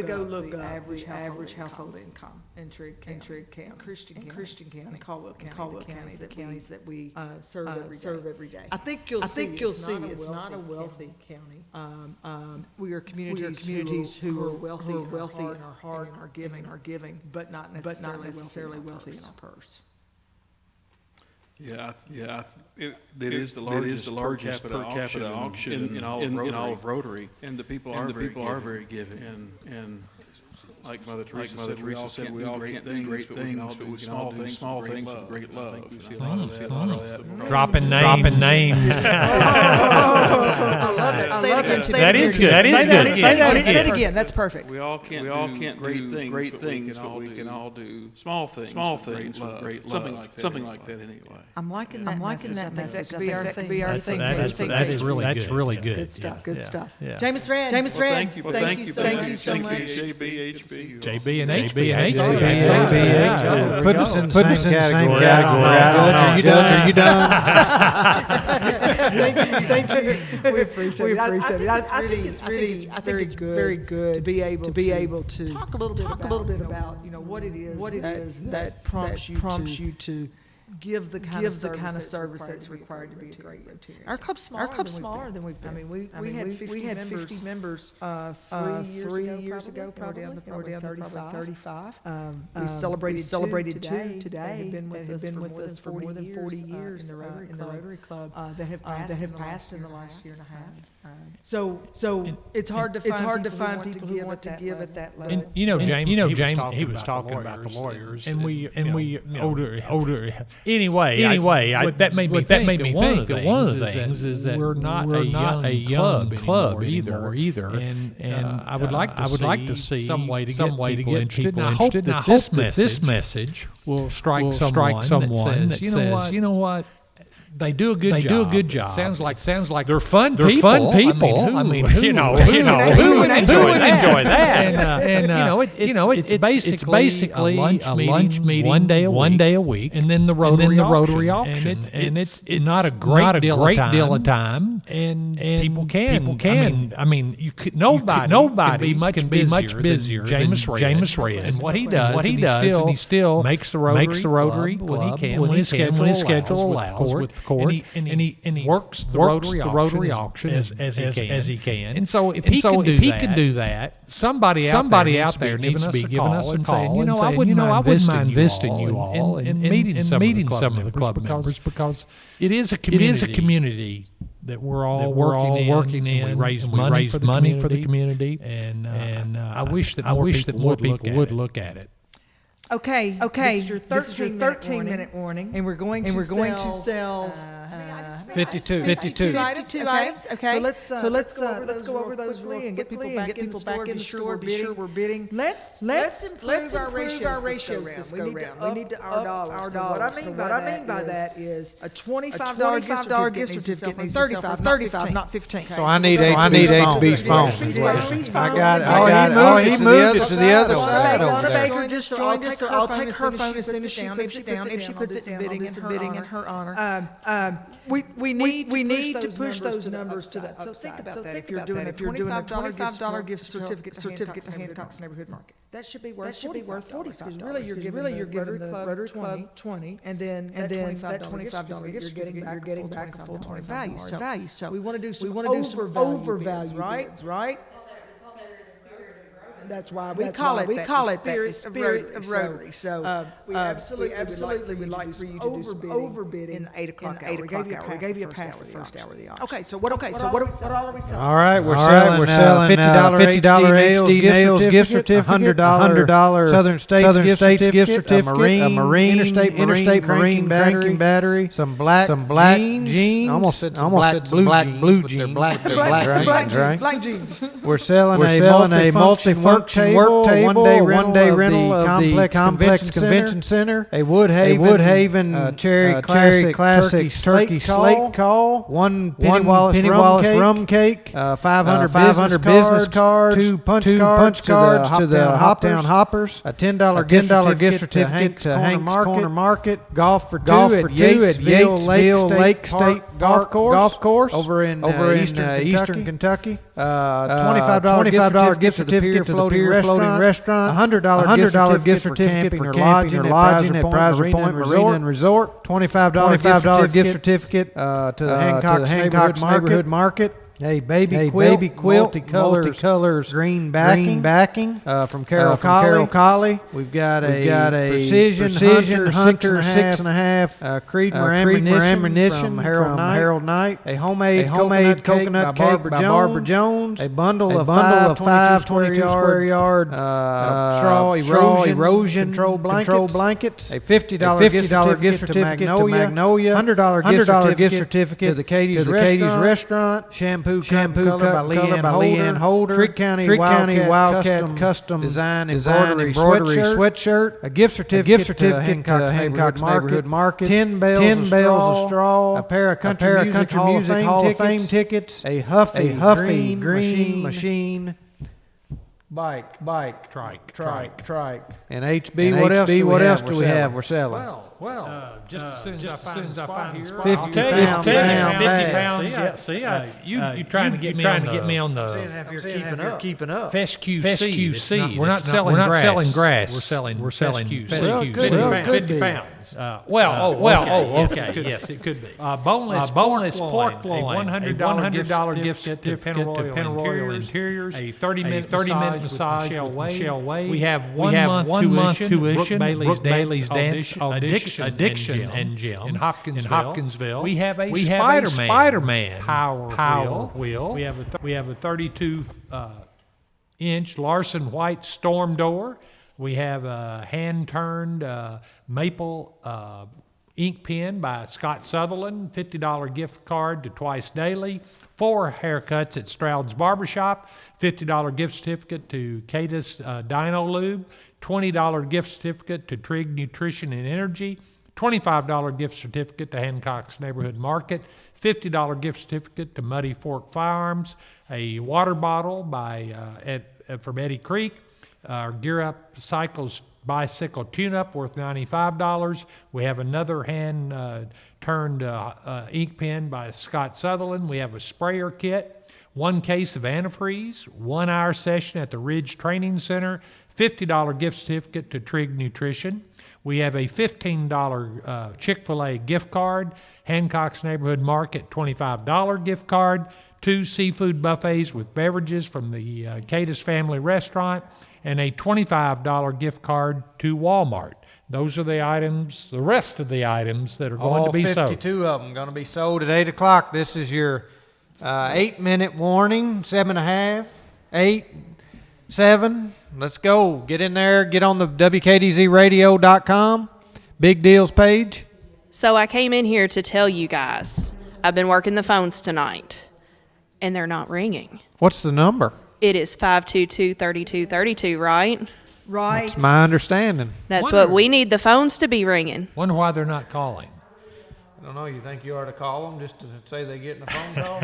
Speaker 1: go look up the average household income in Trigg County, Christian County, and Caldwell County, the counties that we serve every day. I think you'll see it's not a wealthy county. We are communities who are wealthy in our heart and our giving, but not necessarily wealthy in our purse.
Speaker 7: Yeah, it is the largest per capita auction in all of Rotary, and the people are very giving. And like Mother Teresa said, we all can't do great things, but we can all do small things with great love. We see a lot of that.
Speaker 5: Dropping names.
Speaker 1: I love it.
Speaker 5: That is good.
Speaker 1: Say it again. That's perfect.
Speaker 7: We all can't do great things, but we can all do small things with great love. Something like that anyway.
Speaker 1: I'm liking that message. That could be our thing.
Speaker 5: That is really good.
Speaker 1: Good stuff.
Speaker 5: Yeah.
Speaker 1: James Rand.
Speaker 7: Thank you so much.
Speaker 5: JB and HB.
Speaker 4: Put us in the same category. Are you done?
Speaker 1: Thank you. We appreciate it. I think it's very good to be able to talk a little bit about what it is that prompts you to give the kind of service that's required to be a great Rotarian. Our club's smaller than we've been. I mean, we had 50 members 3 years ago, probably down to 35. We celebrated two today. Have been with us for more than 40 years in the Rotary Club that have passed in the last year and a half. So it's hard to find people who want to give at that level.
Speaker 5: And James, he was talking about the lawyers, and we older. Anyway, that made me think that one of the things is that we're not a young club either. And I would like to see some way to get people interested. And I hope that this message will strike someone that says, you know what. They do a good job. Sounds like they're fun people. I mean, who would enjoy that? It's basically a lunch meeting one day a week, and then the Rotary auction. And it's not a great deal of time. And people can. I mean, nobody can be much busier than James Red. And what he does, he still makes the Rotary Club when his schedule allows with the Quart, and he works the Rotary auction as he can. And so if he can do that, somebody out there needs to be giving us a call and saying, I wouldn't mind visiting you all and meeting some of the club members, because it is a community that we're all working in. We raise money for the community, and I wish that more people would look at it.
Speaker 1: Okay. This is your 13-minute warning, and we're going to sell.
Speaker 4: 52.
Speaker 1: 52 items. Okay. So let's go over those quickly and get people back in the store. Be sure we're bidding. Let's improve our ratios this go round. We need to our dollars. What I mean by that is a $25 gift certificate needs to sell for 35, not 15.
Speaker 4: So I need HB's phone. I got it. Oh, he moved it to the other side.
Speaker 1: Donna Baker just joined us, so I'll take her phone as soon as she puts it down. If she puts it in bidding in her honor. We need to push those numbers to that. So think about that. If you're doing a $25 gift certificate to Hancock's Neighborhood Market, that should be worth $45. Because really you're giving the Rotary Club 20, and then that $25 gift you're getting back a full $25 value. So we want to do some overvalue, right? That's why we call it the spirit of Rotary. So we absolutely would like for you to do some overbidding in the 8 o'clock hour. We gave you a pass the first hour of the auction. Okay, so what all are we selling?
Speaker 4: All right, we're selling $50 HD nails gift certificate, $100 Southern States gift certificate, a Marine Interstate marine battery, some black jeans, almost said blue jeans, black
Speaker 1: jeans.
Speaker 4: We're selling a multifunction work table, one day rental of the complex convention center, a Woodhaven cherry classic turkey slate call, one Penny Wallace rum cake, 500 business cards, two punch cards to the Hoptown Hoppers, a $10 gift certificate to Hank's Corner Market, golf for two at Yatesville Lake State Golf Course over in Eastern Kentucky. $25 gift certificate to the Pier Floating Restaurant, $100 gift certificate for camping or lodging at Prizer Point Marina and Resort, $25 gift certificate to the Hancock's Neighborhood Market. A baby quilt, multicolors, green backing from Carol Colley. We've got a precision hunter 6.5 Creedmoor ammunition from Harold Knight. A homemade coconut cake by Barbara Jones. A bundle of 5 22 square yard straw erosion control blankets. A $50 gift certificate to Magnolia. $100 gift certificate to the Cadiz Restaurant. Shampoo color by Leanne Holder. Trigg County Wildcat Custom Design Embroidery Sweatshirt. A gift certificate to Hancock's Neighborhood Market. 10 bales of straw. A pair of Country Music Hall of Fame tickets. A Huffy green machine. Bike. Trike. And HB, what else do we have? We're selling.
Speaker 5: Well, just as soon as I find here,
Speaker 4: 50 pound
Speaker 5: pounds. Yeah, see, you trying to get me on the
Speaker 4: keeping up.
Speaker 5: FSQC. We're not selling grass. We're selling FSQC. 50 pounds. Okay. Yes, it could be. Boneless pork loin. $100 gift certificate to Penroyal Interiors. A 30-minute massage with Michelle Wade. We have 1 month tuition. Brooke Bailey's Dance Addiction and Gym in Hopkinsville. We have a Spider-Man Power Wheel. We have a 32-inch Larson White storm door. We have a hand-turned maple ink pen by Scott Sutherland, $50 gift card to Twice Daily, 4 haircuts at Stroud's Barbershop, $50 gift certificate to Cadiz Dino Lube, $20 gift certificate to Trigg Nutrition and Energy, $25 gift certificate to Hancock's Neighborhood Market, $50 gift certificate to Muddy Fork Firearms, a water bottle from Eddie Creek, Gear Up Cycles bicycle tune-up worth $95. We have another hand-turned ink pen by Scott Sutherland. We have a sprayer kit, 1 case of antifreeze, 1 hour session at the Ridge Training Center, $50 gift certificate to Trigg Nutrition. We have a $15 Chick-fil-A gift card, Hancock's Neighborhood Market $25 gift card, 2 seafood buffets with beverages from the Cadiz Family Restaurant, and a $25 gift card to Walmart. Those are the items, the rest of the items that are going to be sold.
Speaker 4: All 52 of them going to be sold at 8 o'clock. This is your 8-minute warning, 7.5, 8, 7. Let's go. Get in there. Get on the WKDZradio.com. Big Deals page.
Speaker 8: So I came in here to tell you guys I've been working the phones tonight, and they're not ringing.
Speaker 4: What's the number?
Speaker 8: It is 522-3232, right?
Speaker 1: Right.
Speaker 4: That's my understanding.
Speaker 8: That's what we need the phones to be ringing.
Speaker 5: Wonder why they're not calling.
Speaker 4: I don't know. You think you ought to call them just to say they're getting a phone call?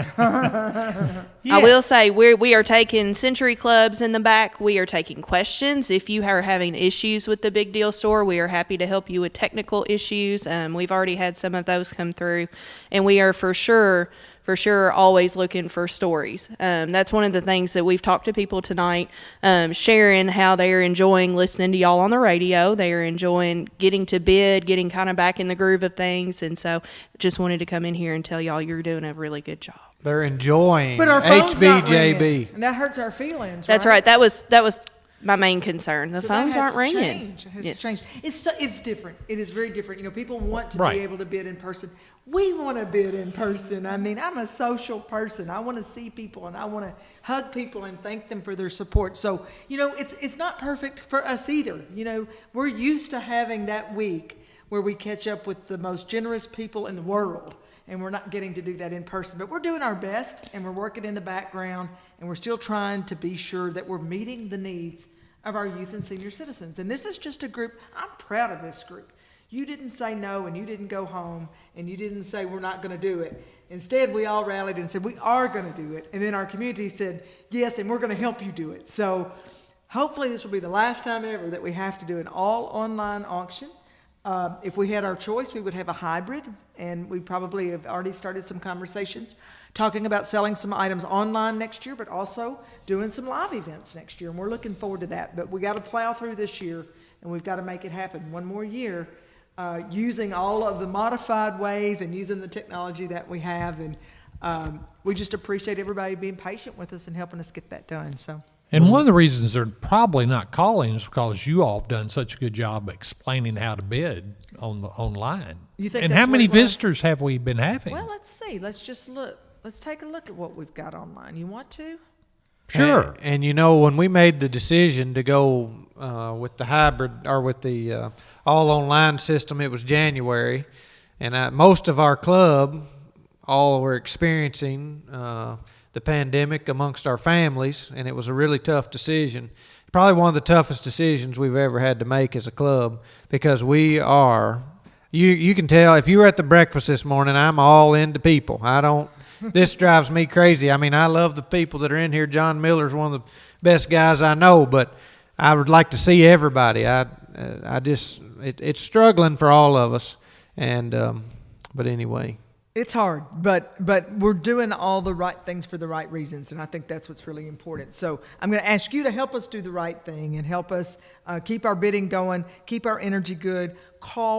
Speaker 8: I will say we are taking Century Clubs in the back. We are taking questions. If you are having issues with the Big Deal Store, we are happy to help you with technical issues. We've already had some of those come through, and we are for sure always looking for stories. That's one of the things that we've talked to people tonight, sharing how they are enjoying listening to y'all on the radio. They are enjoying getting to bid, getting kind of back in the groove of things, and so just wanted to come in here and tell y'all you're doing a really good job.
Speaker 4: They're enjoying
Speaker 1: But our phone's not
Speaker 4: HBJB.
Speaker 1: ringing, and that hurts our feelings.
Speaker 8: That's right. That was my main concern. The
Speaker 1: So
Speaker 8: phones
Speaker 1: that has
Speaker 8: aren't
Speaker 1: to
Speaker 8: ringing.
Speaker 1: change. It has
Speaker 8: Yes.
Speaker 1: to change. It's different. It is very different. People want to
Speaker 5: Right.
Speaker 1: be able to bid in person. We want to bid in person. I mean, I'm a social person. I want to see people and I want to hug people and thank them for their support. So, it's not perfect for us either. We're used to having that week where we catch up with the most generous people in the world. And we're not getting to do that in person, but we're doing our best and we're working in the background and we're still trying to be sure that we're meeting the needs of our youth and senior citizens. And this is just a group, I'm proud of this group. You didn't say no and you didn't go home and you didn't say we're not going to do it. Instead, we all rallied and said we are going to do it. And then our community said yes, and we're going to help you do it. So hopefully this will be the last time ever that we have to do an all online auction. If we had our choice, we would have a hybrid, and we probably have already started some conversations talking about selling some items online next year, but also doing some live events next year, and we're looking forward to that. But we got to plow through this year, and we've got to make it happen one more year, using all of the modified ways and using the technology that we have, and we just appreciate everybody being patient with us and helping us get that done. So.
Speaker 5: And one of the reasons they're probably not calling is because you all have done such a good job explaining how to bid online.
Speaker 1: You think
Speaker 5: and
Speaker 1: that's
Speaker 5: how many
Speaker 1: what it was?
Speaker 5: visitors have we been having?
Speaker 1: Well, let's see. Let's just look. Let's take a look at what we've got online. You want to?
Speaker 5: Sure.
Speaker 4: And when we made the decision to go with the hybrid or with the all online system, it was January, and most of our club all were experiencing the pandemic amongst our families, and it was a really tough decision. Probably one of the toughest decisions we've ever had to make as a club, because we are, you can tell if you were at the breakfast this morning, I'm all into people. This drives me crazy. I mean, I love the people that are in here. John Miller's one of the best guys I know, but I would like to see everybody. It's struggling for all of us, and but anyway.
Speaker 1: It's hard, but we're doing all the right things for the right reasons, and I think that's what's really important. So I'm going to ask you to help us do the right thing and help us keep our bidding going, keep our energy good.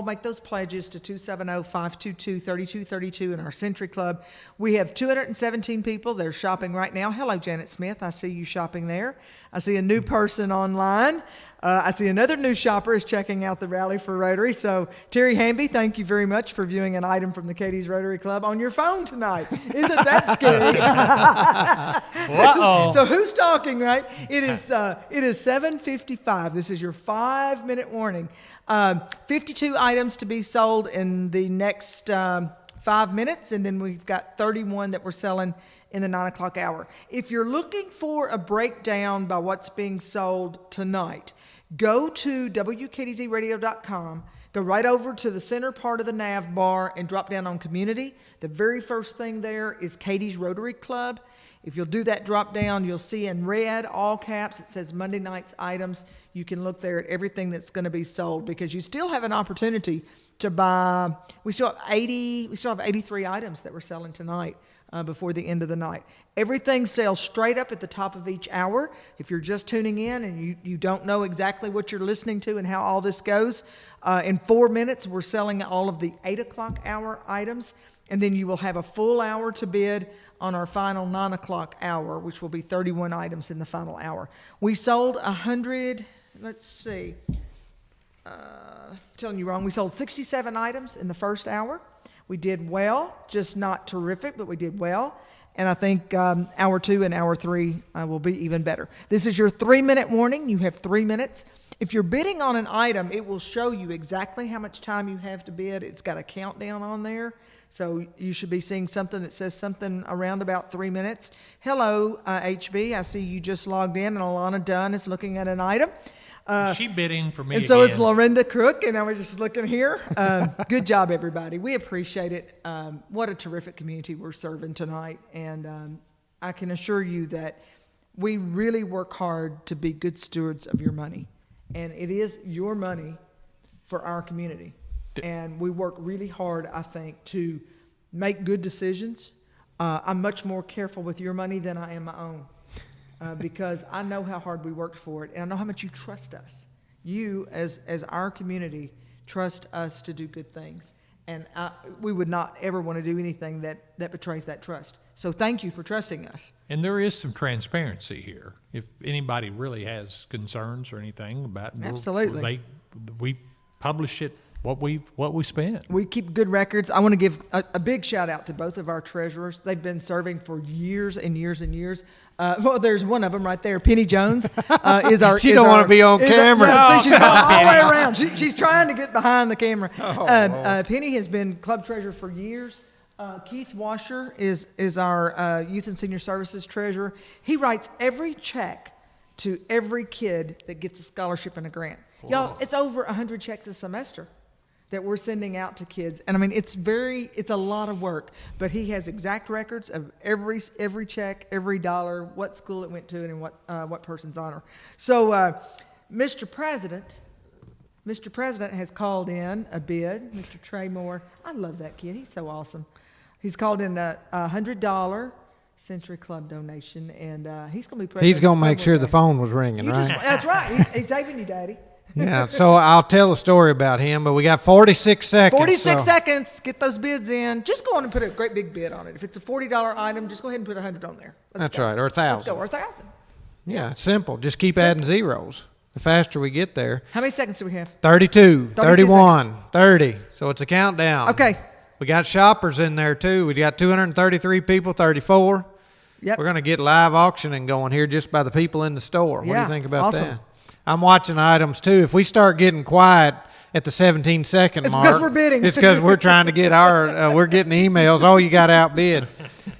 Speaker 1: Make those pledges to 270-522-3232 in our Century Club. We have 217 people that are shopping right now. Hello, Janet Smith. I see you shopping there. I see a new person online. I see another new shopper is checking out the Rally for Rotary. So, Terry Hamby, thank you very much for viewing an item from the Cadiz Rotary Club on your phone tonight. Isn't that scary?
Speaker 5: Uh-oh.
Speaker 1: So who's talking, right? It is 7:55. This is your 5-minute warning. 52 items to be sold in the next 5 minutes, and then we've got 31 that we're selling in the 9 o'clock hour. If you're looking for a breakdown by what's being sold tonight, go to WKDZradio.com, go right over to the center part of the nav bar and drop down on community. The very first thing there is Cadiz Rotary Club. If you'll do that drop down, you'll see in red, all caps, it says Monday night's items. You can look there at everything that's going to be sold, because you still have an opportunity to buy. We still have 83 items that we're selling tonight before the end of the night. Everything sells straight up at the top of each hour. If you're just tuning in and you don't know exactly what you're listening to and how all this goes, in 4 minutes we're selling all of the 8 o'clock hour items, and then you will have a full hour to bid on our final 9 o'clock hour, which will be 31 items in the final hour. We sold 100, let's see, telling you wrong, we sold 67 items in the first hour. We did well, just not terrific, but we did well. And I think hour 2 and hour 3 will be even better. This is your 3-minute warning. You have 3 minutes. If you're bidding on an item, it will show you exactly how much time you have to bid. It's got a countdown on there. So you should be seeing something that says something around about 3 minutes. Hello, HB. I see you just logged in, and Alana Dunn is looking at an item.
Speaker 5: She bid in for me
Speaker 1: And so is
Speaker 5: again.
Speaker 1: Lorinda Crook, and I was just looking here. Good job, everybody. We appreciate it. What a terrific community we're serving tonight. And I can assure you that we really work hard to be good stewards of your money. And it is your money for our community. And we work really hard, I think, to make good decisions. I'm much more careful with your money than I am my own. Because I know how hard we worked for it, and I know how much you trust us. You, as our community, trust us to do good things. And we would not ever want to do anything that betrays that trust. So thank you for trusting us.
Speaker 5: And there is some transparency here. If anybody really has concerns or anything about it,
Speaker 1: Absolutely.
Speaker 5: we publish it, what we spent.
Speaker 1: We keep good records. I want to give a big shout out to both of our treasurers. They've been serving for years and years and years. Well, there's one of them right there. Penny Jones is our.
Speaker 4: She don't want to be on camera.
Speaker 1: See, she's going all the way around. She's trying to get behind the camera. Penny has been club treasurer for years. Keith Washer is our youth and senior services treasurer. He writes every check to every kid that gets a scholarship and a grant. Y'all, it's over 100 checks a semester that we're sending out to kids. And I mean, it's a lot of work, but he has exact records of every check, every dollar, what school it went to, and in what person's honor. So, Mr. President has called in a bid. Mr. Trey Moore, I love that kid. He's so awesome. He's called in a $100 Century Club donation, and he's going to be.
Speaker 4: He's going to make sure the phone was ringing, right?
Speaker 1: That's right. He's saving you, Daddy.
Speaker 4: Yeah, so I'll tell a story about him, but we got 46 seconds.
Speaker 1: 46 seconds. Get those bids in. Just go on and put a great big bid on it. If it's a $40 item, just go ahead and put 100 on there.
Speaker 4: That's right, or 1,000.
Speaker 1: Let's go, or 1,000.
Speaker 4: Yeah, it's simple. Just keep adding zeros. The faster we get there.
Speaker 1: How many seconds do we have?
Speaker 4: 32, 31,
Speaker 1: seconds.
Speaker 4: 30. So it's a countdown.
Speaker 1: Okay.
Speaker 4: We got shoppers in there too. We got 233 people, 34.
Speaker 1: Yep.
Speaker 4: We're going to get live auctioning going here just by the people in the store. What do
Speaker 1: Yeah,
Speaker 4: you think about
Speaker 1: awesome.
Speaker 4: that? I'm watching items too. If we start getting quiet at the 17-second
Speaker 1: It's
Speaker 4: mark,
Speaker 1: because we're bidding.
Speaker 4: It's because we're trying to get we're getting emails. Oh, you got outbid.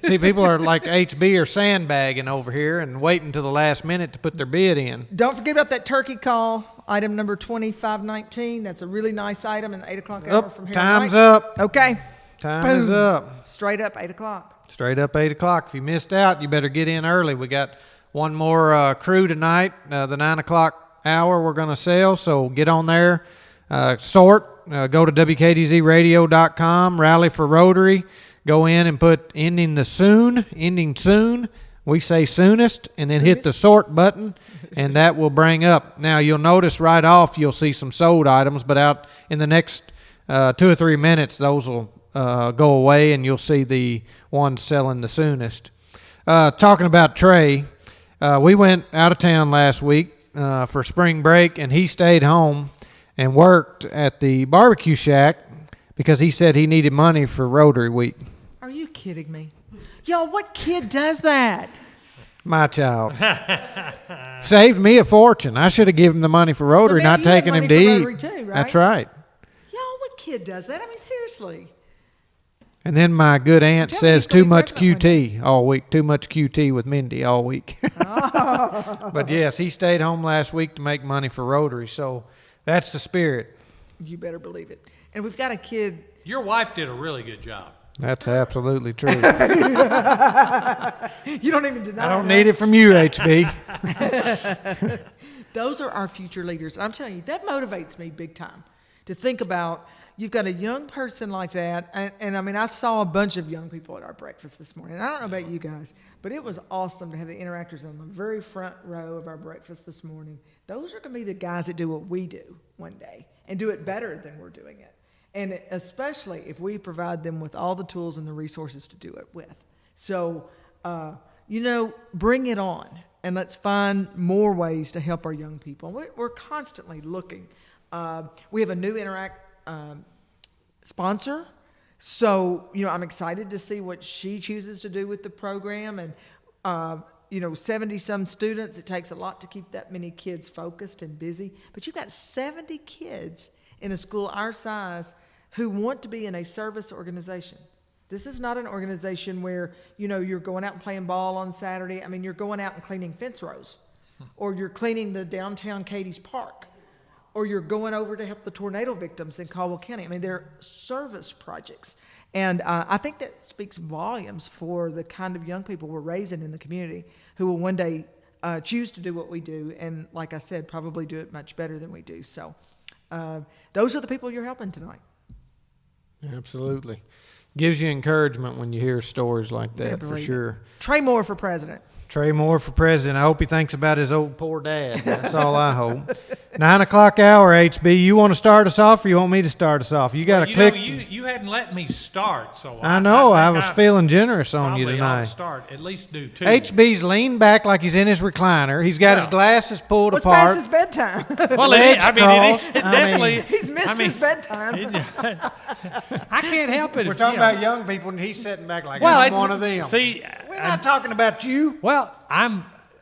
Speaker 4: See, people are like HB are sandbagging over here and waiting till the last minute to put their bid in.
Speaker 1: Don't forget about that turkey call, item number 2519. That's a really nice item in the 8 o'clock hour from here.
Speaker 4: Time's
Speaker 1: tonight.
Speaker 4: up.
Speaker 1: Okay.
Speaker 4: Time is up.
Speaker 1: Straight up 8 o'clock.
Speaker 4: Straight up 8 o'clock. If you missed out, you better get in early. We got one more crew tonight, the 9 o'clock hour we're going to sell, so get on there. Go to WKDZradio.com, rally for Rotary. Go in and put ending soon. We say soonest, and then hit the sort button, and that will bring up. Now, you'll notice right off you'll see some sold items, but out in the next 2 or 3 minutes, those will go away, and you'll see the ones selling the soonest. Talking about Trey, we went out of town last week for spring break, and he stayed home and worked at the barbecue shack because he said he needed money for Rotary Week.
Speaker 1: Are you kidding me? Y'all, what kid does that?
Speaker 4: My child. Saved me a fortune. I should have given him the money for Rotary,
Speaker 1: So, man,
Speaker 4: not
Speaker 1: you had
Speaker 4: taking him
Speaker 1: money
Speaker 4: to
Speaker 1: for
Speaker 4: eat.
Speaker 1: Rotary too, right?
Speaker 4: That's right.
Speaker 1: Y'all, what kid does that? I mean, seriously.
Speaker 4: And then my good aunt
Speaker 1: Tell me
Speaker 4: says
Speaker 1: he's gonna
Speaker 4: too
Speaker 1: be
Speaker 4: much
Speaker 1: president
Speaker 4: QT all week. Too much QT with Mindy all week. But yes, he stayed home last week to make money for Rotary. So that's the spirit.
Speaker 1: You better believe it. And we've got a kid.
Speaker 5: Your wife did a really good job.
Speaker 4: That's absolutely true.
Speaker 1: You don't even deny
Speaker 4: I don't
Speaker 1: that.
Speaker 4: need it from you, HB.
Speaker 1: Those are our future leaders. I'm telling you, that motivates me big time to think about. You've got a young person like that, and I mean, I saw a bunch of young people at our breakfast this morning. I don't know about you guys, but it was awesome to have the interactors on the very front row of our breakfast this morning. Those are going to be the guys that do what we do one day and do it better than we're doing it. And especially if we provide them with all the tools and the resources to do it with. So, bring it on, and let's find more ways to help our young people. We're constantly looking. We have a new sponsor. So, I'm excited to see what she chooses to do with the program. And, 70-some students, it takes a lot to keep that many kids focused and busy. But you've got 70 kids in a school our size who want to be in a service organization. This is not an organization where, you're going out and playing ball on Saturday. I mean, you're going out and cleaning fence rows, or you're cleaning the downtown Cadiz Park, or you're going over to help the tornado victims in Caldwell County. I mean, they're service projects. And I think that speaks volumes for the kind of young people we're raising in the community who will one day choose to do what we do, and like I said, probably do it much better than we do. So those are the people you're helping tonight.
Speaker 4: Absolutely. Gives you encouragement when you hear stories like that, for sure.
Speaker 1: Trey Moore for president.
Speaker 4: Trey Moore for president. I hope he thinks about his old poor dad. That's all I hope. 9 o'clock hour, HB. You want to start us off, or you want me to start us off? You got to click.
Speaker 5: You hadn't let me start, so
Speaker 4: I know. I was feeling generous on you
Speaker 5: probably
Speaker 4: tonight.
Speaker 5: ought to start. At least do 2.
Speaker 4: HB's leaned back like he's in his recliner. He's got his glasses pulled
Speaker 1: What's
Speaker 4: apart.
Speaker 1: past his bedtime?
Speaker 5: Well, it definitely.
Speaker 1: He's missed his bedtime.
Speaker 5: I can't help it.
Speaker 4: We're talking about young people, and he's sitting back like,
Speaker 5: Well,
Speaker 4: I'm one of them.
Speaker 5: See,
Speaker 4: we're not talking about you.
Speaker 5: Well,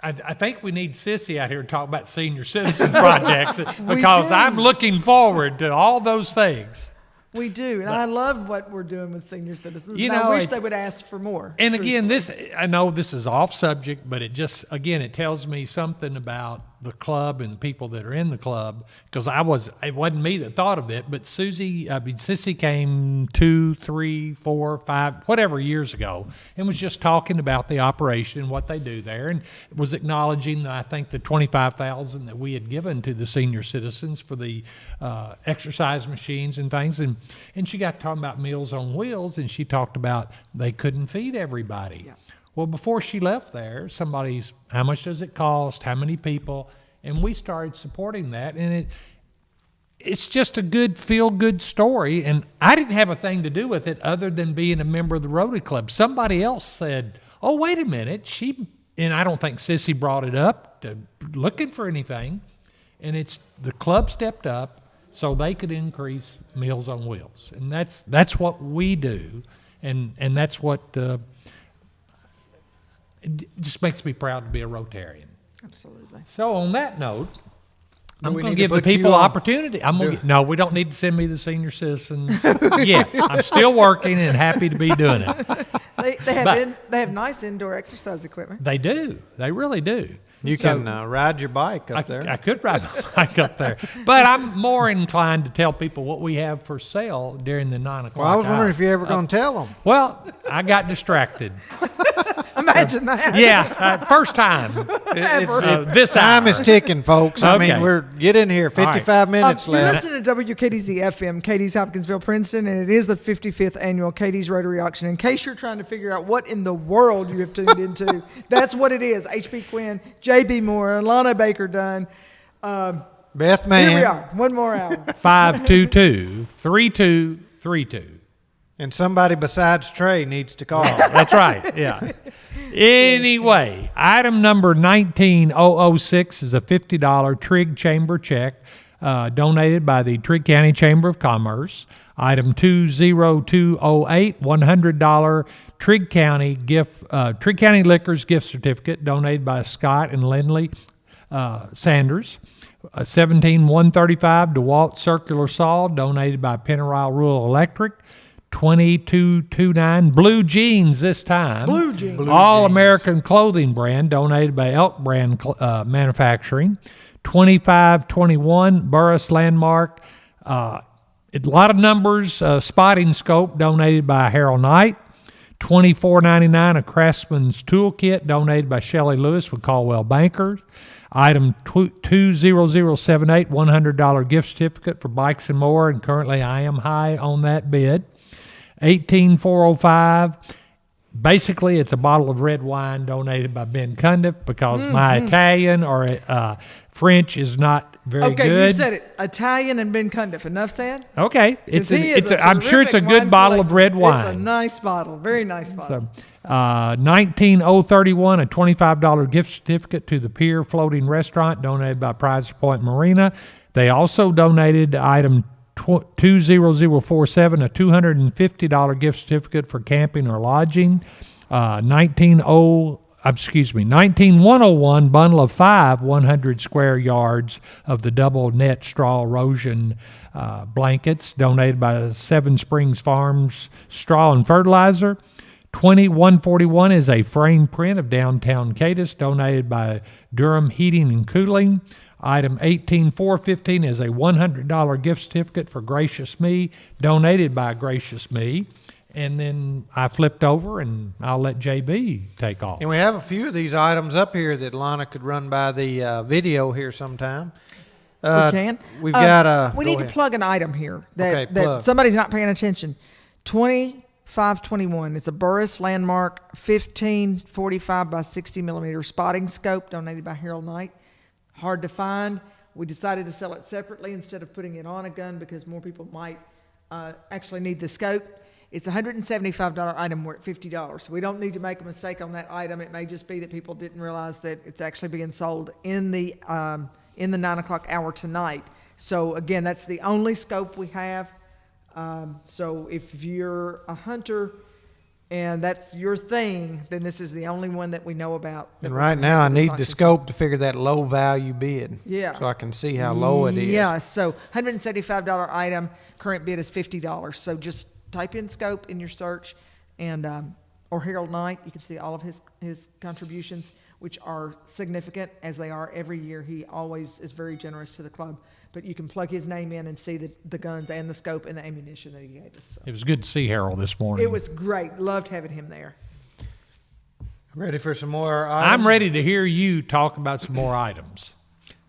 Speaker 5: I think we need Sissy out here to talk about senior citizen projects because I'm looking forward to all those things.
Speaker 1: We do, and I love what we're doing with senior citizens. And I wish they would ask for more.
Speaker 5: And again, I know this is off subject, but it tells me something about the club and the people that are in the club, because it wasn't me that thought of it, but Sissy came 2, 3, 4, 5, whatever years ago, and was just talking about the operation and what they do there, and was acknowledging, I think, the $25,000 that we had given to the senior citizens for the exercise machines and things, and she got talking about Meals on Wheels, and she talked about they couldn't feed everybody. Yeah. Well, before she left there, how much does it cost? How many people? And we started supporting that. And it's just a good, feel-good story. And I didn't have a thing to do with it other than being a member of the Rotary Club. Somebody else said, oh, wait a minute. And I don't think Sissy brought it up to looking for anything. And the club stepped up so they could increase Meals on Wheels. And that's what we do. And that's what... it just makes me proud to be a Rotarian.
Speaker 1: Absolutely.
Speaker 5: So on that note, I'm going to give the people opportunity. No, we don't need to send me the senior citizens yet. I'm still working and happy to be doing it.
Speaker 1: They have nice indoor exercise equipment.
Speaker 5: They do. They really do.
Speaker 4: You can ride your bike up there.
Speaker 5: I could ride my bike up there. But I'm more inclined to tell people what we have for sale during the 9 o'clock
Speaker 4: Well, I was wondering
Speaker 5: hour.
Speaker 4: if you're ever going to tell them.
Speaker 5: Well, I got distracted.
Speaker 1: Imagine that.
Speaker 5: Yeah, first time. This
Speaker 4: time
Speaker 5: hour
Speaker 4: is ticking, folks. I
Speaker 5: Okay.
Speaker 4: mean, get in here. 55 minutes
Speaker 1: You're
Speaker 4: left.
Speaker 1: listening to WKDZ FM, Cadiz, Hopkinsville, Princeton, and it is the 55th annual Cadiz Rotary Auction. In case you're trying to figure out what in the world you have tuned into, that's what it is. H.B. Quinn, J.B. Moore, Alana Baker Dunn.
Speaker 4: Beth Mann.
Speaker 1: Here we are. One more hour.
Speaker 5: 522-3232.
Speaker 4: And somebody besides Trey needs to call.
Speaker 5: That's right, yeah. Anyway, item number 19006 is a $50 Trigg Chamber check donated by the Trigg County Chamber of Commerce. Item 20208, $100 Trigg County Liquors gift certificate donated by Scott and Lindley Sanders. 17135 DeWalt Circular Saw donated by Pennyrile Rural Electric. 2229 Blue Jeans this time.
Speaker 1: Blue Jeans.
Speaker 5: All American Clothing brand donated by Elk Brand Manufacturing. 2521 Burris Landmark. A lot of numbers. Spotting Scope donated by Harold Knight. $24.99 a Craftsman's Toolkit donated by Shelley Lewis with Caldwell Bankers. Item 20078 $100 gift certificate for Bikes and More, and currently I am high on that bid. 18405. Basically, it's a bottle of red wine donated by Ben Cundiff because my Italian or French is not very good.
Speaker 1: Okay, you said it. Italian and Ben Cundiff. Enough said?
Speaker 5: Okay. I'm sure it's a
Speaker 1: terrific
Speaker 5: good
Speaker 1: wine
Speaker 5: bottle of red wine.
Speaker 1: It's a nice bottle. Very nice bottle.
Speaker 5: So, 19031, a $25 gift certificate to the Pier Floating Restaurant donated by Prize Point Marina. They also donated item 20047, a $250 gift certificate for camping or lodging. 190 19101 bundle of 5 100 square yards of the double net straw erosion blankets donated by Seven Springs Farms Straw and Fertilizer. 2141 is a frame print of downtown Cadiz donated by Durham Heating and Cooling. Item 18415 is a $100 gift certificate for Gracious Me donated by Gracious Me. And then I flipped over, and I'll let JB take off.
Speaker 4: And we have a few of these items up here that Lana could run by the video here sometime.
Speaker 1: We can.
Speaker 4: We've got
Speaker 1: we
Speaker 4: go
Speaker 1: need
Speaker 4: ahead.
Speaker 1: to plug an item here that
Speaker 4: plug.
Speaker 1: somebody's not paying attention. 2521. It's a Burris Landmark 1545 by 60 millimeter spotting scope donated by Harold Knight. Hard to find. We decided to sell it separately instead of putting it on a gun because more people might actually need the scope. It's a $175 item. We're at $50. So we don't need to make a mistake on that item. It may just be that people didn't realize that it's actually being sold in the 9 o'clock hour tonight. So again, that's the only scope we have. So if you're a hunter and that's your thing, then this is the only one that we know about.
Speaker 4: And right now, I need the scope to figure that low value bid.
Speaker 1: Yeah.
Speaker 4: So I can see how low it is.
Speaker 1: Yeah. So $175 item. Current bid is $50. So just type in scope in your search, and or Harold Knight. You can see all of his contributions, which are significant as they are every year. He always is very generous to the club. But you can plug his name in and see the guns and the scope and the ammunition that he gave us. So.
Speaker 5: It was good to see Harold this morning.
Speaker 1: It was great. Loved having him there.
Speaker 4: Ready for some more items?
Speaker 5: I'm ready to hear you talk about some more items.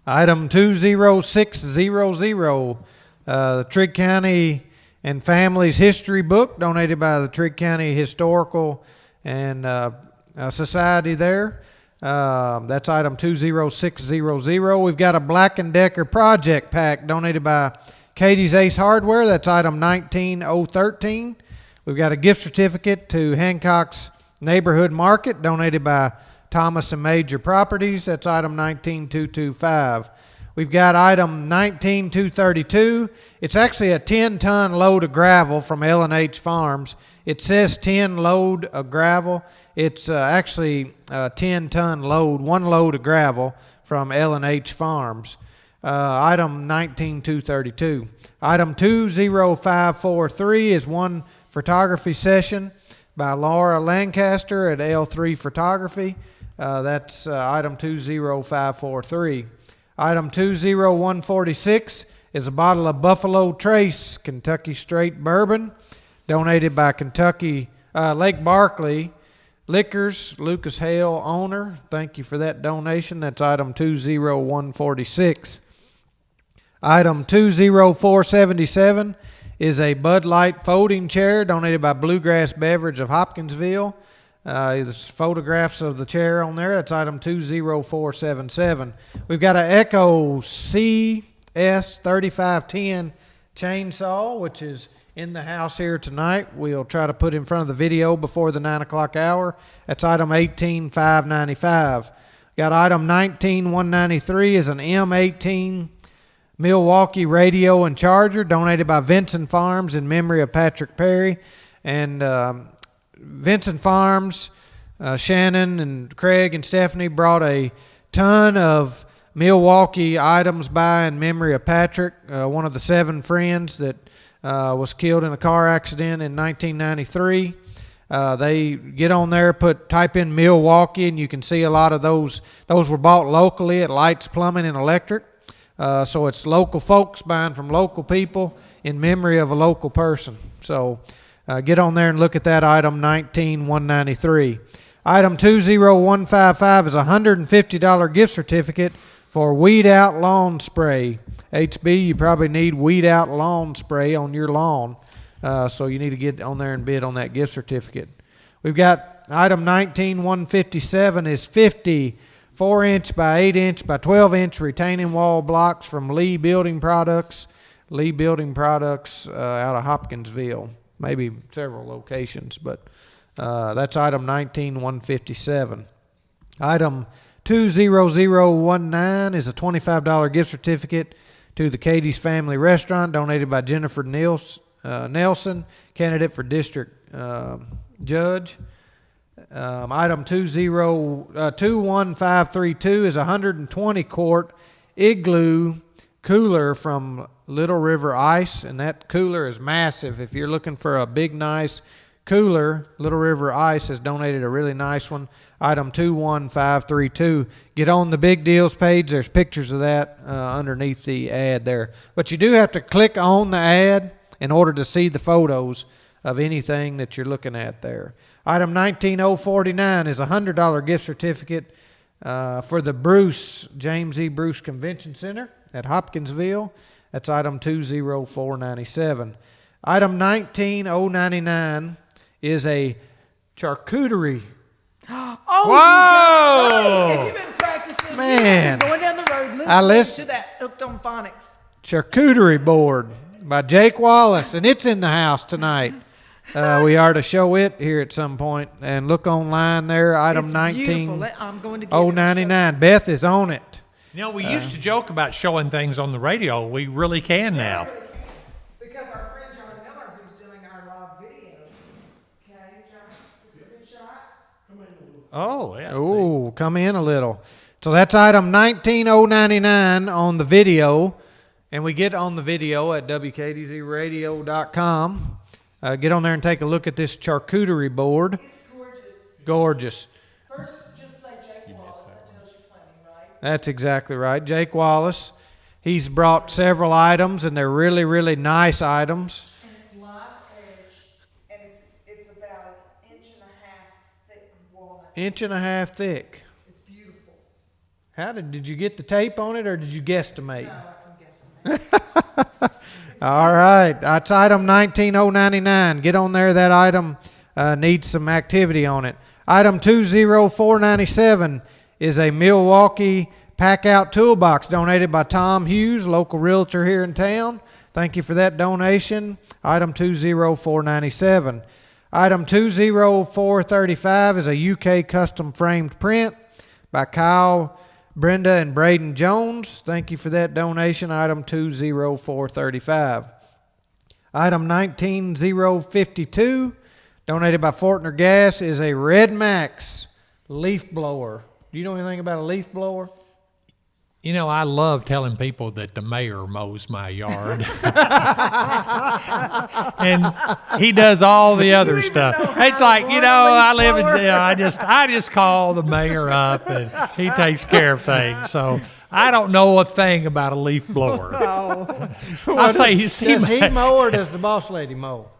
Speaker 4: Item 20600, the Trigg County and Families History Book, donated by the Trigg County Historical and Society there. That's item 20600. We've got a Black & Decker project pack donated by Katie's Ace Hardware. That's item 19013. We've got a gift certificate to Hancock's Neighborhood Market donated by Thomas and Major Properties. That's item 19225. We've got item 19232. It's actually a 10-ton load of gravel from L&H Farms. It says 10 load of gravel. It's actually a 10-ton load, one load of gravel from L&H Farms. Item 19232. Item 20543 is one photography session by Laura Lancaster at L3 Photography. That's item 20543. Item 20146 is a bottle of Buffalo Trace Kentucky Straight Bourbon donated by Kentucky Lake Barkley Liquors, Lucas Hale, owner. Thank you for that donation. That's item 20146. Item 20477 is a Bud Light folding chair donated by Bluegrass Beverage of Hopkinsville. There's photographs of the chair on there. That's item 20477. We've got an Echo CS3510 chainsaw, which is in the house here tonight. We'll try to put in front of the video before the 9 o'clock hour. That's item 18595. Got item 19193 is an M18 Milwaukee radio and charger donated by Vincent Farms in memory of Patrick Perry. And Vincent Farms, Shannon and Craig and Stephanie brought a ton of Milwaukee items by in memory of Patrick, one of the 7 friends that was killed in a car accident in 1993. They get on there, type in Milwaukee, and you can see a lot of those. Those were bought locally at Lights Plumbing and Electric. So it's local folks buying from local people in memory of a local person. So get on there and look at that item 19193. Item 20155 is a $150 gift certificate for Weed Out Lawn Spray. HB, you probably need Weed Out Lawn Spray on your lawn, so you need to get on there and bid on that gift certificate. We've got item 19157 is 50 4-inch by 8-inch by 12-inch retaining wall blocks from Lee Building Products. Lee Building Products out of Hopkinsville, maybe several locations, but that's item 19157. Item 20019 is a $25 gift certificate to the Katie's Family Restaurant donated by Jennifer Nelson, candidate for district judge. Item 21532 is 120 quart Igloo cooler from Little River Ice, and that cooler is massive. If you're looking for a big, nice cooler, Little River Ice has donated a really nice one. Item 21532. Get on the Big Deals page. There's pictures of that underneath the ad there. But you do have to click on the ad in order to see the photos of anything that you're looking at there. Item 19049 is a $100 gift certificate for the James E. Bruce Convention Center at Hopkinsville. That's item 20497. Item 19099 is a charcuterie.
Speaker 1: Whoa! Have you been practicing?
Speaker 4: Man.
Speaker 1: Going down the road,
Speaker 4: I
Speaker 1: listening to that Hooked on Phonics.
Speaker 4: Charcuterie board by Jake Wallace, and it's in the house tonight. We are to show it here at some point, and look online there. Item 19099. Beth is on it.
Speaker 5: You know, we used to joke about showing things on the radio. We really can now.
Speaker 1: Because our friend John Miller, who's doing our live video. Okay, John, this is a good shot.
Speaker 5: Oh, yeah.
Speaker 4: Oh, come in a little. So that's item 19099 on the video, and we get on the video at wkdzradio.com. Get on there and take a look at this charcuterie board.
Speaker 1: It's gorgeous.
Speaker 4: Gorgeous.
Speaker 1: First, just say Jake Wallace. That tells you plenty, right?
Speaker 4: That's exactly right. Jake Wallace. He's brought several items, and they're really, really nice items.
Speaker 1: And it's live edge, and it's about an inch and a half thick walnut.
Speaker 4: Inch and a half thick.
Speaker 1: It's beautiful.
Speaker 4: How did you get the tape on it, or did you guesstimate?
Speaker 1: No, I can guesstimate.
Speaker 4: All right, that's item 19099. Get on there. That item needs some activity on it. Item 20497 is a Milwaukee pack-out toolbox donated by Tom Hughes, local realtor here in town. Thank you for that donation. Item 20497. Item 20435 is a UK custom framed print by Kyle, Brenda, and Braden Jones. Thank you for that donation. Item 20435. Item 19052, donated by Fortner Gas, is a Red Max leaf blower. Do you know anything about a leaf blower?
Speaker 5: You know, I love telling people that the mayor mows my yard. And he does all the other stuff. It's like, you know, I live in, I just call the mayor up and he takes care of things. So I don't know a thing about a leaf blower. I say, you see,
Speaker 4: does he mow or does the boss lady mow?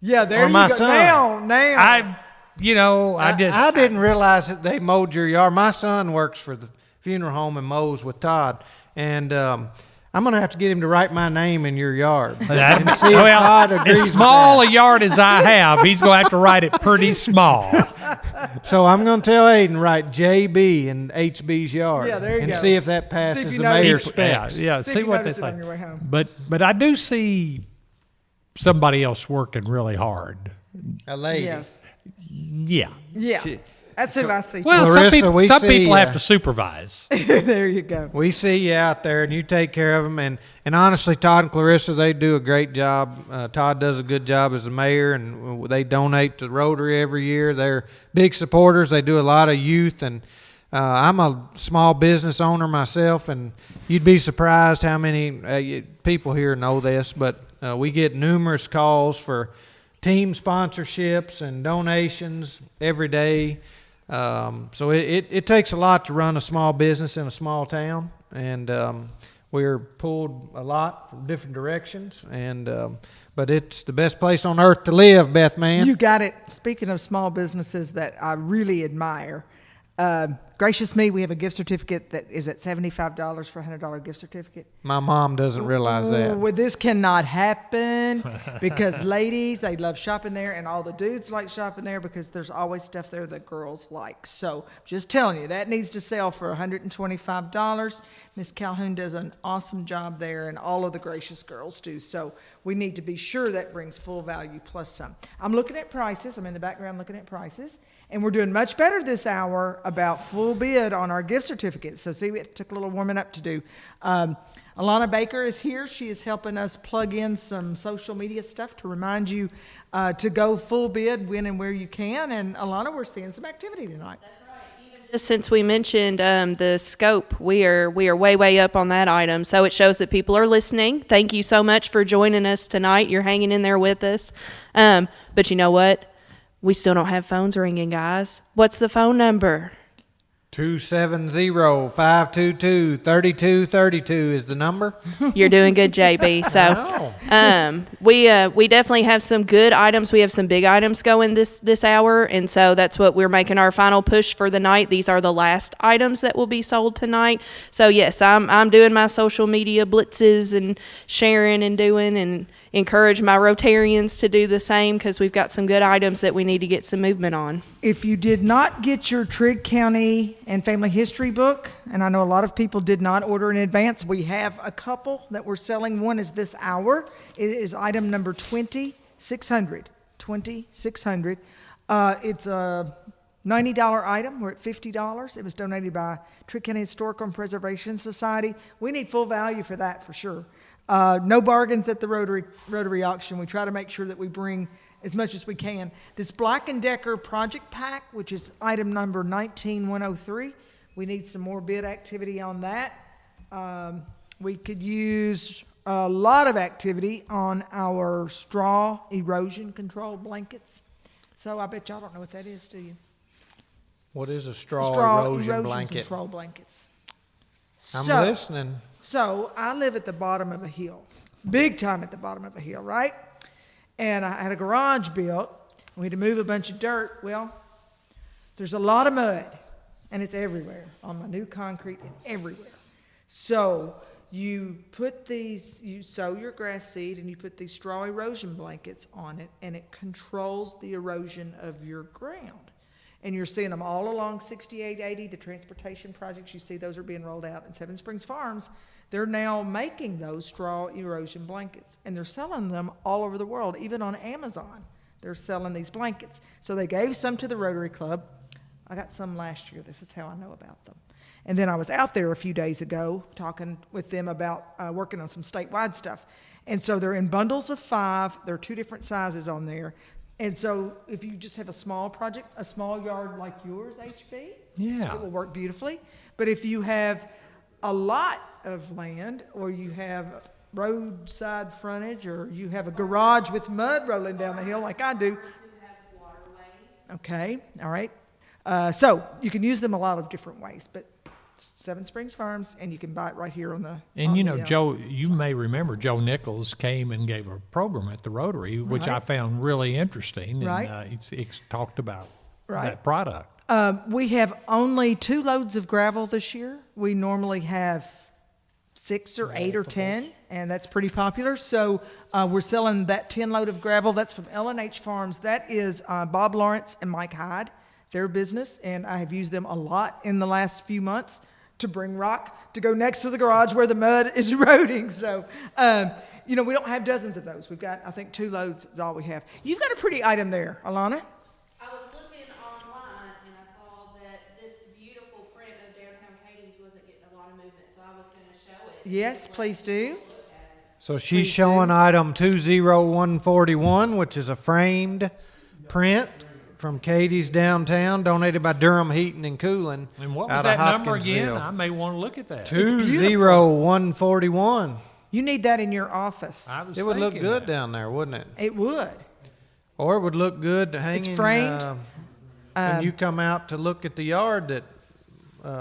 Speaker 1: Yeah, there
Speaker 4: or
Speaker 1: you
Speaker 4: my
Speaker 1: go.
Speaker 4: Son.
Speaker 1: Now.
Speaker 5: I
Speaker 4: didn't realize that they mowed your yard. My son works for the funeral home and mows with Todd, and I'm gonna have to get him to write my name in your yard and see if Todd agrees
Speaker 5: as small
Speaker 4: with
Speaker 5: a yard as I have, he's gonna have to write it pretty small.
Speaker 4: So I'm gonna tell Aiden write JB in HB's yard,
Speaker 1: Yeah, there you
Speaker 4: and
Speaker 1: go.
Speaker 4: see if that passes
Speaker 1: See if you
Speaker 4: the
Speaker 1: notice
Speaker 4: mayor's
Speaker 1: it.
Speaker 4: specs.
Speaker 5: Yeah,
Speaker 1: See
Speaker 5: see
Speaker 1: if you
Speaker 5: what they
Speaker 1: notice it
Speaker 5: say.
Speaker 1: on your way home.
Speaker 5: But I do see somebody else working really hard.
Speaker 4: A lady.
Speaker 1: Yes.
Speaker 5: Yeah.
Speaker 1: Yeah. That's who I see.
Speaker 5: Well,
Speaker 4: Clarissa,
Speaker 5: some people
Speaker 4: see,
Speaker 5: have to supervise.
Speaker 1: There you go.
Speaker 4: We see you out there, and you take care of them. And honestly, Todd and Clarissa, they do a great job. Todd does a good job as the mayor, and they donate to Rotary every year. They're big supporters. They do a lot of youth, and I'm a small business owner myself, and you'd be surprised how many people here know this, but we get numerous calls for team sponsorships and donations every day. So it takes a lot to run a small business in a small town, and we're pulled a lot from different directions, and but it's the best place on earth to live, Beth, man.
Speaker 1: You got it. Speaking of small businesses that I really admire, Gracious Me, we have a gift certificate that is at $75 for a $100 gift certificate.
Speaker 4: My mom doesn't realize that.
Speaker 1: Well, this cannot happen because ladies, they love shopping there, and all the dudes like shopping there because there's always stuff there that girls like. So just telling you, that needs to sell for $125. Miss Calhoun does an awesome job there, and all of the Gracious girls do. So we need to be sure that brings full value plus some. I'm looking at prices. I'm in the background looking at prices. And we're doing much better this hour about full bid on our gift certificates. So see, it took a little warming up to do. Alana Baker is here. She is helping us plug in some social media stuff to remind you to go full bid when and where you can. And Alana, we're seeing some activity tonight.
Speaker 8: Just since we mentioned the scope, we are way up on that item. So it shows that people are listening. Thank you so much for joining us tonight. You're hanging in there with us. But you know what? We still don't have phones ringing, guys. What's the phone number?
Speaker 4: 270-522-3232 is the number.
Speaker 8: You're doing good, JB. So we definitely have some good items. We have some big items going this hour, and so that's what we're making our final push for the night. These are the last items that will be sold tonight. So yes, I'm doing my social media blitzes and sharing and doing, and encourage my Rotarians to do the same, because we've got some good items that we need to get some movement on.
Speaker 1: If you did not get your Trigg County and Family History book, and I know a lot of people did not order in advance, we have a couple that we're selling. One is this hour. It is item number 2600. 2600. It's a $90 item. We're at $50. It was donated by Trigg County Historical and Preservation Society. We need full value for that for sure. No bargains at the Rotary auction. We try to make sure that we bring as much as we can. This Black & Decker project pack, which is item number 19103, we need some more bid activity on that. We could use a lot of activity on our straw erosion control blankets. So I bet y'all don't know what that is, do you?
Speaker 4: What is a straw erosion blanket?
Speaker 1: Control blankets.
Speaker 4: I'm listening.
Speaker 1: So I live at the bottom of a hill, big time at the bottom of a hill, right? And I had a garage built. We had to move a bunch of dirt. Well, there's a lot of mud, and it's everywhere on my new concrete and everywhere. So you sow your grass seed and you put these straw erosion blankets on it, and it controls the erosion of your ground. And you're seeing them all along 6880, the transportation projects. You see those are being rolled out in Seven Springs Farms. They're now making those straw erosion blankets, and they're selling them all over the world, even on Amazon. They're selling these blankets. So they gave some to the Rotary Club. I got some last year. This is how I know about them. And then I was out there a few days ago talking with them about working on some statewide stuff. And so they're in bundles of 5. There are 2 different sizes on there. And so if you just have a small project, a small yard like yours, HB,
Speaker 5: yeah,
Speaker 1: it will work beautifully. But if you have a lot of land, or you have roadside frontage, or you have a garage with mud rolling down the hill like I do. Okay, all right. So you can use them a lot of different ways, but Seven Springs Farms, and you can buy it right here on the.
Speaker 5: And Joe, you may remember Joe Nichols came and gave a program at the Rotary, which I found really interesting.
Speaker 1: Right.
Speaker 5: And he talked about that product.
Speaker 1: We have only 2 loads of gravel this year. We normally have 6 or 8 or 10, and that's pretty popular. So we're selling that 10 load of gravel. That's from L&H Farms. That is Bob Lawrence and Mike Hyde, their business, and I have used them a lot in the last few months to bring rock to go next to the garage where the mud is eroding. So, we don't have dozens of those. We've got, I think, 2 loads is all we have. You've got a pretty item there, Alana.
Speaker 8: I was looking online and I saw that this beautiful print of downtown Cadiz wasn't getting a lot of movement, so I was going to show it.
Speaker 1: Yes, please do.
Speaker 4: So she's showing item 20141, which is a framed print from Cadiz downtown, donated by Durham Heating and Cooling.
Speaker 5: And what was that number again? I may want to look at that.
Speaker 4: 20141.
Speaker 1: You need that in your office.
Speaker 4: It would look good down there, wouldn't it?
Speaker 1: It would.
Speaker 4: Or it would look good hanging.
Speaker 1: It's framed.
Speaker 4: When you come out to look at the yard that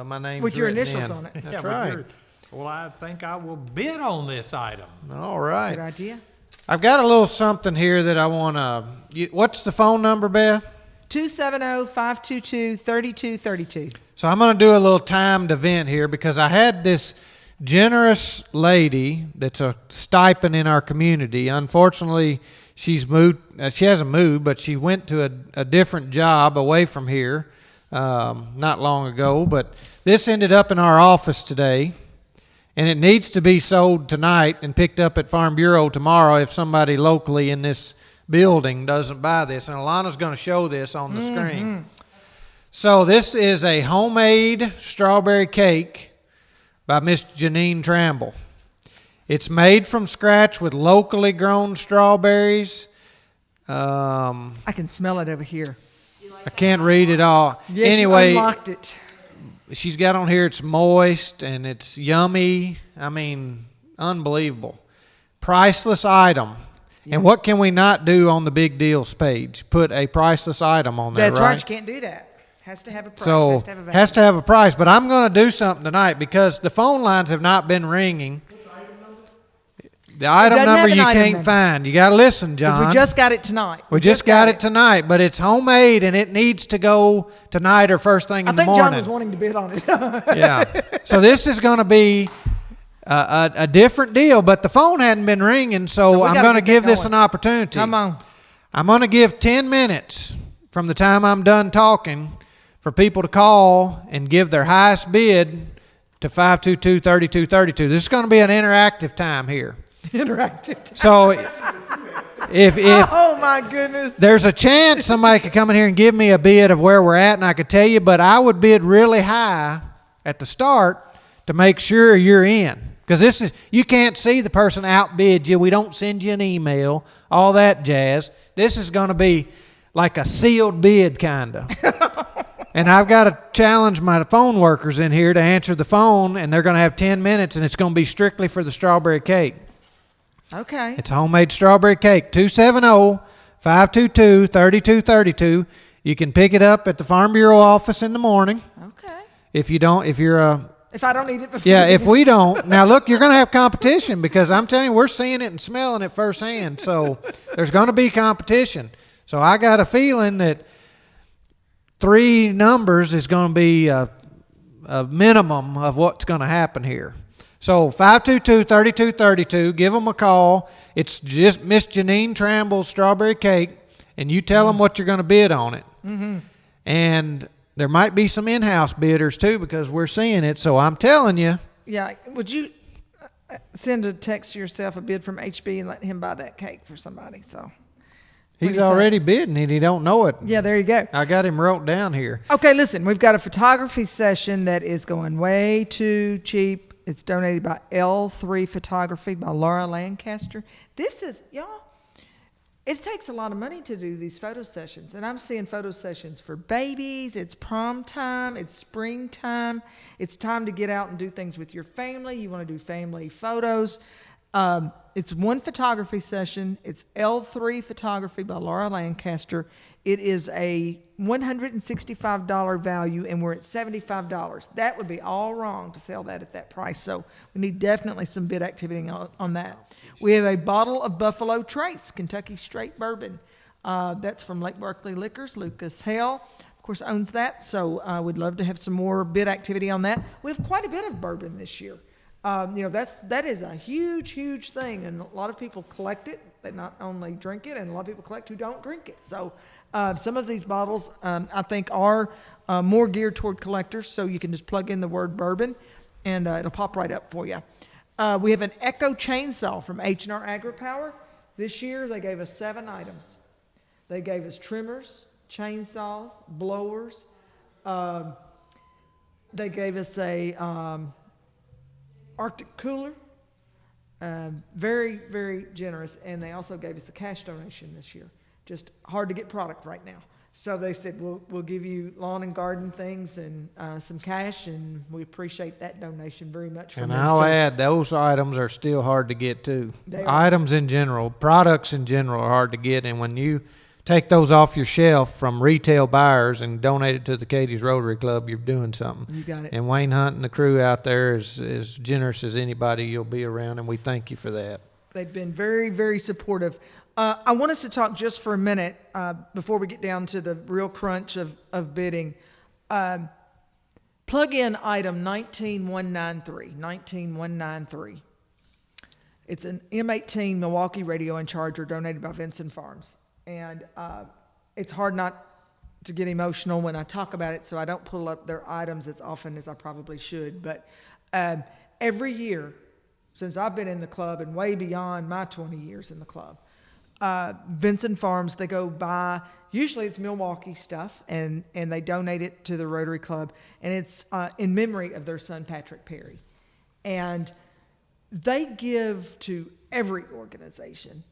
Speaker 4: my name's
Speaker 1: with your
Speaker 4: written
Speaker 1: initials
Speaker 4: in.
Speaker 1: on it.
Speaker 4: That's right.
Speaker 5: Well, I think I will bid on this item.
Speaker 4: All right.
Speaker 1: Good idea.
Speaker 4: I've got a little something here that I want to. What's the phone number, Beth?
Speaker 1: 270-522-3232.
Speaker 4: So I'm going to do a little timed event here, because I had this generous lady that's a stipend in our community. Unfortunately, she's moved. She hasn't moved, but she went to a different job away from here not long ago. But this ended up in our office today, and it needs to be sold tonight and picked up at Farm Bureau tomorrow if somebody locally in this building doesn't buy this. And Alana's going to show this on the screen. So this is a homemade strawberry cake by Miss Janine Tramble. It's made from scratch with locally grown strawberries.
Speaker 1: I can smell it over here.
Speaker 4: I can't read it all.
Speaker 1: Yes,
Speaker 4: anyway,
Speaker 1: you unlocked it.
Speaker 4: She's got on here, it's moist and it's yummy. I mean, unbelievable. Priceless item. Yeah. And what can we not do on the big deals page? Put a priceless item on there,
Speaker 1: That's
Speaker 4: right?
Speaker 1: right. You can't do that. Has to have a price.
Speaker 4: So, has to have a price. But I'm going to do something tonight because the phone lines have not been ringing. The item number you can't find. You got to listen, John.
Speaker 1: Because we just got it tonight.
Speaker 4: We just got it tonight, but it's homemade and it needs to go tonight or first thing in the morning.
Speaker 1: I think John was wanting to bid on it.
Speaker 4: Yeah. So this is going to be a different deal, but the phone hadn't been ringing, so I'm going to give this an opportunity.
Speaker 1: Come on.
Speaker 4: I'm going to give 10 minutes from the time I'm done talking for people to call and give their highest bid to 522-3232. This is going to be an interactive time here.
Speaker 1: Interactive.
Speaker 4: So if
Speaker 1: oh my goodness,
Speaker 4: there's a chance somebody could come in here and give me a bid of where we're at and I could tell you, but I would bid really high at the start to make sure you're in, because this is, you can't see the person outbid you. We don't send you an email, all that jazz. This is going to be like a sealed bid kind of. And I've got to challenge my phone workers in here to answer the phone, and they're going to have 10 minutes, and it's going to be strictly for the strawberry cake.
Speaker 1: Okay.
Speaker 4: It's homemade strawberry cake. 270-522-3232. You can pick it up at the Farm Bureau office in the morning.
Speaker 1: Okay.
Speaker 4: If you don't, if I don't
Speaker 1: need it before.
Speaker 4: Yeah, if we don't. Now look, you're going to have competition because I'm telling you, we're seeing it and smelling it firsthand. So there's going to be competition. So I got a feeling that 3 numbers is going to be a minimum of what's going to happen here. So 522-3232, give them a call. It's just Miss Janine Tramble's strawberry cake, and you tell them what you're going to bid on it. Mm-hmm. And there might be some in-house bidders too because we're seeing it. So I'm telling you.
Speaker 1: Yeah, would you send a text to yourself, a bid from HB, and let him buy that cake for somebody? So
Speaker 4: he's already bidding it. He don't know it.
Speaker 1: Yeah, there you go.
Speaker 4: I got him wrote down here.
Speaker 1: Okay, listen, we've got a photography session that is going way too cheap. It's donated by L3 Photography by Laura Lancaster. This is, y'all, it takes a lot of money to do these photo sessions. And I'm seeing photo sessions for babies. It's prom time. It's springtime. It's time to get out and do things with your family. You want to do family photos. It's one photography session. It's L3 Photography by Laura Lancaster. It is a $165 value, and we're at $75. That would be all wrong to sell that at that price. So we need definitely some bid activity on that. We have a bottle of Buffalo Trace, Kentucky Straight Bourbon. That's from Lake Berkeley Liquors. Lucas Hale, of course, owns that. So we'd love to have some more bid activity on that. We have quite a bit of bourbon this year. That is a huge, huge thing, and a lot of people collect it. They not only drink it, and a lot of people collect who don't drink it. So some of these bottles, I think, are more geared toward collectors, so you can just plug in the word bourbon, and it'll pop right up for you. We have an Echo chainsaw from H&R AgriPower. This year, they gave us 7 items. They gave us trimmers, chainsaws, blowers. They gave us a Arctic cooler. Very, very generous. And they also gave us a cash donation this year. Just hard to get product right now. So they said, we'll give you lawn and garden things and some cash, and we appreciate that donation very much.
Speaker 4: And I'll add, those items are still hard to get too.
Speaker 1: They are.
Speaker 4: Items in general, products in general are hard to get, and when you take those off your shelf from retail buyers and donate it to the Cadiz Rotary Club, you're doing something.
Speaker 1: You got it.
Speaker 4: And Wayne Hunt and the crew out there is as generous as anybody you'll be around, and we thank you for that.
Speaker 1: They've been very, very supportive. I want us to talk just for a minute before we get down to the real crunch of bidding. Plug in item 19193. It's an M18 Milwaukee radio and charger donated by Vinson Farms. And it's hard not to get emotional when I talk about it, so I don't pull up their items as often as I probably should. But every year, since I've been in the club and way beyond my 20 years in the club, Vincent Farms, they go buy, usually it's Milwaukee stuff, and they donate it to the Rotary Club, and it's in memory of their son, Patrick Perry. And they give to every organization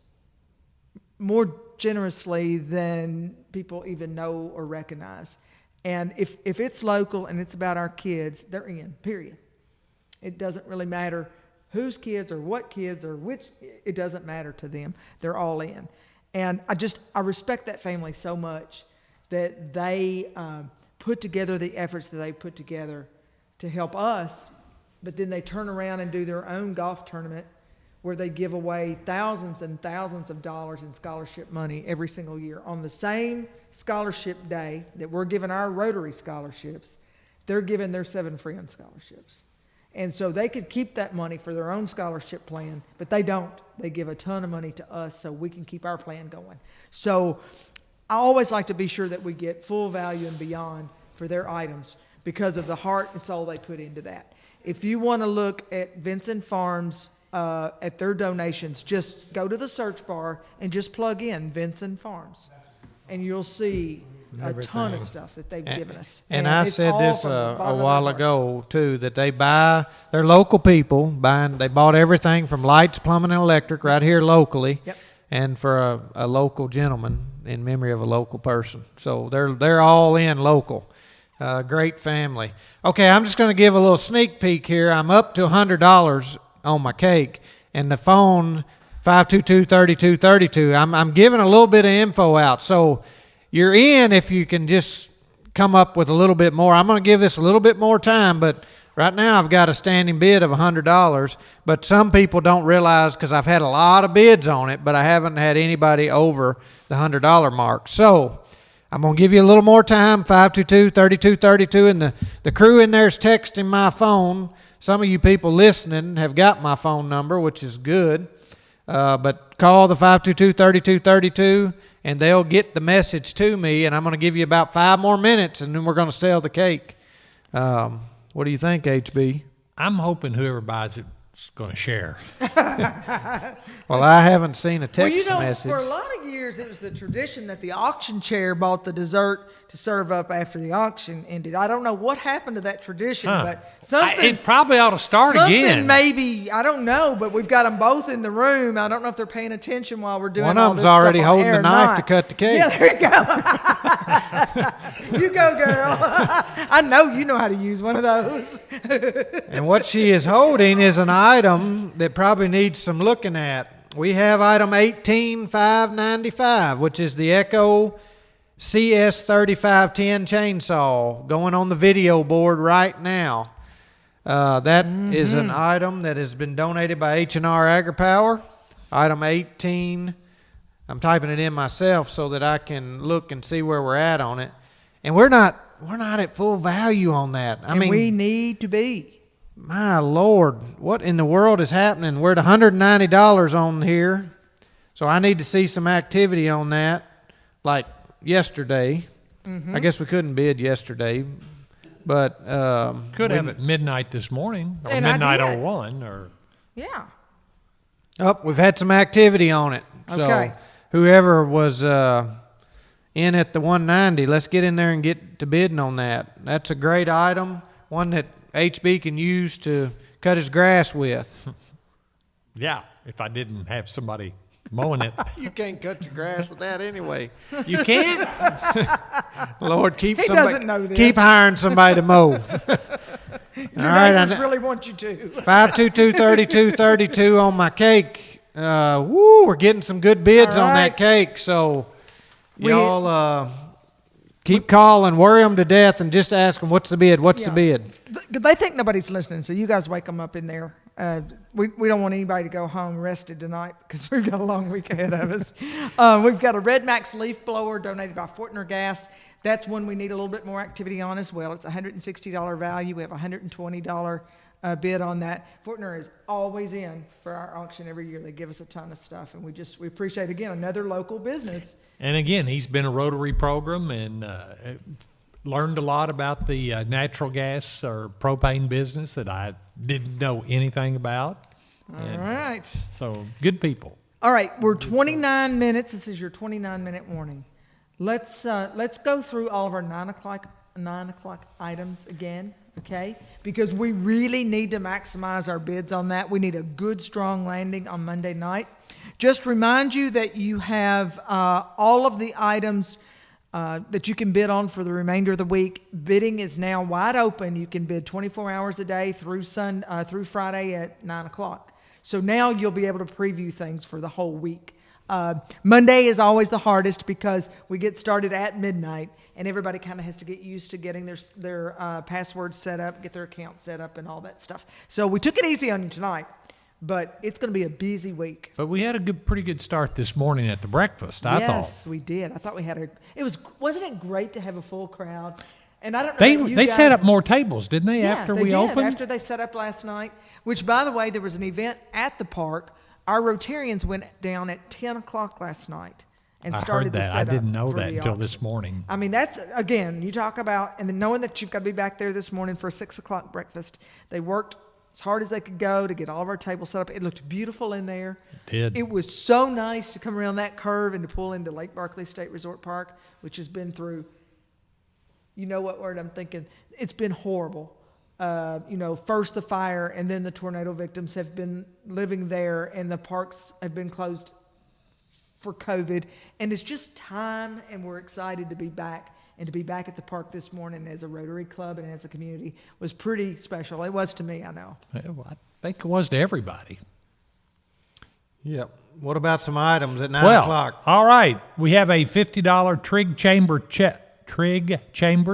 Speaker 1: more generously than people even know or recognize. And if it's local and it's about our kids, they're in, period. It doesn't really matter whose kids or what kids or which, it doesn't matter to them. They're all in. And I respect that family so much that they put together the efforts that they put together to help us, but then they turn around and do their own golf tournament where they give away thousands and thousands of dollars in scholarship money every single year. On the same scholarship day that we're giving our Rotary scholarships, they're giving their 7 Friends scholarships. And so they could keep that money for their own scholarship plan, but they don't. They give a ton of money to us so we can keep our plan going. So I always like to be sure that we get full value and beyond for their items because of the heart and soul they put into that. If you want to look at Vincent Farms, at their donations, just go to the search bar and just plug in Vincent Farms, and you'll see a ton of stuff that they've given us.
Speaker 4: And I said this a while ago too, that they're local people they bought everything from lights, plumbing, and electric right here locally.
Speaker 1: Yep.
Speaker 4: And for a local gentleman in memory of a local person. So they're all in local. Great family. Okay, I'm just going to give a little sneak peek here. I'm up to $100 on my cake, and the phone 522-3232. I'm giving a little bit of info out, so you're in if you can just come up with a little bit more. I'm going to give this a little bit more time, but right now I've got a standing bid of $100. But some people don't realize, because I've had a lot of bids on it, but I haven't had anybody over the $100 mark. So I'm going to give you a little more time, 522-3232, and the crew in there is texting my phone. Some of you people listening have got my phone number, which is good. But call the 522-3232, and they'll get the message to me, and I'm going to give you about 5 more minutes, and then we're going to sell the cake. What do you think, HB?
Speaker 5: I'm hoping whoever buys it is going to share.
Speaker 4: Well, I haven't seen a text message.
Speaker 1: For a lot of years, it was the tradition that the auction chair bought the dessert to serve up after the auction ended. I don't know what happened to that tradition, but something...
Speaker 5: It probably ought to start again.
Speaker 1: Maybe, I don't know, but we've got them both in the room. I don't know if they're paying attention while we're doing
Speaker 4: One
Speaker 1: all
Speaker 4: of
Speaker 1: this
Speaker 4: them's already
Speaker 1: stuff on
Speaker 4: holding
Speaker 1: air
Speaker 4: the knife
Speaker 1: or
Speaker 4: to
Speaker 1: not.
Speaker 4: cut the cake.
Speaker 1: Yeah, there you go. You go, girl. I know you know how to use one of those.
Speaker 4: And what she is holding is an item that probably needs some looking at. We have item 18595, which is the Echo CS3510 chainsaw going on the video board right now. That is an item that has been donated by H&R AgriPower. Item 18, I'm typing it in myself so that I can look and see where we're at on it. And we're not at full value on that. I mean,
Speaker 1: we need to be.
Speaker 4: My Lord, what in the world is happening? We're at $190 on here, so I need to see some activity on that, like yesterday. I guess we couldn't bid yesterday, but
Speaker 5: Could have at midnight this morning, or
Speaker 1: And I
Speaker 5: midnight
Speaker 1: did.
Speaker 5: 01, or
Speaker 1: Yeah.
Speaker 4: we've had some activity on it. So
Speaker 1: Okay.
Speaker 4: whoever was in at the 190, let's get in there and get to bidding on that. That's a great item, one that HB can use to cut his grass with.
Speaker 5: yeah, if I didn't have somebody mowing it.
Speaker 4: You can't cut your grass with that anyway.
Speaker 5: You can't?
Speaker 4: Lord, keep
Speaker 1: He doesn't know this.
Speaker 4: Keep hiring somebody to mow.
Speaker 1: Your neighbors really want you to.
Speaker 4: 522-3232 on my cake. We're getting some good bids
Speaker 1: All
Speaker 4: on
Speaker 1: right.
Speaker 4: that cake. So y'all keep calling, worry them to death, and just ask them, what's the bid? What's the bid?
Speaker 1: They think nobody's listening, so you guys wake them up in there. We don't want anybody to go home rested tonight because we've got a long week ahead of us. We've got a Red Max leaf blower donated by Fortner Gas. That's one we need a little bit more activity on as well. It's a $160 value. We have a $120 bid on that. Fortner is always in for our auction every year. They give us a ton of stuff, and we appreciate, again, another local business.
Speaker 5: And again, he's been a Rotary program and learned a lot about the natural gas or propane business that I didn't know anything about.
Speaker 1: All right.
Speaker 5: So good people.
Speaker 1: All right, we're 29 minutes. This is your 29-minute warning. Let's go through all of our 9 o'clock items again, okay? Because we really need to maximize our bids on that. We need a good, strong landing on Monday night. Just remind you that you have all of the items that you can bid on for the remainder of the week. Bidding is now wide open. You can bid 24 hours a day through Friday at 9 o'clock. So now you'll be able to preview things for the whole week. Monday is always the hardest because we get started at midnight and everybody kind of has to get used to getting their passwords set up, get their account set up and all that stuff. So we took it easy on you tonight, but it's going to be a busy week.
Speaker 5: But we had a pretty good start this morning at the breakfast, I thought.
Speaker 1: Yes, we did. I thought we had wasn't it great to have a full crowd? And I don't know.
Speaker 5: They set up more tables, didn't they, after
Speaker 1: they
Speaker 5: we
Speaker 1: did,
Speaker 5: opened?
Speaker 1: after they set up last night, which, by the way, there was an event at the park. Our Rotarians went down at 10 o'clock last night and started the setup.
Speaker 5: I didn't know
Speaker 1: for
Speaker 5: that
Speaker 1: the
Speaker 5: until
Speaker 1: auction.
Speaker 5: this morning.
Speaker 1: I mean, that's, again, you talk about, and then knowing that you've got to be back there this morning for a 6 o'clock breakfast. They worked as hard as they could go to get all of our tables set up. It looked beautiful in there.
Speaker 5: It did.
Speaker 1: It was so nice to come around that curve and to pull into Lake Barkley State Resort Park, which has been through, you know what word I'm thinking? It's been horrible. First the fire and then the tornado victims have been living there and the parks have been closed for COVID. And it's just time, and we're excited to be back. And to be back at the park this morning as a Rotary Club and as a community was pretty special. It was to me, I know.
Speaker 5: Well, I think it was to everybody.
Speaker 4: Yep. What about some items at 9
Speaker 5: Well,
Speaker 4: o'clock?
Speaker 5: all right. We have a $50 Trig Chamber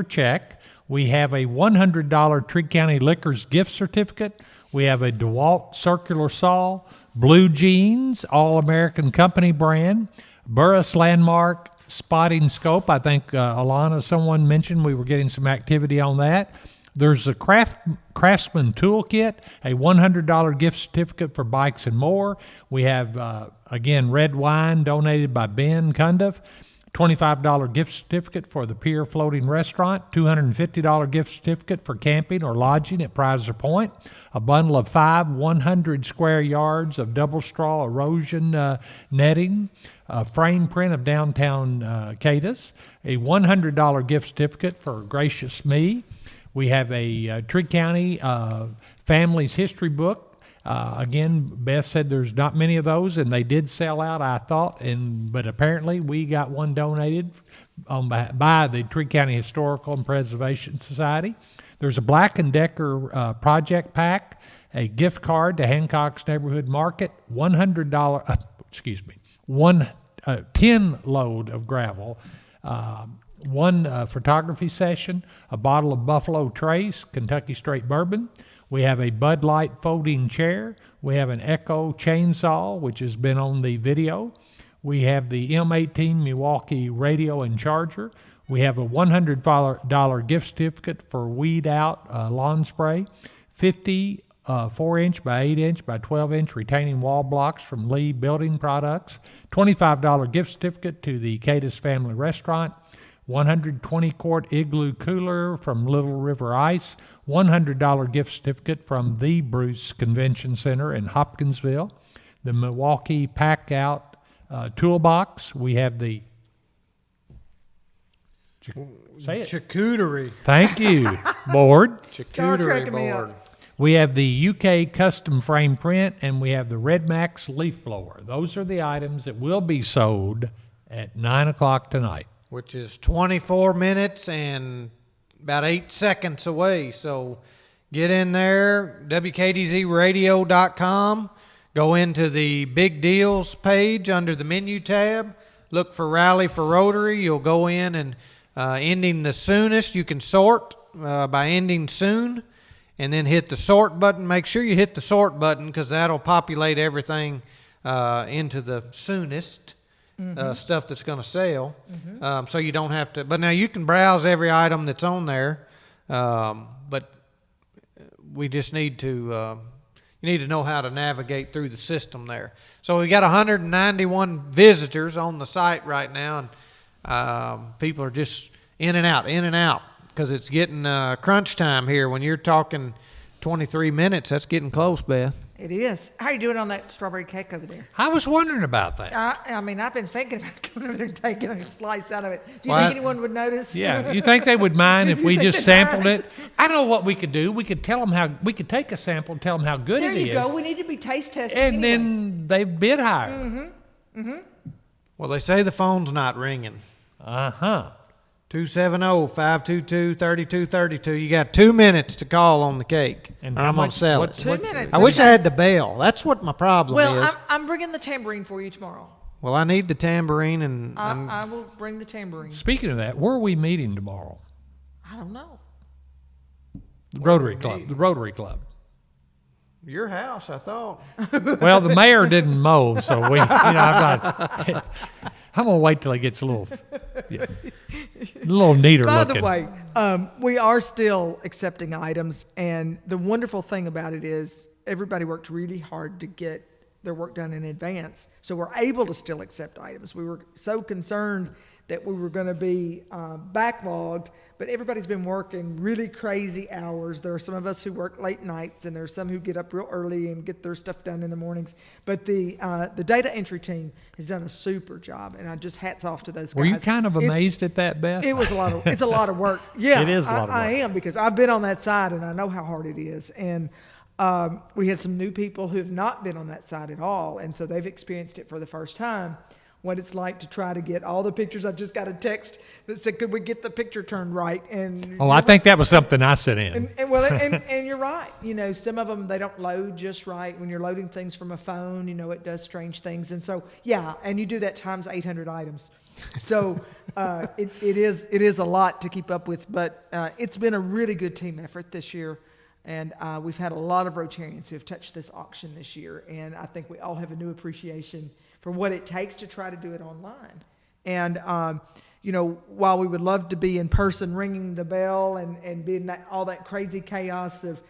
Speaker 5: check. We have a $100 Trigg County Liquors gift certificate. We have a DeWalt circular saw, Blue Jeans, All-American Company brand, Burris Landmark spotting scope. I think Alana, someone mentioned we were getting some activity on that. There's a Craftsman Toolkit, a $100 gift certificate for bikes and more. We have, again, red wine donated by Ben Cundiff. $25 gift certificate for the Pier Floating Restaurant, $250 gift certificate for camping or lodging at Prizer Point, a bundle of 100 square yards of double straw erosion netting, a frame print of downtown Cadiz, a $100 gift certificate for Gracious Me. We have a Trigg County Families History book. Again, Beth said there's not many of those, and they did sell out, I thought, but apparently we got one donated by the Trigg County Historical and Preservation Society. There's a Black & Decker project pack, a gift card to Hancock's Neighborhood Market, $100, 10 load of gravel, one photography session, a bottle of Buffalo Trace, Kentucky Straight Bourbon. We have a Bud Light folding chair. We have an Echo chainsaw, which has been on the video. We have the M18 Milwaukee radio and charger. We have a $100 gift certificate for Weed Out lawn spray, 50 4-inch by 8-inch by 12-inch retaining wall blocks from Lee Building Products, $25 gift certificate to the Cadiz Family Restaurant, 120-quart Igloo cooler from Little River Ice, $100 gift certificate from the Bruce Convention Center in Hopkinsville, the Milwaukee Pack Out toolbox. We have the
Speaker 4: Charcuterie.
Speaker 5: Thank you, board.
Speaker 4: Charcuterie board.
Speaker 5: We have the UK custom frame print, and we have the Red Max leaf blower. Those are the items that will be sold at 9 o'clock tonight.
Speaker 4: Which is 24 minutes and about 8 seconds away. So get in there, WKDZradio.com, go into the Big Deals page under the menu tab, look for Rally for Rotary. You'll go in and ending the soonest. You can sort by ending soon, and then hit the sort button. Make sure you hit the sort button because that'll populate everything into the soonest. Stuff that's going to sell, so you don't have to. But now you can browse every item that's on there, but we just need to. You need to know how to navigate through the system there. So we got 191 visitors on the site right now, and people are just in and out, because it's getting crunch time here. When you're talking 23 minutes. That's getting close, Beth.
Speaker 1: It is. How are you doing on that strawberry cake over there?
Speaker 5: I was wondering about that.
Speaker 1: I mean, I've been thinking about coming over there and taking a slice out of it. Do you
Speaker 5: Well,
Speaker 1: think anyone would notice?
Speaker 5: Yeah, you think they would mind if
Speaker 1: You
Speaker 5: we
Speaker 1: think
Speaker 5: just
Speaker 1: they'd
Speaker 5: sampled
Speaker 1: mind?
Speaker 5: it? I don't know what we could do. We could tell them how. We could take a sample and tell them how good
Speaker 1: There
Speaker 5: it is.
Speaker 1: you go. We need to be taste testing.
Speaker 5: And
Speaker 1: anyway.
Speaker 5: then they bid higher.
Speaker 4: Well, they say the phone's not ringing. 270-522-3232. You got 2 minutes to call on the cake,
Speaker 5: And
Speaker 4: or
Speaker 5: how
Speaker 4: I'm going
Speaker 5: much-
Speaker 4: to sell
Speaker 5: what-
Speaker 4: it.
Speaker 1: 2 minutes.
Speaker 4: I wish I had the bell. That's what my problem
Speaker 1: Well,
Speaker 4: is.
Speaker 1: I'm bringing the tambourine for you tomorrow.
Speaker 4: Well, I need the tambourine, and
Speaker 1: I will bring the tambourine.
Speaker 5: Speaking of that, where are we meeting tomorrow?
Speaker 1: I don't know.
Speaker 5: The Rotary Club. The Rotary Club.
Speaker 4: your house, I thought.
Speaker 5: Well, the mayor didn't mow, so we. I'm gonna wait till it gets a little neater
Speaker 1: By
Speaker 5: looking.
Speaker 1: the way, we are still accepting items, and the wonderful thing about it is everybody worked really hard to get their work done in advance, so we're able to still accept items. We were so concerned that we were going to be backlogged, but everybody's been working really crazy hours. There are some of us who work late nights, and there are some who get up real early and get their stuff done in the mornings. But the data entry team has done a super job, and I just hats off to those guys.
Speaker 5: Were you kind of
Speaker 1: It's-
Speaker 5: amazed at that, Beth?
Speaker 1: It was a lot of. It's a lot of work. Yeah,
Speaker 5: It is a lot of work.
Speaker 1: I am, because I've been on that side and I know how hard it is. And we had some new people who have not been on that side at all, and so they've experienced it for the first time. What it's like to try to get all the pictures. I just got a text that said, "Could we get the picture turned right?" And
Speaker 5: Oh, I think that was something I sent in.
Speaker 1: and you're right. You know, some of them, they don't load just right. When you're loading things from a phone, you know, it does strange things. And so, yeah, and you do that times 800 items. So it is a lot to keep up with, but it's been a really good team effort this year. And we've had a lot of Rotarians who have touched this auction this year. And I think we all have a new appreciation for what it takes to try to do it online. And, you know, while we would love to be in person ringing the bell and being all that crazy chaos of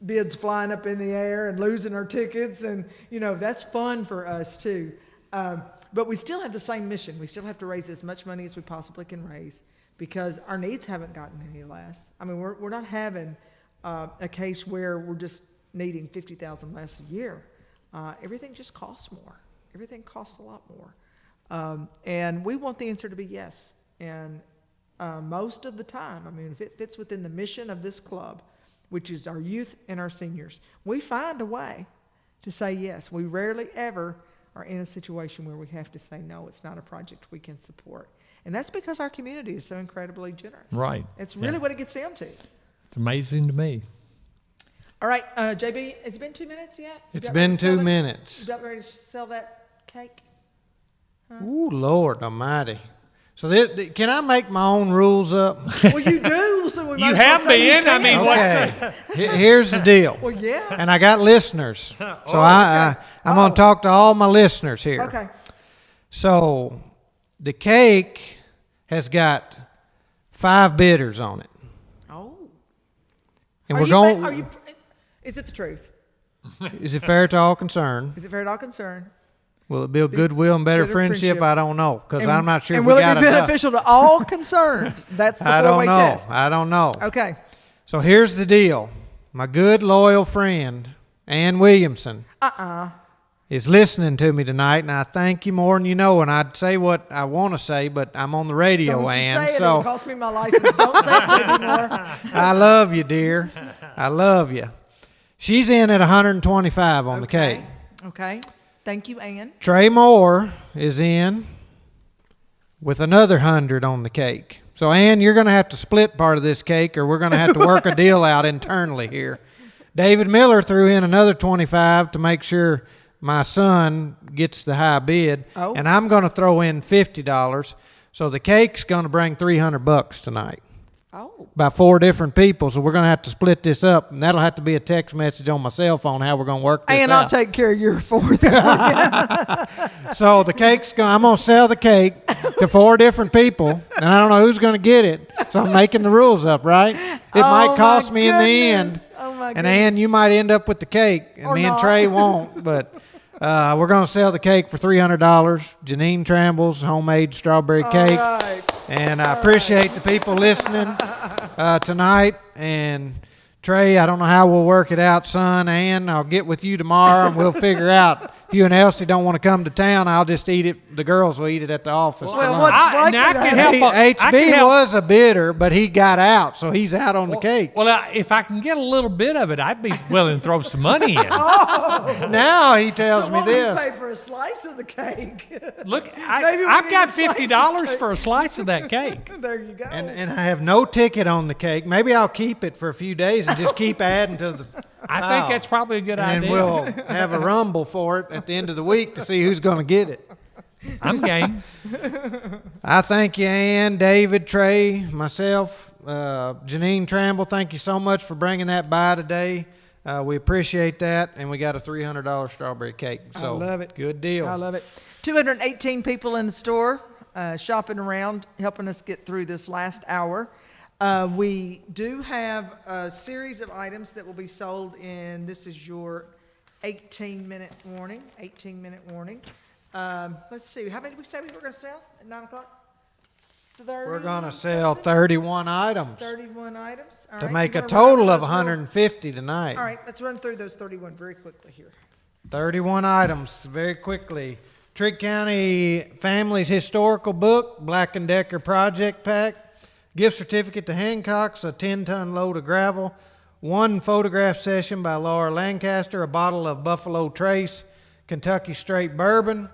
Speaker 1: bids flying up in the air and losing our tickets, and, you know, that's fun for us too. But we still have the same mission. We still have to raise as much money as we possibly can raise, because our needs haven't gotten any less. I mean, we're not having a case where we're just needing $50,000 less a year. Everything just costs more. Everything costs a lot more. And we want the answer to be yes. And most of the time, I mean, if it fits within the mission of this club, which is our youth and our seniors, we find a way to say yes. We rarely ever are in a situation where we have to say, no, it's not a project we can support. And that's because our community is so incredibly generous.
Speaker 5: Right.
Speaker 1: It's really
Speaker 5: Yeah.
Speaker 1: what it gets down to.
Speaker 5: It's amazing to me.
Speaker 1: All right, JB, has it been 2 minutes yet? You
Speaker 4: It's
Speaker 1: about ready
Speaker 4: been
Speaker 1: to sell
Speaker 4: 2
Speaker 1: it?
Speaker 4: minutes.
Speaker 1: You about ready to sell that cake?
Speaker 4: Ooh, Lord Almighty. So can I make my own rules up?
Speaker 1: Well, you do, so we might
Speaker 5: You
Speaker 1: as well
Speaker 5: have
Speaker 1: say
Speaker 5: been.
Speaker 1: you
Speaker 5: I mean,
Speaker 1: can.
Speaker 5: what's
Speaker 4: Here's the deal.
Speaker 1: Well, yeah.
Speaker 4: And I got listeners. So I'm going to talk to all my listeners here.
Speaker 1: Okay.
Speaker 4: So the cake has got 5 bidders on it.
Speaker 1: Oh.
Speaker 4: And
Speaker 1: Are
Speaker 4: we're
Speaker 1: you
Speaker 4: going.
Speaker 1: ma- are you, is it the truth?
Speaker 4: Is it fair to all concerned?
Speaker 1: Is it fair to all concerned?
Speaker 4: Will it build goodwill and better
Speaker 1: Better
Speaker 4: friendship?
Speaker 1: friendship.
Speaker 4: I don't know, because
Speaker 1: And-
Speaker 4: I'm not sure
Speaker 1: and
Speaker 4: if we
Speaker 1: will
Speaker 4: got
Speaker 1: it be
Speaker 4: enough.
Speaker 1: beneficial to all concerned? That's the
Speaker 4: I don't
Speaker 1: four-way
Speaker 4: know.
Speaker 1: test.
Speaker 4: I don't know.
Speaker 1: Okay.
Speaker 4: So here's the deal. My good, loyal friend, Ann Williamson, is listening to me tonight, and I thank you more than you know. And I'd say what I want to say, but I'm on the radio,
Speaker 1: Don't you
Speaker 4: Ann.
Speaker 1: say it.
Speaker 4: So
Speaker 1: It'll cost me my license. Don't say it anymore.
Speaker 4: I love you, dear. I love you. She's in at 125 on the cake.
Speaker 1: Okay. Thank you, Ann.
Speaker 4: Trey Moore is in with another 100 on the cake. So, Ann, you're going to have to split part of this cake, or we're going to have to work a deal out internally here. David Miller threw in another 25 to make sure my son gets the high bid.
Speaker 1: Oh.
Speaker 4: And I'm going to throw in $50. So the cake's going to bring $300 tonight.
Speaker 1: Oh.
Speaker 4: By 4 different people, so we're going to have to split this up, and that'll have to be a text message on my cell phone how we're going to work this
Speaker 1: And
Speaker 4: out.
Speaker 1: I'll take care of your fourth.
Speaker 4: So the cake's going. I'm going to sell the cake to 4 different people, and I don't know who's going to get it. So I'm making the rules up, right? It might cost me in the end.
Speaker 1: Oh my
Speaker 4: And
Speaker 1: goodness.
Speaker 4: Ann, you might end up with the cake, and
Speaker 1: Or
Speaker 4: me and
Speaker 1: not.
Speaker 4: Trey won't. But we're going to sell the cake for $300. Janine Tramble's homemade strawberry cake.
Speaker 1: All right.
Speaker 4: And I appreciate the people listening tonight. And Trey, I don't know how we'll work it out, son. Ann, I'll get with you tomorrow and we'll figure out. If you and Elsie don't want to come to town, I'll just eat it. The girls will eat it at the office.
Speaker 1: Well, what's like
Speaker 5: I can help.
Speaker 4: HB was a bidder, but he got out, so he's out on the cake.
Speaker 5: Well, if I can get a little bit of it, I'd be willing to throw some money in.
Speaker 4: Now he tells me
Speaker 1: What
Speaker 4: this.
Speaker 1: will you pay for a slice of the cake?
Speaker 5: Look,
Speaker 1: Maybe we
Speaker 5: I've
Speaker 1: need
Speaker 5: got
Speaker 1: a slice of
Speaker 5: $50
Speaker 1: cake.
Speaker 5: for a slice of that cake.
Speaker 1: There you go.
Speaker 4: And I have no ticket on the cake. Maybe I'll keep it for a few days and just keep adding to the
Speaker 5: I
Speaker 4: pile.
Speaker 5: think that's probably a good
Speaker 4: And
Speaker 5: idea.
Speaker 4: then we'll have a rumble for it at the end of the week to see who's going to get it.
Speaker 5: I'm game.
Speaker 4: I thank you, Ann, David, Trey, myself, Janine Tramble. Thank you so much for bringing that by today. We appreciate that, and we got a $300 strawberry cake. So
Speaker 1: I love it.
Speaker 4: Good deal.
Speaker 1: I love it. 218 people in the store shopping around, helping us get through this last hour. We do have a series of items that will be sold in, this is your 18-minute warning, 18-minute warning. Let's see, how many did we say we were going to sell at 9 o'clock? 30
Speaker 4: We're going to sell 31 items
Speaker 1: 31 items. All
Speaker 4: to
Speaker 1: right,
Speaker 4: make
Speaker 1: you
Speaker 4: a
Speaker 1: wanna run
Speaker 4: total
Speaker 1: through
Speaker 4: of
Speaker 1: those real-
Speaker 4: 150 tonight.
Speaker 1: All right, let's run through those 31 very quickly here.
Speaker 4: 31 items, very quickly. Trigg County Families Historical Book, Black & Decker Project Pack, gift certificate to Hancock's, a 10-ton load of gravel, 1 photograph session by Laura Lancaster, a bottle of Buffalo Trace Kentucky Straight Bourbon.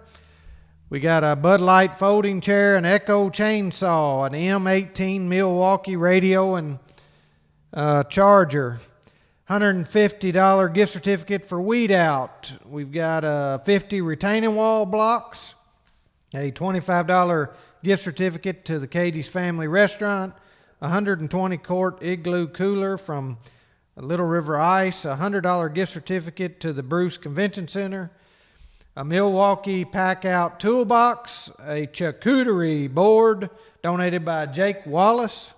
Speaker 4: We got a Bud Light folding chair, an Echo chainsaw, an M18 Milwaukee radio and charger. $150 gift certificate for Weed Out. We've got 50 retaining wall blocks, a $25 gift certificate to the Cadiz Family Restaurant, 120 quart Igloo cooler from Little River Ice, a $100 gift certificate to the Bruce Convention Center, a Milwaukee Pack Out toolbox, a charcuterie board donated by Jake Wallace,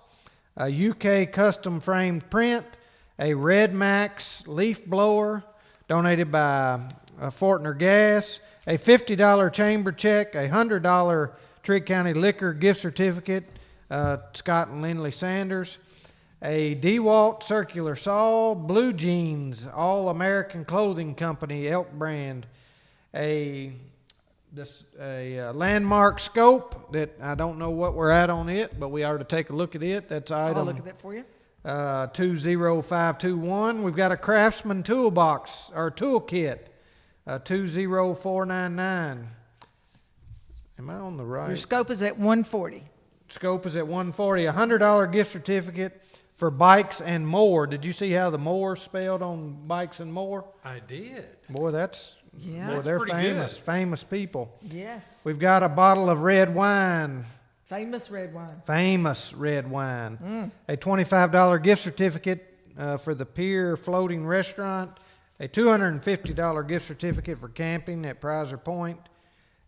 Speaker 4: a UK custom framed print, a Red Max leaf blower donated by Fortner Gas, a $50 chamber check, a $100 Trigg County Liquor gift certificate, Scott and Lindley Sanders, a DeWalt circular saw, Blue Jeans, All American Clothing Company, Elk brand, a landmark scope that I don't know what we're at on it, but we ought to take a look at it. That's item
Speaker 1: I'll look at that for you.
Speaker 4: 20521. We've got a Craftsman toolbox or toolkit, 20499. Am I on the right?
Speaker 1: Your scope is at 140.
Speaker 4: Scope is at 140. A $100 gift certificate for Bikes and More. Did you see how the More spelled on Bikes and More?
Speaker 5: I did.
Speaker 4: Boy, that's
Speaker 1: Yeah.
Speaker 4: boy,
Speaker 1: That's
Speaker 4: they're
Speaker 5: pretty
Speaker 4: famous,
Speaker 5: good.
Speaker 4: famous people.
Speaker 1: Yes.
Speaker 4: We've got a bottle of red wine.
Speaker 1: Famous red wine.
Speaker 4: Famous red wine. A $25 gift certificate for the Pier Floating Restaurant. A $250 gift certificate for camping at Prizer Point.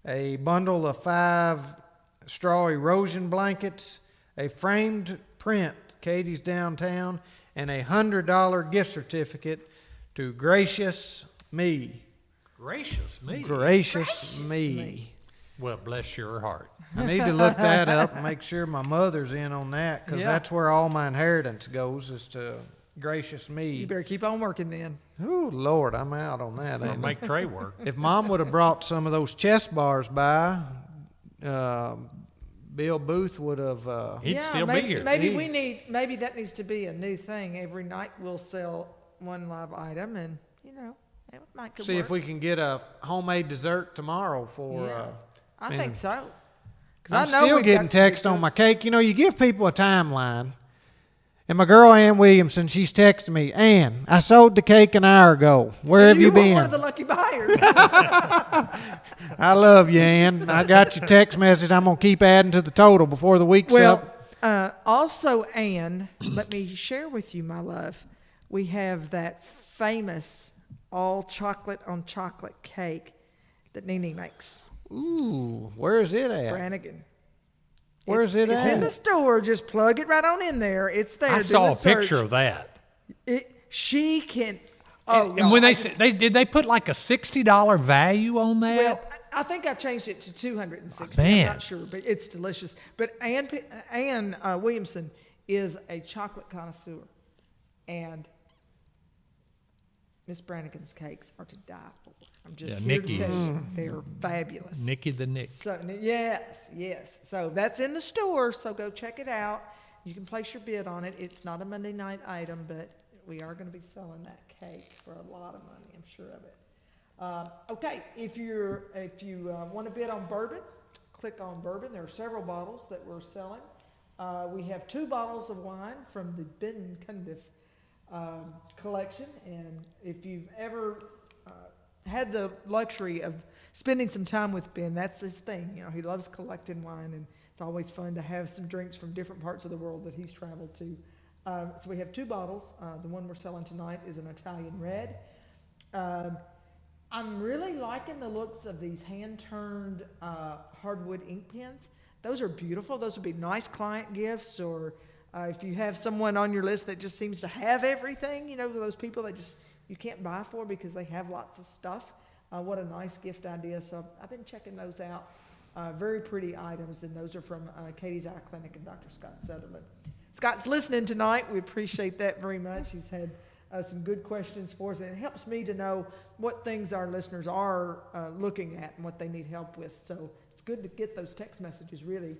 Speaker 4: A bundle of 5 straw erosion blankets. A framed print, Katie's Downtown. And a $100 gift certificate to Gracious Me.
Speaker 5: Gracious me.
Speaker 4: Gracious Me.
Speaker 5: Well, bless your heart.
Speaker 4: I need to look that up and make sure my mother's in on that, because
Speaker 1: Yeah.
Speaker 4: that's where all my inheritance goes, is to Gracious Me.
Speaker 1: You better keep on working then.
Speaker 4: Oh, Lord, I'm out on that.
Speaker 5: Or
Speaker 4: ain't I?
Speaker 5: make Trey work.
Speaker 4: If Mom would have brought some of those chest bars by, Bill Booth would have.
Speaker 5: He'd still
Speaker 1: maybe,
Speaker 5: be here.
Speaker 1: Maybe that needs to be a new thing. Every night we'll sell one live item, and it might could
Speaker 4: See
Speaker 1: work.
Speaker 4: if we can get a homemade dessert tomorrow for.
Speaker 1: Yeah. I
Speaker 4: man.
Speaker 1: think so. 'Cause
Speaker 4: I'm
Speaker 1: I know
Speaker 4: still
Speaker 1: we've
Speaker 4: getting
Speaker 1: got some
Speaker 4: text
Speaker 1: good
Speaker 4: on my
Speaker 1: goods.
Speaker 4: cake. You know, you give people a timeline. And my girl Ann Williamson, she's texting me, Ann, I sold the cake an hour ago. Where have you
Speaker 1: were
Speaker 4: been?
Speaker 1: one of the lucky buyers.
Speaker 4: I love you, Ann. I got your text message. I'm going to keep adding to the total before the week's up.
Speaker 1: Also, Ann, let me share with you, my love. We have that famous all chocolate on chocolate cake that Nene makes.
Speaker 4: Ooh, where is it at?
Speaker 1: Brannigan.
Speaker 4: Where's it
Speaker 1: It's
Speaker 4: at?
Speaker 1: in the store. Just plug it right on in there. It's there.
Speaker 5: I
Speaker 1: Do
Speaker 5: saw
Speaker 1: a
Speaker 5: a picture
Speaker 1: search.
Speaker 5: of that.
Speaker 1: She can. Oh,
Speaker 5: And when did they put like a $60 value on that?
Speaker 1: Well, I think I changed it to 260.
Speaker 5: Man.
Speaker 1: I'm not sure, but it's delicious. But Ann Williamson is a chocolate connoisseur, and Miss Brannigan's cakes are to die for. I'm just
Speaker 5: Yeah,
Speaker 1: here to
Speaker 5: Nikki's.
Speaker 1: tell you, they are fabulous.
Speaker 5: Nicky the Nick.
Speaker 1: So, yes. So that's in the store, so go check it out. You can place your bid on it. It's not a Monday night item, but we are going to be selling that cake for a lot of money, I'm sure of it. Okay, if you want to bid on bourbon, click on bourbon. There are several bottles that we're selling. We have 2 bottles of wine from the Ben Cundiff collection, and if you've ever had the luxury of spending some time with Ben, that's his thing. You know, he loves collecting wine, and it's always fun to have some drinks from different parts of the world that he's traveled to. So we have 2 bottles. The one we're selling tonight is an Italian red. I'm really liking the looks of these hand-turned hardwood ink pens. Those are beautiful. Those would be nice client gifts, or if you have someone on your list that just seems to have everything, you know, those people that just you can't buy for because they have lots of stuff. What a nice gift idea. So I've been checking those out. Very pretty items, and those are from Katie's Eye Clinic and Dr. Scott Sutherland. Scott's listening tonight. We appreciate that very much. He's had some good questions for us, and it helps me to know what things our listeners are looking at and what they need help with. So it's good to get those text messages, really.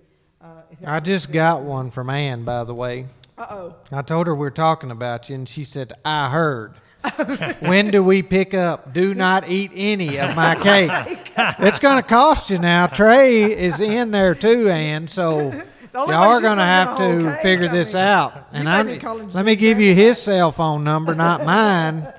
Speaker 4: I just got one from Ann, by the way.
Speaker 1: Uh-oh.
Speaker 4: I told her we're talking about you, and she said, I heard. When do we pick up? Do not eat any of my cake. It's going to cost you now. Trey is in there too, Ann, so y'all are going to have to figure this out. And let me give you his cell phone number, not mine.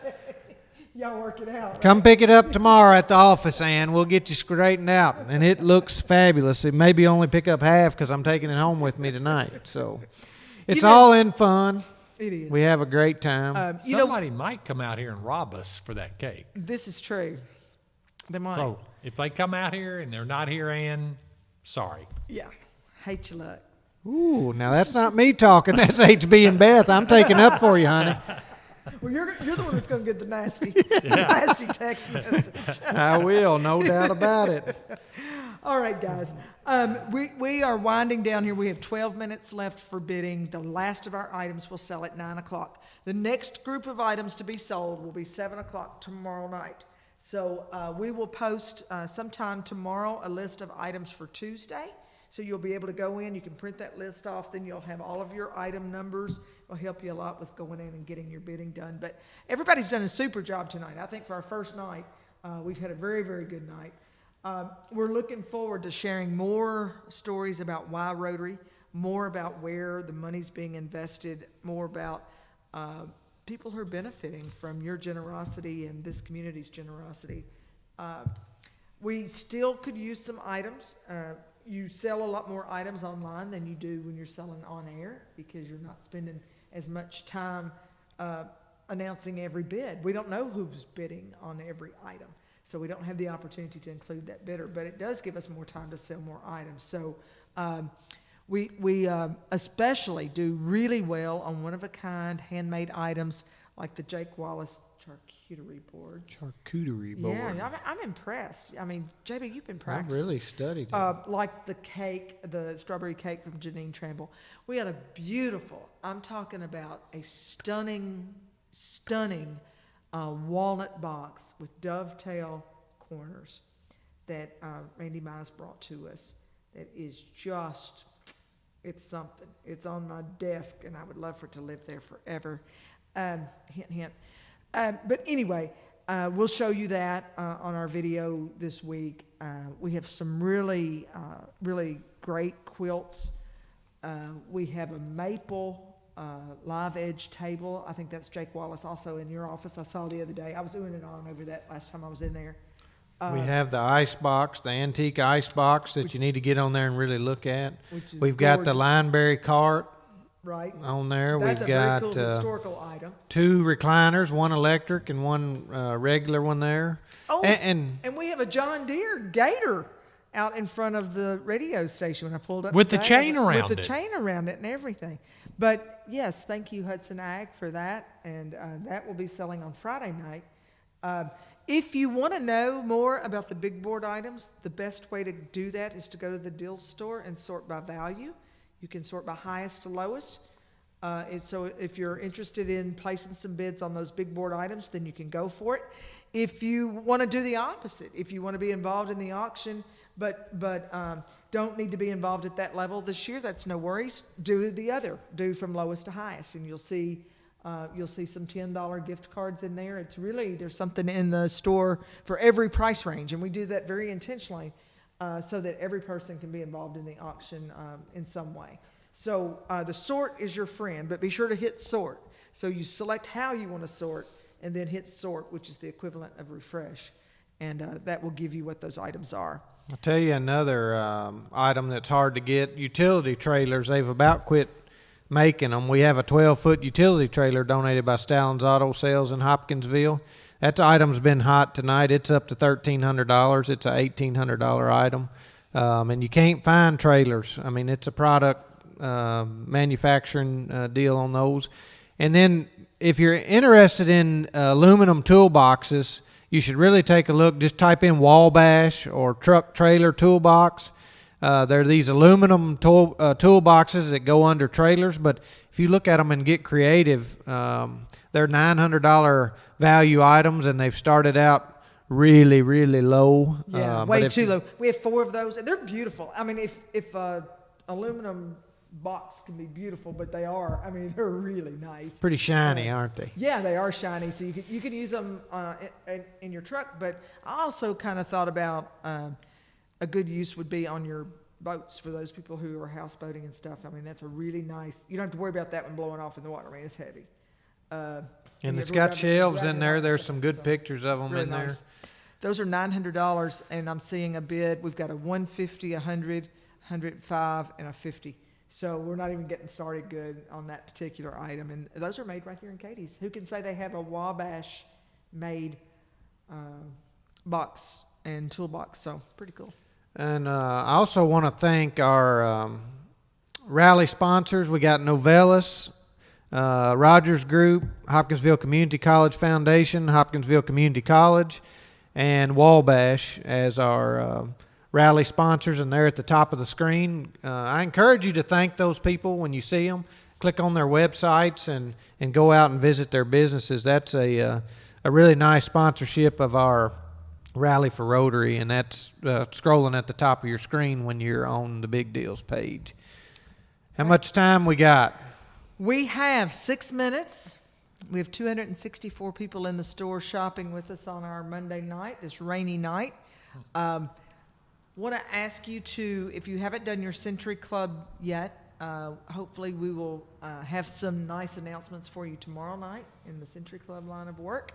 Speaker 1: Y'all work it out. Right?
Speaker 4: Come pick it up tomorrow at the office, Ann. We'll get you straightened out. And it looks fabulous. It maybe only pick up half because I'm taking it home with me tonight. So it's all in fun.
Speaker 1: It is.
Speaker 4: We have a great time.
Speaker 5: Somebody might come out here and rob us for that cake.
Speaker 1: This is true. They might.
Speaker 5: So if they come out here and they're not here, Ann, sorry.
Speaker 1: Yeah. Hate your luck.
Speaker 4: Ooh, now that's not me talking. That's HB and Beth. I'm taking up for you, honey.
Speaker 1: Well, you're the one that's going to get the nasty text message.
Speaker 4: I will, no doubt about it.
Speaker 1: All right, guys. We are winding down here. We have 12 minutes left for bidding. The last of our items will sell at 9 o'clock. The next group of items to be sold will be 7 o'clock tomorrow night. So we will post sometime tomorrow a list of items for Tuesday. So you'll be able to go in, you can print that list off, then you'll have all of your item numbers. It'll help you a lot with going in and getting your bidding done. But everybody's done a super job tonight. I think for our first night, we've had a very, very good night. We're looking forward to sharing more stories about why Rotary, more about where the money's being invested, more about people who are benefiting from your generosity and this community's generosity. We still could use some items. You sell a lot more items online than you do when you're selling on air because you're not spending as much time announcing every bid. We don't know who's bidding on every item, so we don't have the opportunity to include that bidder, but it does give us more time to sell more items. So we especially do really well on one-of-a-kind handmade items like the Jake Wallace charcuterie boards.
Speaker 4: Charcuterie board.
Speaker 1: Yeah, I'm impressed. I mean, JB, you've been
Speaker 4: I
Speaker 1: practicing.
Speaker 4: really studied it.
Speaker 1: Like the cake, the strawberry cake from Janine Tramble. We had a beautiful, I'm talking about a stunning walnut box with dovetail corners that Randy Mize brought to us. That is just, it's something. It's on my desk, and I would love for it to live there forever. Hint, hint. But anyway, we'll show you that on our video this week. We have some really great quilts. We have a maple live edge table. I think that's Jake Wallace also in your office. I saw the other day. I was doing it on over that last time I was in there.
Speaker 4: We have the ice box, the antique ice box that you need to get on there and really look at. We've got the Lineberry cart.
Speaker 1: Right.
Speaker 4: On there,
Speaker 1: That's
Speaker 4: we've
Speaker 1: a
Speaker 4: got
Speaker 1: very cool historical item.
Speaker 4: 2 recliners, one electric and one regular one there.
Speaker 1: Oh,
Speaker 4: and
Speaker 1: we have a John Deere Gator out in front of the radio station when I pulled up.
Speaker 5: With the
Speaker 1: today.
Speaker 5: chain around
Speaker 1: With the
Speaker 5: it.
Speaker 1: chain around it and everything. But yes, thank you Hudson Ag for that, and that will be selling on Friday night. If you want to know more about the big board items, the best way to do that is to go to the deals store and sort by value. You can sort by highest to lowest. So if you're interested in placing some bids on those big board items, then you can go for it. If you want to do the opposite, if you want to be involved in the auction, but don't need to be involved at that level this year, that's no worries. Do the other, do from lowest to highest, and you'll see some $10 gift cards in there. It's really, there's something in the store for every price range, and we do that very intentionally so that every person can be involved in the auction in some way. So the sort is your friend, but be sure to hit sort. So you select how you want to sort, and then hit sort, which is the equivalent of refresh, and that will give you what those items are.
Speaker 4: I'll tell you another item that's hard to get. Utility trailers, they've about quit making them. We have a 12-foot utility trailer donated by Stallin's Auto Sales in Hopkinsville. That item's been hot tonight. It's up to $1,300. It's a $1,800 item. And you can't find trailers. I mean, it's a product manufacturing deal on those. And then if you're interested in aluminum toolboxes, you should really take a look. Just type in Wabash or truck trailer toolbox. There are these aluminum toolboxes that go under trailers, but if you look at them and get creative, they're $900 value items, and they've started out really, really low.
Speaker 1: Yeah, way too low. We have 4 of those, and they're beautiful. I mean, if aluminum box can be beautiful, but they are, I mean, they're really nice.
Speaker 4: Pretty shiny, aren't they?
Speaker 1: Yeah, they are shiny, so you can use them in your truck, but I also kind of thought about a good use would be on your boats for those people who are houseboating and stuff. I mean, that's a really nice, you don't have to worry about that one blowing off in the water. I mean, it's heavy.
Speaker 4: And it's got shelves in there. There's some good pictures of them
Speaker 1: really
Speaker 4: in there.
Speaker 1: nice. Those are $900, and I'm seeing a bid. We've got a 150, 100, 105, and a 50. So we're not even getting started good on that particular item. And those are made right here in Cadiz. Who can say they have a Wabash made box and toolbox? So pretty cool.
Speaker 4: And I also want to thank our rally sponsors. We got Novellus, Rogers Group, Hopkinsville Community College Foundation, Hopkinsville Community College, and Wabash as our rally sponsors, and they're at the top of the screen. I encourage you to thank those people when you see them. Click on their websites and go out and visit their businesses. That's a really nice sponsorship of our Rally for Rotary, and that's scrolling at the top of your screen when you're on the Big Deals page. How much time we got?
Speaker 1: We have 6 minutes. We have 264 people in the store shopping with us on our Monday night, this rainy night. Want to ask you to, if you haven't done your Century Club yet, hopefully we will have some nice announcements for you tomorrow night in the Century Club line of work.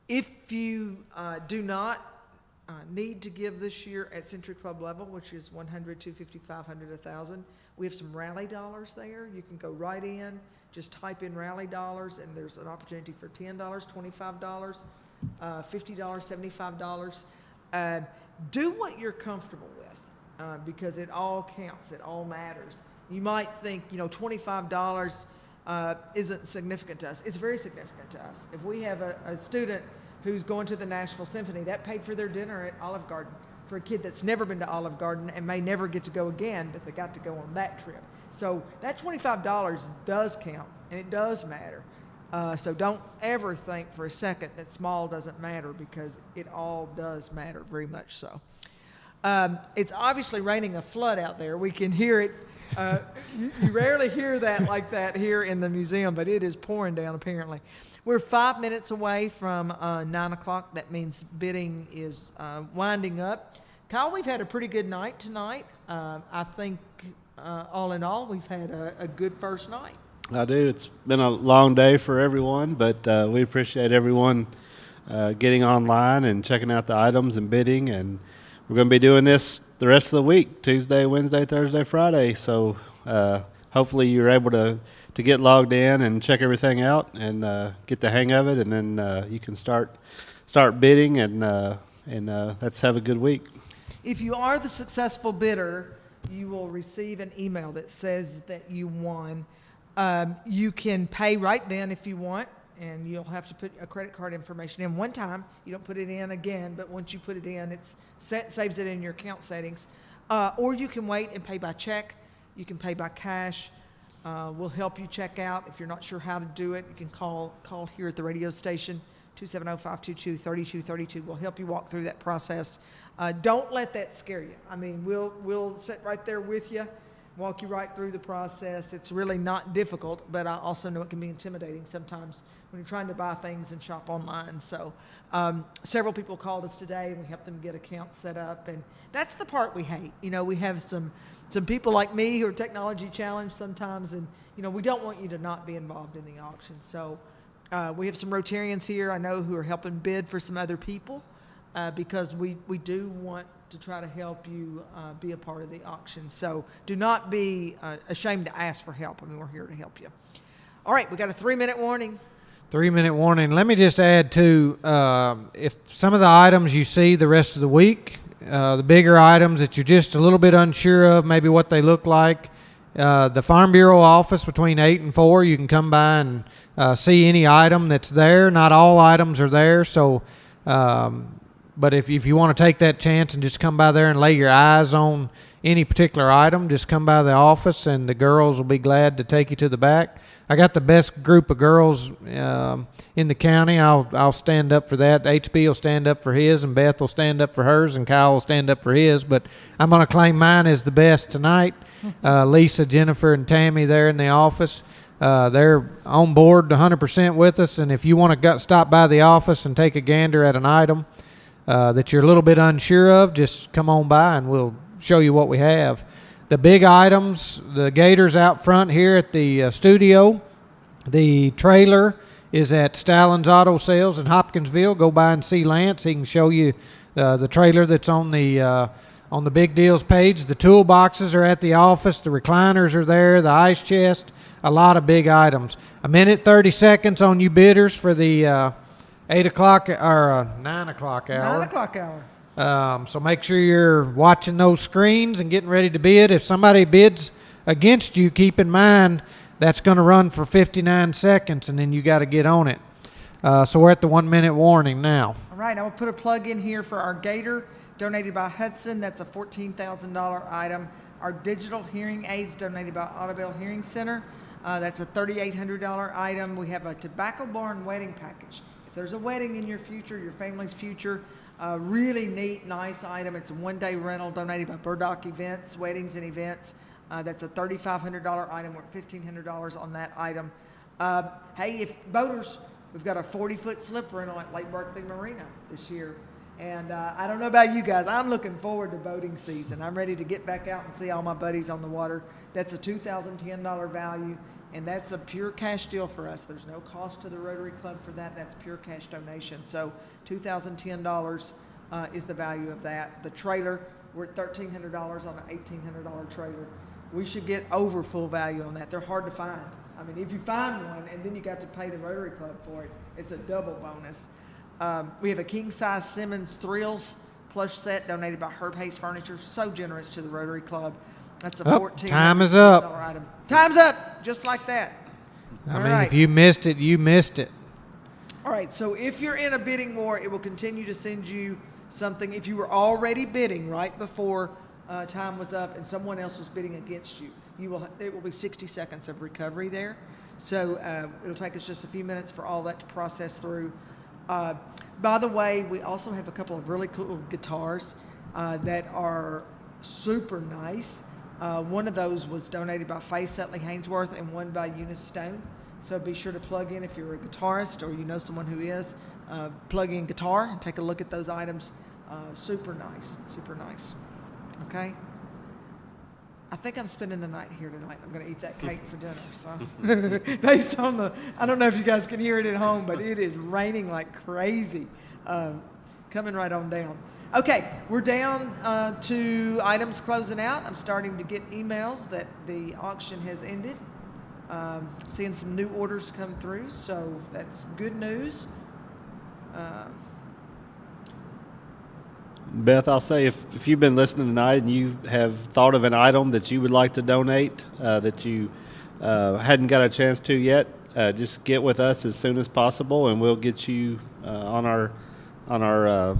Speaker 1: If you do not need to give this year at Century Club level, which is 100, 250, 500, 1,000, we have some rally dollars there. You can go right in, just type in rally dollars, and there's an opportunity for $10, $25, $50, $75. Do what you're comfortable with because it all counts. It all matters. You might think, $25 isn't significant to us. It's very significant to us. If we have a student who's going to the Nashville Symphony, that paid for their dinner at Olive Garden for a kid that's never been to Olive Garden and may never get to go again, but they got to go on that trip. So that $25 does count, and it does matter. So don't ever think for a second that small doesn't matter, because it all does matter, very much so. It's obviously raining a flood out there. We can hear it. You rarely hear that like that here in the museum, but it is pouring down apparently. We're 5 minutes away from 9 o'clock. That means bidding is winding up. Kyle, we've had a pretty good night tonight. I think all in all, we've had a good first night.
Speaker 3: I do. It's been a long day for everyone, but we appreciate everyone getting online and checking out the items and bidding. And we're going to be doing this the rest of the week, Tuesday, Wednesday, Thursday, Friday. So hopefully you're able to get logged in and check everything out and get the hang of it, and then you can start bidding and let's have a good week.
Speaker 1: If you are the successful bidder, you will receive an email that says that you won. You can pay right then if you want, and you'll have to put a credit card information in one time. You don't put it in again, but once you put it in, it saves it in your account settings. Or you can wait and pay by check. You can pay by cash. We'll help you check out. If you're not sure how to do it, you can call here at the radio station, 270-522-3232. We'll help you walk through that process. Don't let that scare you. I mean, we'll sit right there with you, walk you right through the process. It's really not difficult, but I also know it can be intimidating sometimes when you're trying to buy things and shop online. So several people called us today, and we helped them get accounts set up, and that's the part we hate. You know, we have some people like me who are technology challenged sometimes, and you know, we don't want you to not be involved in the auction. So we have some Rotarians here I know who are helping bid for some other people, because we do want to try to help you be a part of the auction. So do not be ashamed to ask for help. I mean, we're here to help you. All right, we got a 3-minute warning.
Speaker 4: 3-minute warning. Let me just add to, if some of the items you see the rest of the week, the bigger items that you're just a little bit unsure of, maybe what they look like, the Farm Bureau office between 8 and 4, you can come by and see any item that's there. Not all items are there, so but if you want to take that chance and just come by there and lay your eyes on any particular item, just come by the office and the girls will be glad to take you to the back. I got the best group of girls in the county. I'll stand up for that. HB will stand up for his, and Beth will stand up for hers, and Kyle will stand up for his. But I'm going to claim mine as the best tonight. Lisa, Jennifer, and Tammy there in the office. They're on board 100% with us, and if you want to stop by the office and take a gander at an item that you're a little bit unsure of, just come on by and we'll show you what we have. The big items, the gators out front here at the studio. The trailer is at Stallin's Auto Sales in Hopkinsville. Go by and see Lance. He can show you the trailer that's on the Big Deals page. The toolboxes are at the office. The recliners are there. The ice chest. A lot of big items. 1:30 on you bidders for the 8 o'clock or 9 o'clock hour.
Speaker 1: 9 o'clock hour.
Speaker 4: So make sure you're watching those screens and getting ready to bid. If somebody bids against you, keep in mind that's going to run for 59 seconds, and then you got to get on it. So we're at the 1-minute warning now.
Speaker 1: All right, I will put a plug in here for our gator donated by Hudson. That's a $14,000 item. Our digital hearing aids donated by Audubon Hearing Center. That's a $3,800 item. We have a Tobacco Barn wedding package. If there's a wedding in your future, your family's future, really neat, nice item. It's a 1-day rental donated by Burdock Events, Weddings and Events. That's a $3,500 item. We're at $1,500 on that item. Hey, if boaters, we've got a 40-foot slip rental at Lake Berkeley Marina this year. And I don't know about you guys. I'm looking forward to boating season. I'm ready to get back out and see all my buddies on the water. That's a $2,010 value, and that's a pure cash deal for us. There's no cost to the Rotary Club for that. That's pure cash donation. So $2,010 is the value of that. The trailer, we're at $1,300 on an $1,800 trailer. We should get over full value on that. They're hard to find. I mean, if you find one and then you got to pay the Rotary Club for it, it's a double bonus. We have a king-size Simmons Thrills plush set donated by Herb Hayes Furniture. So generous to the Rotary Club. That's a $1,400
Speaker 4: time is up.
Speaker 1: item. Time's up, just like that.
Speaker 4: I mean, if you missed it, you missed it.
Speaker 1: All right, so if you're in a bidding war, it will continue to send you something. If you were already bidding right before time was up and someone else was bidding against you, it will be 60 seconds of recovery there. So it'll take us just a few minutes for all that to process through. By the way, we also have a couple of really cool guitars that are super nice. One of those was donated by Faye Sutley Hainsworth and one by Eunice Stone. So be sure to plug in if you're a guitarist or you know someone who is. Plug in guitar and take a look at those items. Super nice, super nice. Okay? I think I'm spending the night here tonight. I'm going to eat that cake for dinner. So, based on I don't know if you guys can hear it at home, but it is raining like crazy. Coming right on down. Okay, we're down to items closing out. I'm starting to get emails that the auction has ended. Seeing some new orders come through, so that's good news.
Speaker 3: Beth, I'll say if you've been listening tonight and you have thought of an item that you would like to donate that you hadn't got a chance to yet, just get with us as soon as possible and we'll get you on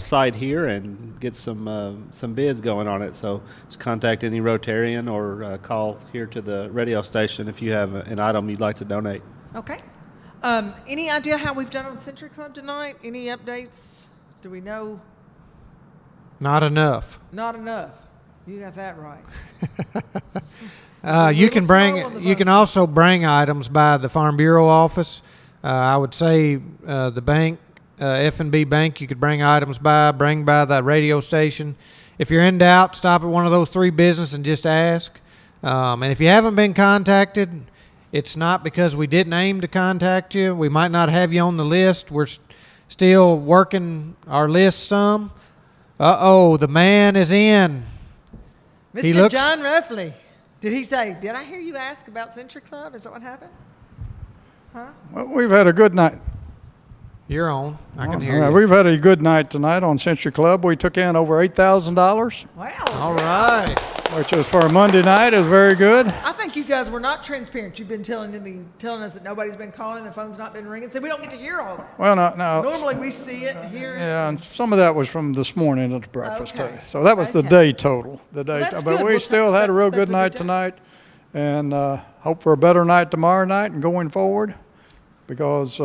Speaker 3: site here and get some bids going on it. So just contact any Rotarian or call here to the radio station if you have an item you'd like to donate.
Speaker 1: Okay. Any idea how we've done on Century Club tonight? Any updates? Do we know?
Speaker 4: Not enough.
Speaker 1: Not enough. You got that right.
Speaker 4: You can also bring items by the Farm Bureau office. I would say the bank, F&B Bank, you could bring items bring by the radio station. If you're in doubt, stop at one of those 3 businesses and just ask. And if you haven't been contacted, it's not because we didn't aim to contact you. We might not have you on the list. We're still working our list some. The man is in.
Speaker 1: Mr. John Ruffley. Did he say, did I hear you ask about Century Club? Is that what happened? Huh?
Speaker 6: Well, we've had a good night.
Speaker 4: You're on. I can hear you.
Speaker 6: We've had a good night tonight on Century Club. We took in over $8,000.
Speaker 1: Wow.
Speaker 4: All right.
Speaker 6: Which is for a Monday night is very good.
Speaker 1: I think you guys were not transparent. You've been telling us that nobody's been calling, the phone's not been ringing, so we don't get to hear all that.
Speaker 6: Well, no.
Speaker 1: Normally we see it and hear it.
Speaker 6: Yeah, and some of that was from this morning at the breakfast
Speaker 1: Okay.
Speaker 6: too. So that was the day total.
Speaker 1: that's
Speaker 6: But
Speaker 1: good.
Speaker 6: we still had a real good
Speaker 1: That's a
Speaker 6: night
Speaker 1: good day.
Speaker 6: tonight, and hope for a better night tomorrow night and going forward, because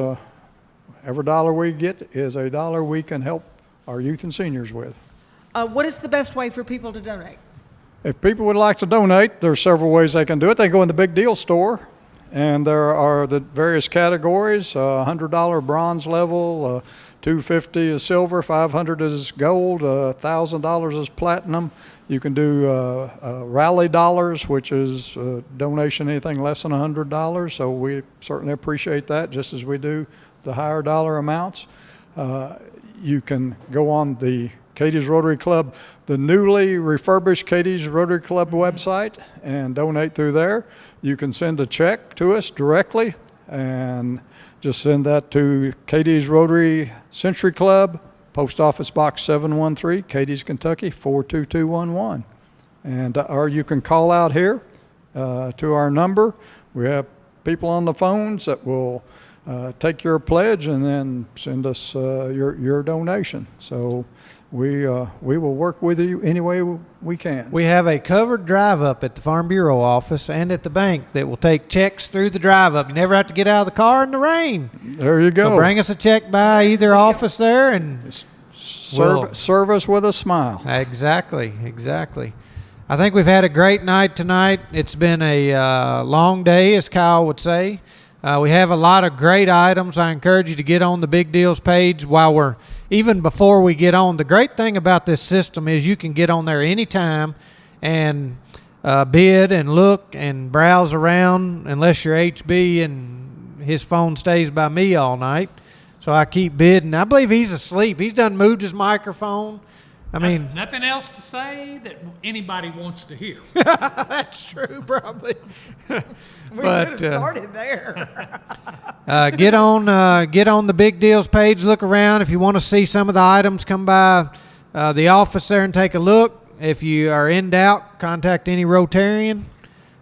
Speaker 6: every dollar we get is a dollar we can help our youth and seniors with.
Speaker 1: What is the best way for people to donate?
Speaker 6: If people would like to donate, there's several ways they can do it. They go in the Big Deal store, and there are the various categories: $100 bronze level, $250 is silver, $500 is gold, $1,000 is platinum. You can do rally dollars, which is donation anything less than $100. So we certainly appreciate that, just as we do the higher dollar amounts. You can go on the Cadiz Rotary Club, the newly refurbished Cadiz Rotary Club website, and donate through there. You can send a check to us directly, and just send that to Cadiz Rotary Century Club, Post Office Box 713, Cadiz, Kentucky 42211. And or you can call out here to our number. We have people on the phones that will take your pledge and then send us your donation. So we will work with you any way we can.
Speaker 4: We have a covered drive-up at the Farm Bureau office and at the bank that will take checks through the drive-up. You never have to get out of the car in the rain.
Speaker 6: There you go.
Speaker 4: So bring us a check by either office there and
Speaker 6: serve us with a smile.
Speaker 4: Exactly. I think we've had a great night tonight. It's been a long day, as Kyle would say. We have a lot of great items. I encourage you to get on the Big Deals page even before we get on. The great thing about this system is you can get on there anytime and bid and look and browse around, unless you're HB and his phone stays by me all night. So I keep bidding. I believe he's asleep. He's done moved his microphone. I mean,
Speaker 5: nothing else to say that anybody wants to hear.
Speaker 4: That's true, probably.
Speaker 1: We could have started there.
Speaker 4: Get on the Big Deals page. Look around. If you want to see some of the items, come by the office there and take a look. If you are in doubt, contact any Rotarian.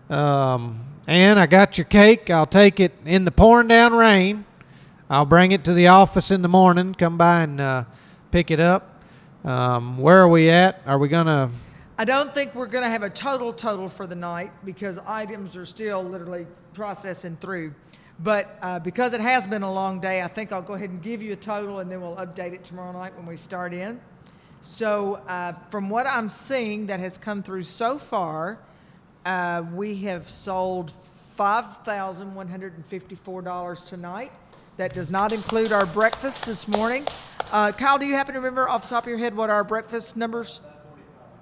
Speaker 4: And I got your cake. I'll take it in the pouring down rain. I'll bring it to the office in the morning. Come by and pick it up. Where are we at? Are we going to...
Speaker 1: I don't think we're going to have a total for the night because items are still literally processing through. But because it has been a long day, I think I'll go ahead and give you a total and then we'll update it tomorrow night when we start in. So from what I'm seeing that has come through so far, we have sold $5,154 tonight. That does not include our breakfast this morning. Kyle, do you happen to remember off the top of your head what our breakfast numbers?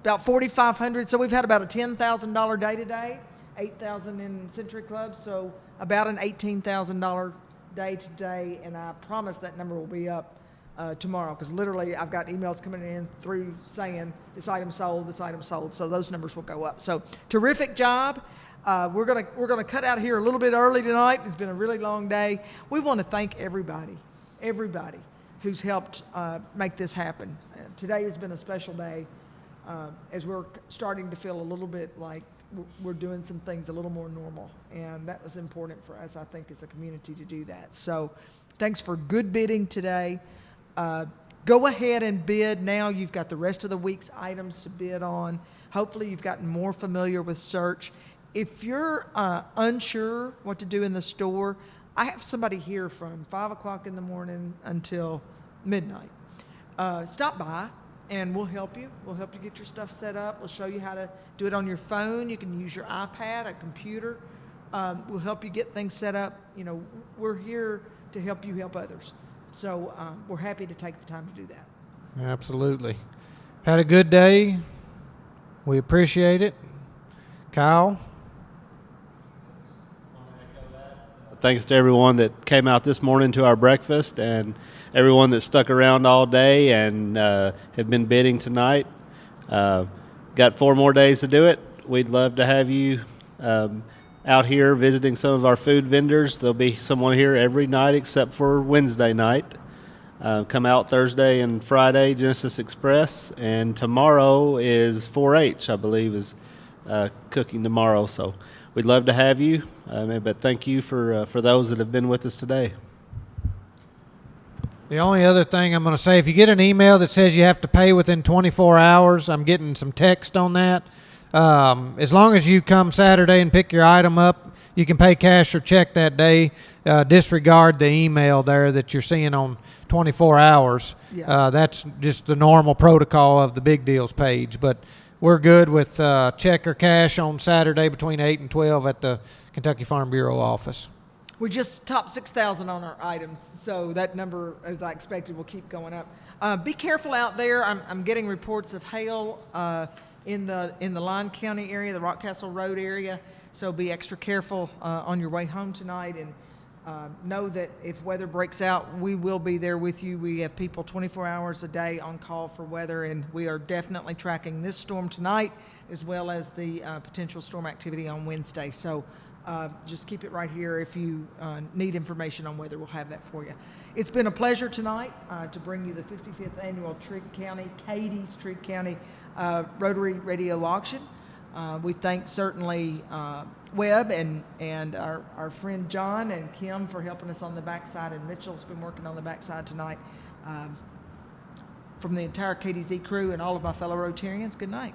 Speaker 1: About 4,500. So we've had about a $10,000 day today, 8,000 in Century Club. So about an $18,000 day today. And I promise that number will be up tomorrow because literally I've got emails coming in through saying this item sold, this item sold. So those numbers will go up. So terrific job. We're gonna cut out here a little bit early tonight. It's been a really long day. We want to thank everybody who's helped make this happen. Today has been a special day as we're starting to feel a little bit like we're doing some things a little more normal, and that was important for us, I think, as a community to do that. So thanks for good bidding today. go ahead and bid now. You've got the rest of the week's items to bid on. Hopefully you've gotten more familiar with search. If you're unsure what to do in the store, I have somebody here from 5 o'clock in the morning until midnight. Stop by and we'll help you. We'll help you get your stuff set up. We'll show you how to do it on your phone. You can use your iPad, a computer. We'll help you get things set up. You know, we're here to help you help others. So we're happy to take the time to do that.
Speaker 4: Absolutely. Had a good day. We appreciate it. Kyle?
Speaker 3: Thanks to everyone that came out this morning to our breakfast and everyone that stuck around all day and have been bidding tonight. Got 4 more days to do it. We'd love to have you out here visiting some of our food vendors. There'll be someone here every night except for Wednesday night. Come out Thursday and Friday, Genesis Express, and tomorrow is 4-H, I believe, is cooking tomorrow. So we'd love to have you, but thank you for those that have been with us today.
Speaker 4: The only other thing I'm going to say, if you get an email that says you have to pay within 24 hours, I'm getting some text on that. As long as you come Saturday and pick your item up, you can pay cash or check that day. Disregard the email there that you're seeing on 24 hours.
Speaker 1: Yeah.
Speaker 4: That's just the normal protocol of the Big Deals page. But we're good with check or cash on Saturday between 8 and 12 at the Kentucky Farm Bureau office.
Speaker 1: We just topped 6,000 on our items, so that number, as I expected, will keep going up. Be careful out there. I'm getting reports of hail in the Lyon County area, the Rockcastle Road area, so be extra careful on your way home tonight, and know that if weather breaks out, we will be there with you. We have people 24 hours a day on call for weather, and we are definitely tracking this storm tonight as well as the potential storm activity on Wednesday. So just keep it right here. If you need information on weather, we'll have that for you. It's been a pleasure tonight to bring you the 55th annual Cadiz Trigg County Rotary Radio Auction. We thank certainly Webb and our friend John and Kim for helping us on the backside, and Mitchell's been working on the backside tonight. From the entire KDZ crew and all of my fellow Rotarians, good night.